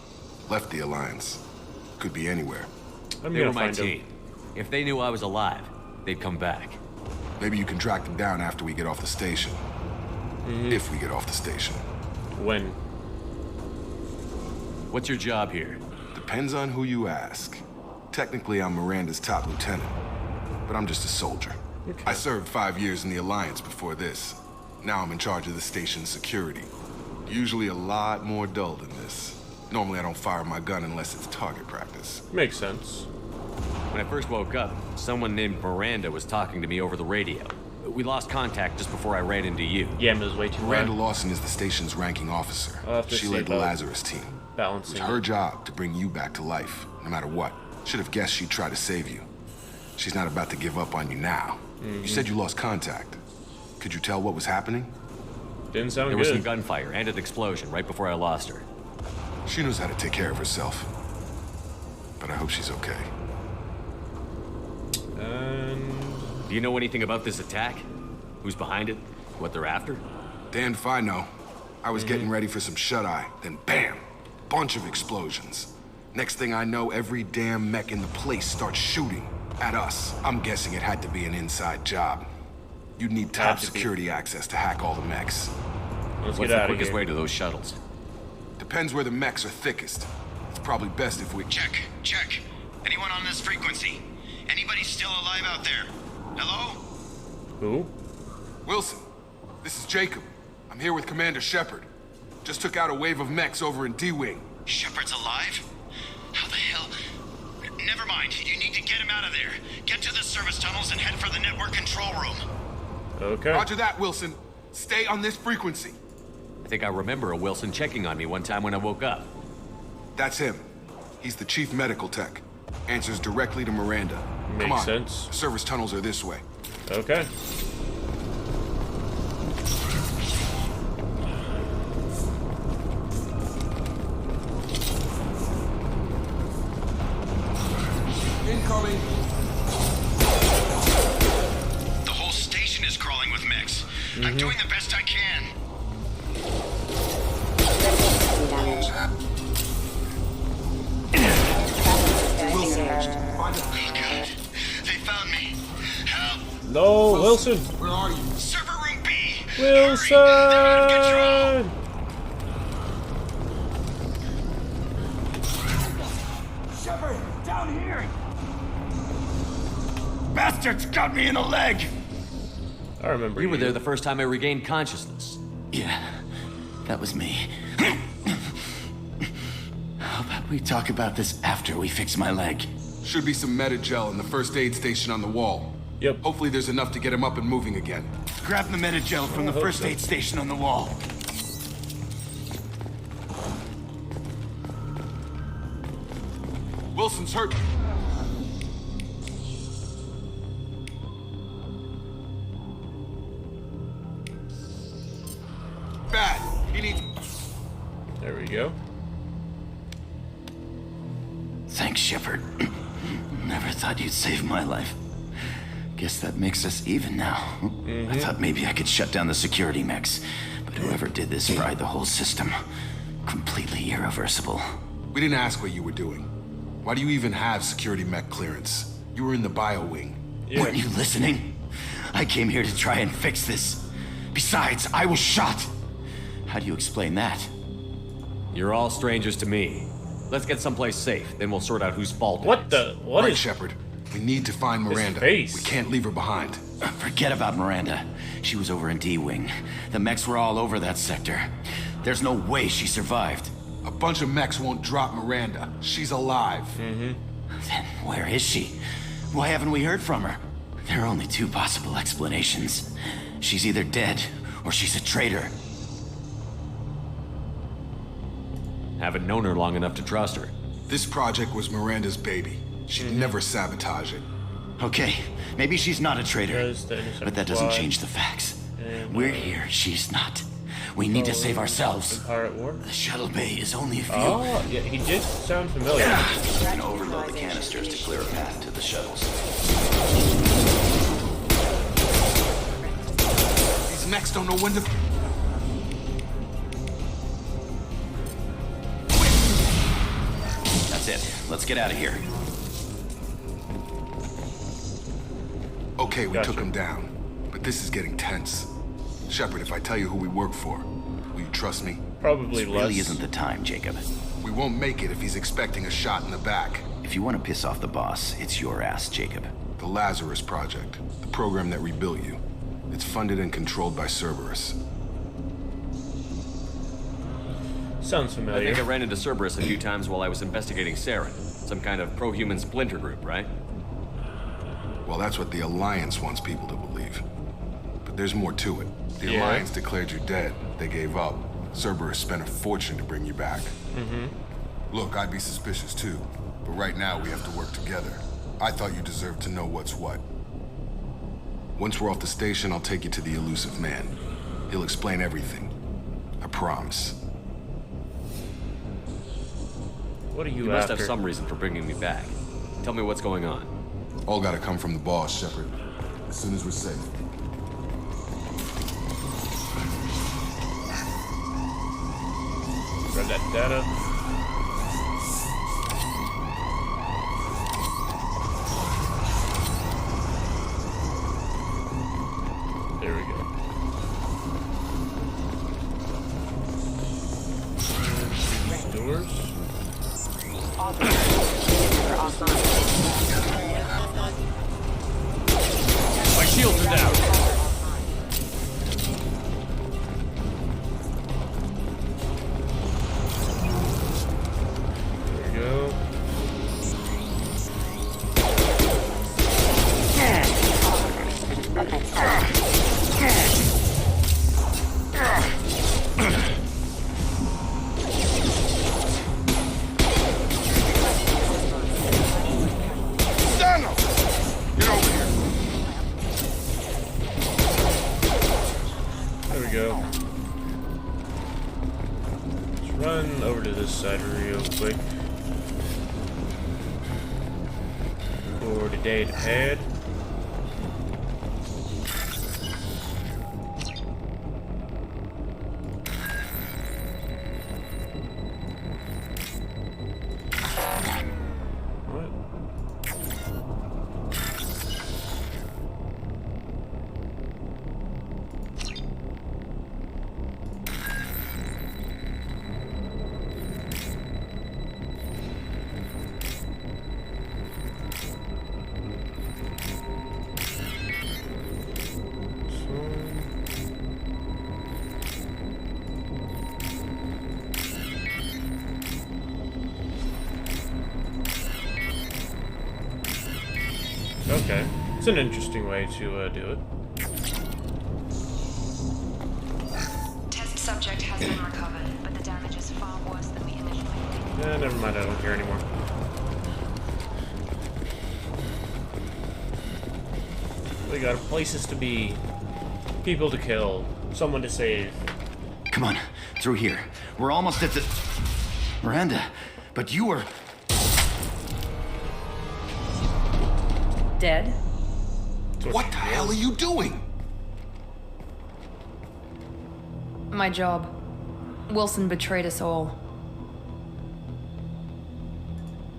Left the Alliance. Could be anywhere.
They were my team. If they knew I was alive, they'd come back.
Maybe you can track them down after we get off the station. If we get off the station.
When?
What's your job here?
Depends on who you ask. Technically, I'm Miranda's top lieutenant, but I'm just a soldier.
Okay.
I served 5 years in the Alliance before this. Now I'm in charge of the station's security. Usually a lot more dull than this. Normally I don't fire my gun unless it's target practice.
Makes sense.
When I first woke up, someone named Miranda was talking to me over the radio. We lost contact just before I ran into you.
Yeah, it was way too
Miranda
loud.
Lawson is the station's ranking officer. She led the Lazarus team.
Balancing.
It was her job to bring you back to life, no matter what. Should have guessed she'd try to save you. She's not about to give up on you now. You said you lost contact. Could you tell what was happening?
Didn't sound
There
good.
was some gunfire and an explosion right before I lost her.
She knows how to take care of herself. But I hope she's okay.
Do you know anything about this attack? Who's behind it? What they're after?
Damned if I know. I was getting ready for some shut-eye, then bam! Bunch of explosions. Next thing I know, every damn mech in the place starts shooting at us. I'm guessing it had to be an inside job. You'd need top security access to hack all the mechs.
Let's
What's
get
the
out of
quickest
here.
way to those shuttles?
Depends where the mechs are thickest. It's probably best if we...
Check. Anyone on this frequency? Anybody still alive out there? Hello?
Who?
Wilson, this is Jacob. I'm here with Commander Shepard. Just took out a wave of mechs over in D-Wing.
Shepard's alive? How the hell? Never mind. You need to get him out of there. Get to the service tunnels and head for the network control room.
Okay.
Roger that, Wilson. Stay on this frequency.
I think I remember a Wilson checking on me one time when I woke up.
That's him. He's the chief medical tech. Answers directly to Miranda.
Makes
Come on.
sense.
The service tunnels are this way.
Okay.
Incoming.
The whole station is crawling with mechs. I'm doing the best I can. Oh, God. They found me. Help!
No, Wilson.
Where are you?
Server room B.
Wilson!
Shepard, down here! Bastards got me in the leg!
I remember
You were there the first time I regained consciousness.
Yeah, that was me. How about we talk about this after we fix my leg?
Should be some Metagel in the first aid station on the wall.
Yep.
Hopefully there's enough to get him up and moving again.
Grab the Metagel from the first aid station on the wall.
Wilson's hurt. Bad. He needs...
There we go.
Thanks, Shepard. Never thought you'd save my life. Guess that makes us even now. I thought maybe I could shut down the security mechs, but whoever did this fried the whole system. Completely irreversible.
We didn't ask what you were doing. Why do you even have security mech clearance? You were in the bio wing.
Weren't you listening? I came here to try and fix this. Besides, I was shot. How do you explain that?
You're all strangers to me. Let's get someplace safe, then we'll sort out whose fault it
What
is.
the? What
Right,
is?
Shepard. We need to find Miranda.
face.
We can't leave her behind.
Forget about Miranda. She was over in D-Wing. The mechs were all over that sector. There's no way she survived.
A bunch of mechs won't drop Miranda. She's alive.
Then where is she? Why haven't we heard from her? There are only two possible explanations. She's either dead, or she's a traitor.
Haven't known her long enough to trust her.
This project was Miranda's baby. She'd never sabotage it.
Okay, maybe she's not a traitor.
Does the
But that doesn't
Squad
change the facts.
and,
We're here, she's not. We need to save ourselves.
Empire at War?
The shuttle bay is only a few.
Oh, yeah, he did sound familiar.
We can overload the canisters to clear a path to the shuttles.
These mechs don't know when to...
That's it. Let's get out of here.
Okay, we
Gotcha.
took him down. This is getting tense. Shepard, if I tell you who we work for, will you trust me?
Probably
this
less.
really isn't the time, Jacob.
We won't make it if he's expecting a shot in the back.
If you want to piss off the boss, it's your ass, Jacob.
The Lazarus Project, the program that rebuilt you. It's funded and controlled by Cerberus.
Sounds
I
familiar.
think I ran into Cerberus a few times while I was investigating Saren. Some kind of pro-human splinter group, right?
Well, that's what the Alliance wants people to believe. But there's more to it. The
Yeah.
Alliance declared you dead. They gave up. Cerberus spent a fortune to bring you back. Look, I'd be suspicious too. But right now, we have to work together. I thought you deserved to know what's what. Once we're off the station, I'll take you to the elusive man. He'll explain everything. I promise.
What are you
You must
after?
have some reason for bringing me back. Tell me what's going on.
All gotta come from the boss, Shepard. As soon as we're safe.
Grab that data. There we go. Doors.
My shields are down.
There we go.
Daniel! Get over here.
There we go. Let's run over to this side real quick. For the data pad. What? Okay. It's an interesting way to do it.
Test subject has been recovered, but the damage is far worse than we initially anticipated.
Never mind, I don't care anymore. We got places to be, people to kill, someone to save.
Come on, through here. We're almost at the... Miranda, but you were...
Dead?
What the hell are you doing?
My job. Wilson betrayed us all.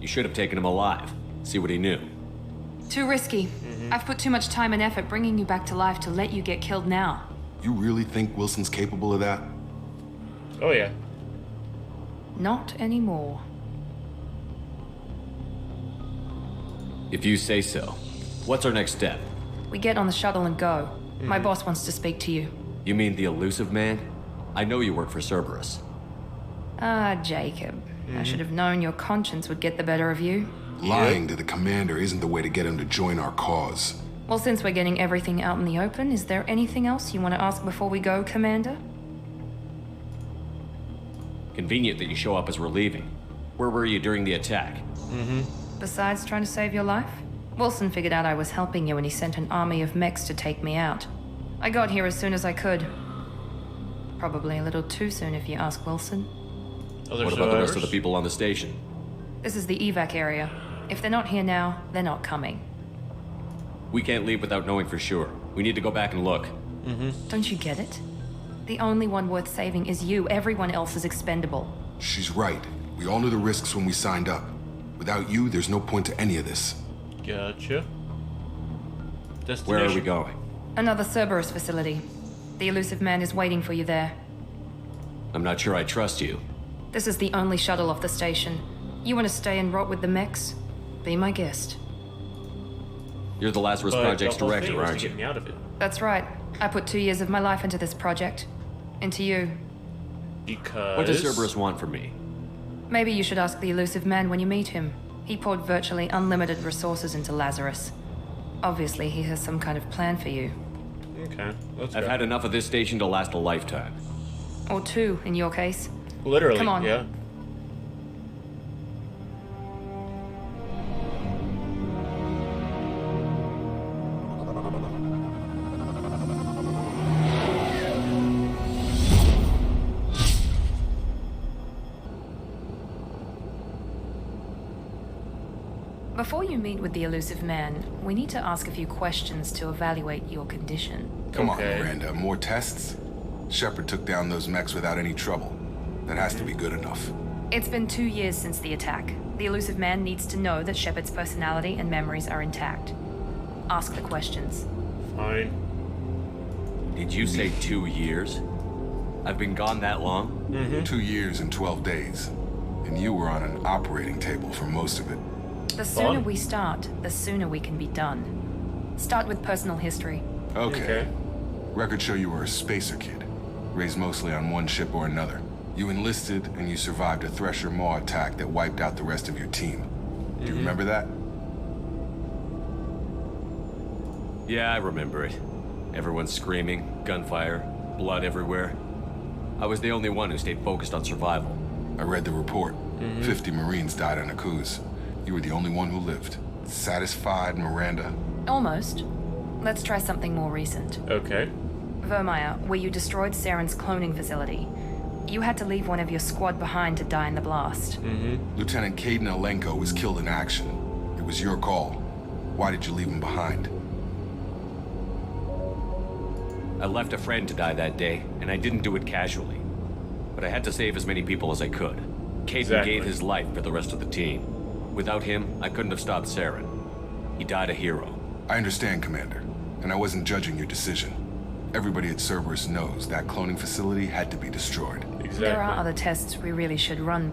You should have taken him alive. See what he knew.
Too risky. I've put too much time and effort bringing you back to life to let you get killed now.
You really think Wilson's capable of that?
Oh yeah.
Not anymore.
If you say so. What's our next step?
We get on the shuttle and go. My boss wants to speak to you.
You mean the elusive man? I know you work for Cerberus.
Ah, Jacob. I should have known your conscience would get the better of you.
Lying to the commander isn't the way to get him to join our cause.
Well, since we're getting everything out in the open, is there anything else you want to ask before we go, Commander?
Convenient that you show up as we're leaving. Where were you during the attack?
Besides trying to save your life? Wilson figured out I was helping you and he sent an army of mechs to take me out. I got here as soon as I could. Probably a little too soon if you ask Wilson.
What about the rest of the people on the station?
This is the evac area. If they're not here now, they're not coming.
We can't leave without knowing for sure. We need to go back and look.
Don't you get it? The only one worth saving is you. Everyone else is expendable.
She's right. We all knew the risks when we signed up. Without you, there's no point to any of this.
Gotcha.
Where are we going?
Another Cerberus facility. The elusive man is waiting for you there.
I'm not sure I trust you.
This is the only shuttle off the station. You want to stay and rot with the mechs? Be my guest.
You're the Lazarus Project's director, aren't you?
Get me out of it.
That's right. I put 2 years of my life into this project. Into you.
Because...
What does Cerberus want from me?
Maybe you should ask the elusive man when you meet him. He poured virtually unlimited resources into Lazarus. Obviously, he has some kind of plan for you.
Okay, let's
I've
go.
had enough of this station to last a lifetime.
Or 2, in your case.
Literally,
Come on.
yeah.
Before you meet with the elusive man, we need to ask a few questions to evaluate your condition.
Come on, Miranda. More tests? Shepard took down those mechs without any trouble. That has to be good enough.
It's been 2 years since the attack. The elusive man needs to know that Shepard's personality and memories are intact. Ask the questions.
Fine.
Did you say 2 years? I've been gone that long?
2 years and 12 days. And you were on an operating table for most of it.
The sooner we start, the sooner we can be done. Start with personal history.
Okay. Records show you were a spacer kid, raised mostly on one ship or another. You enlisted and you survived a Thresher Maw attack that wiped out the rest of your team. Do you remember that?
Yeah, I remember it. Everyone screaming, gunfire, blood everywhere. I was the only one who stayed focused on survival.
I read the report. 50 Marines died on a cruise. You were the only one who lived. Satisfied, Miranda?
Almost. Let's try something more recent.
Okay.
Vermeer, where you destroyed Saren's cloning facility. You had to leave one of your squad behind to die in the blast.
Lieutenant Caden Alenko was killed in action. It was your call. Why did you leave him behind?
I left a friend to die that day, and I didn't do it casually. But I had to save as many people as I could. Caden gave his life for the rest of the team. Without him, I couldn't have stopped Saren. He died a hero.
I understand, Commander, and I wasn't judging your decision. Everybody at Cerberus knows that cloning facility had to be destroyed.
There are other tests we really should run.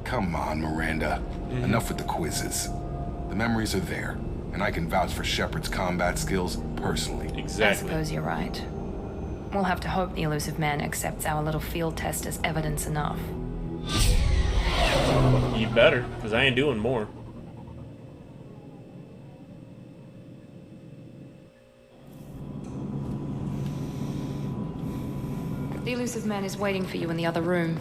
Come on, Miranda. Enough with the quizzes. The memories are there, and I can vouch for Shepard's combat skills personally.
I suppose you're right. We'll have to hope the elusive man accepts our little field test as evidence enough.
You better, because I ain't doing more.
The elusive man is waiting for you in the other room.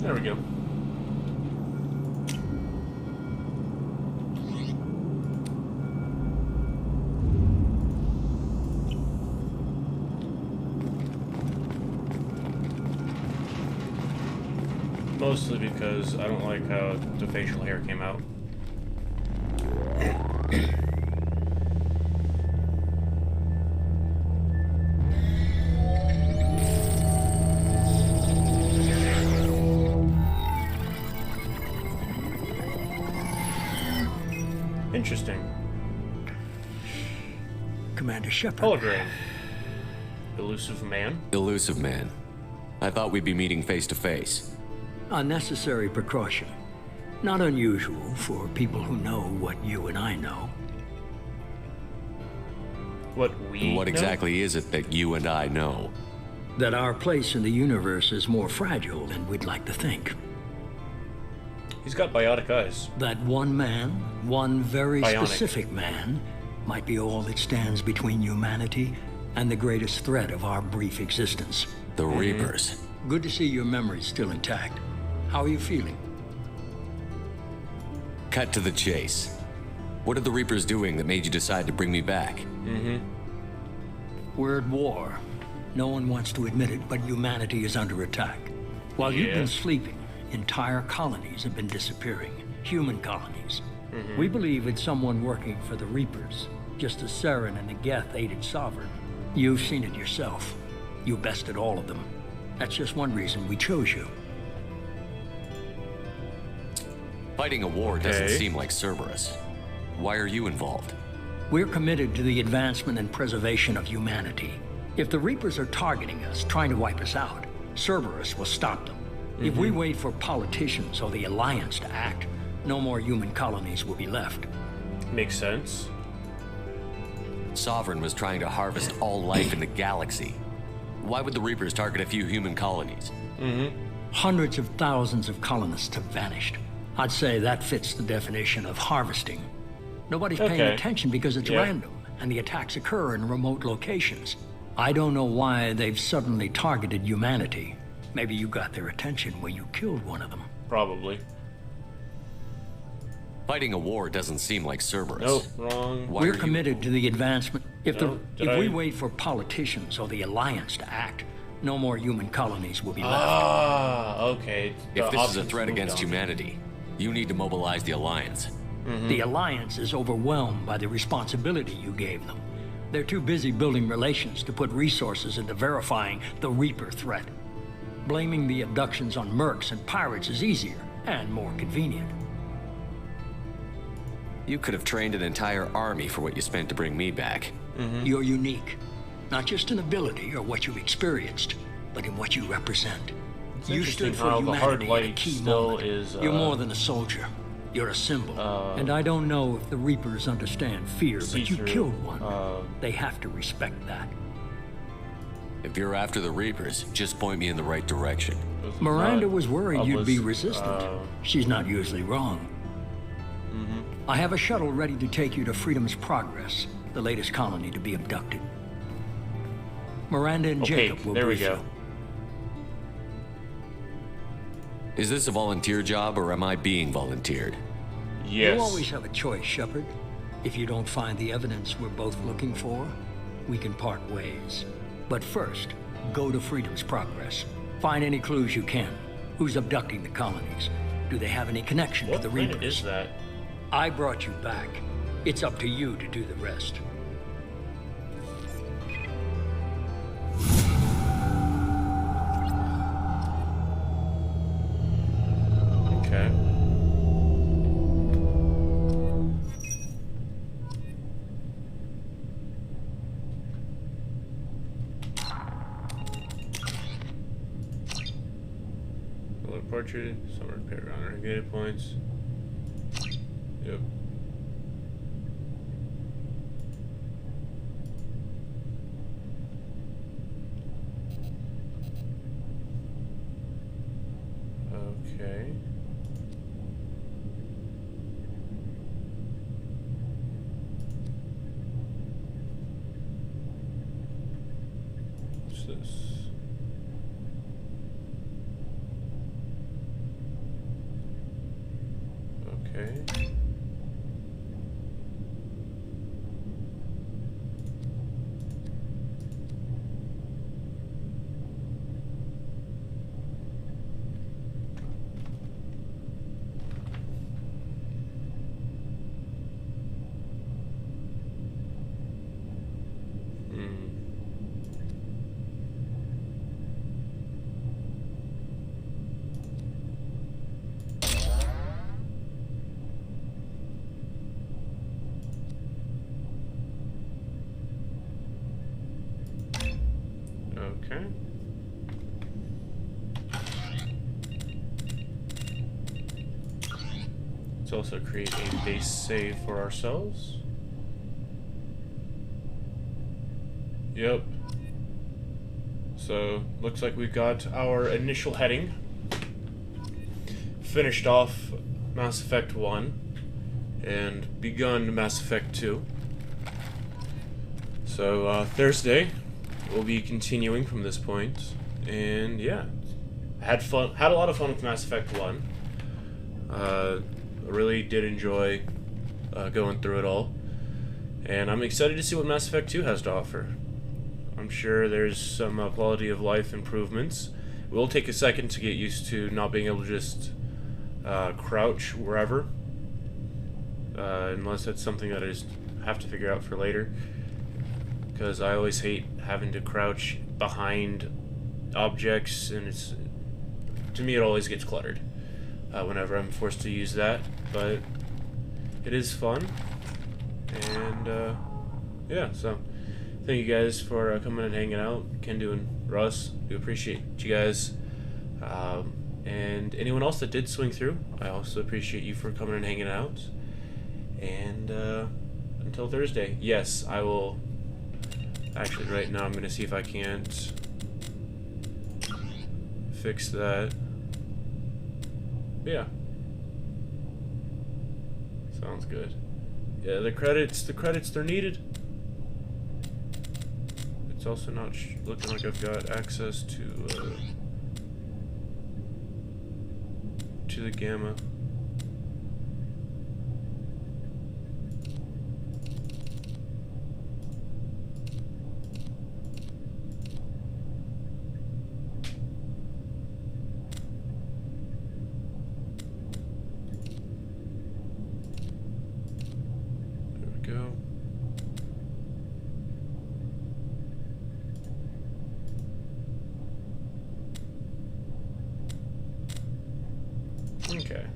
There we go. Mostly because I don't like how the facial hair came out. Interesting.
Commander Shepard.
Hologram. Elusive man?
Elusive man. I thought we'd be meeting face to face.
A necessary precaution. Not unusual for people who know what you and I know.
What we
What
know?
exactly is it that you and I know?
That our place in the universe is more fragile than we'd like to think.
He's got biotic eyes.
That one man, one very
Bionic.
specific man, might be all that stands between humanity and the greatest threat of our brief existence.
The Reapers.
Good to see your memory's still intact. How are you feeling?
Cut to the chase. What are the Reapers doing that made you decide to bring me back?
We're at war. No one wants to admit it, but humanity is under attack. While you've been sleeping, entire colonies have been disappearing. Human colonies. We believe it's someone working for the Reapers, just as Saren and the Geth aided Sovereign. You've seen it yourself. You bested all of them. That's just one reason we chose you.
Fighting a war doesn't seem like Cerberus. Why are you involved?
We're committed to the advancement and preservation of humanity. If the Reapers are targeting us, trying to wipe us out, Cerberus will stop them. If we wait for politicians or the Alliance to act, no more human colonies will be left.
Makes sense.
Sovereign was trying to harvest all life in the galaxy. Why would the Reapers target a few human colonies?
Hundreds of thousands of colonists have vanished. I'd say that fits the definition of harvesting. Nobody's paying attention because it's random, and the attacks occur in remote locations. I don't know why they've suddenly targeted humanity. Maybe you got their attention when you killed one of them.
Probably.
Fighting a war doesn't seem like Cerberus.
Nope, wrong.
Why
We're
are you-
committed to the advancement. If
Did I-
we wait for politicians or the Alliance to act, no more human colonies will be left.
Ah, okay.
If
The
this is a
options
threat
moved
against
on.
humanity, you need to mobilize the Alliance.
The Alliance is overwhelmed by the responsibility you gave them. They're too busy building relations to put resources into verifying the Reaper threat. Blaming the abductions on mercs and pirates is easier and more convenient.
You could have trained an entire army for what you spent to bring me back.
You're unique, not just in ability or what you've experienced, but in what you represent.
It's
You
interesting
stood for
how the hard
humanity at a
light
key
still
moment.
is.
You're more than a soldier. You're a symbol. And I don't know if the Reapers understand fear, but you
see-through,
killed one. They have to respect that.
If you're after the Reapers, just point me in the right direction.
Miranda was worried you'd be resistant. She's not usually wrong. I have a shuttle ready to take you to Freedom's Progress, the latest colony to be abducted. Miranda and Jacob will
there we
brief
go.
you.
Is this a volunteer job or am I being volunteered?
Yes.
You always have a choice, Shepard. If you don't find the evidence we're both looking for, we can part ways. But first, go to Freedom's Progress. Find any clues you can. Who's abducting the colonies? Do they have any connection to the Reapers?
What is that?
I brought you back. It's up to you to do the rest.
Okay. Bullet portrait, summer repair honor, negative points. Yep. Okay. What's this? Okay. Okay. Let's also create a base save for ourselves. Yep. So, looks like we've got our initial heading. Finished off Mass Effect 1 and begun Mass Effect 2. So, Thursday, we'll be continuing from this point. And yeah, had a lot of fun with Mass Effect 1. I really did enjoy going through it all. And I'm excited to see what Mass Effect 2 has to offer. I'm sure there's some quality of life improvements. It will take a second to get used to not being able to just crouch wherever. Unless that's something that I just have to figure out for later. Because I always hate having to crouch behind objects, and to me it always gets cluttered whenever I'm forced to use that. But it is fun, and yeah, so thank you guys for coming and hanging out. Kendo and Russ, we appreciate you guys, and anyone else that did swing through, I also appreciate you for coming and hanging out. And until Thursday, yes, I will. Actually, right now I'm gonna see if I can't fix that. Yeah, sounds good. Yeah, the credits, they're needed. It's also not looking like I've got access to the Gamma. Okay.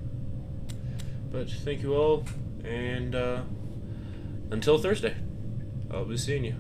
But thank you all, and until Thursday, I'll be seeing you.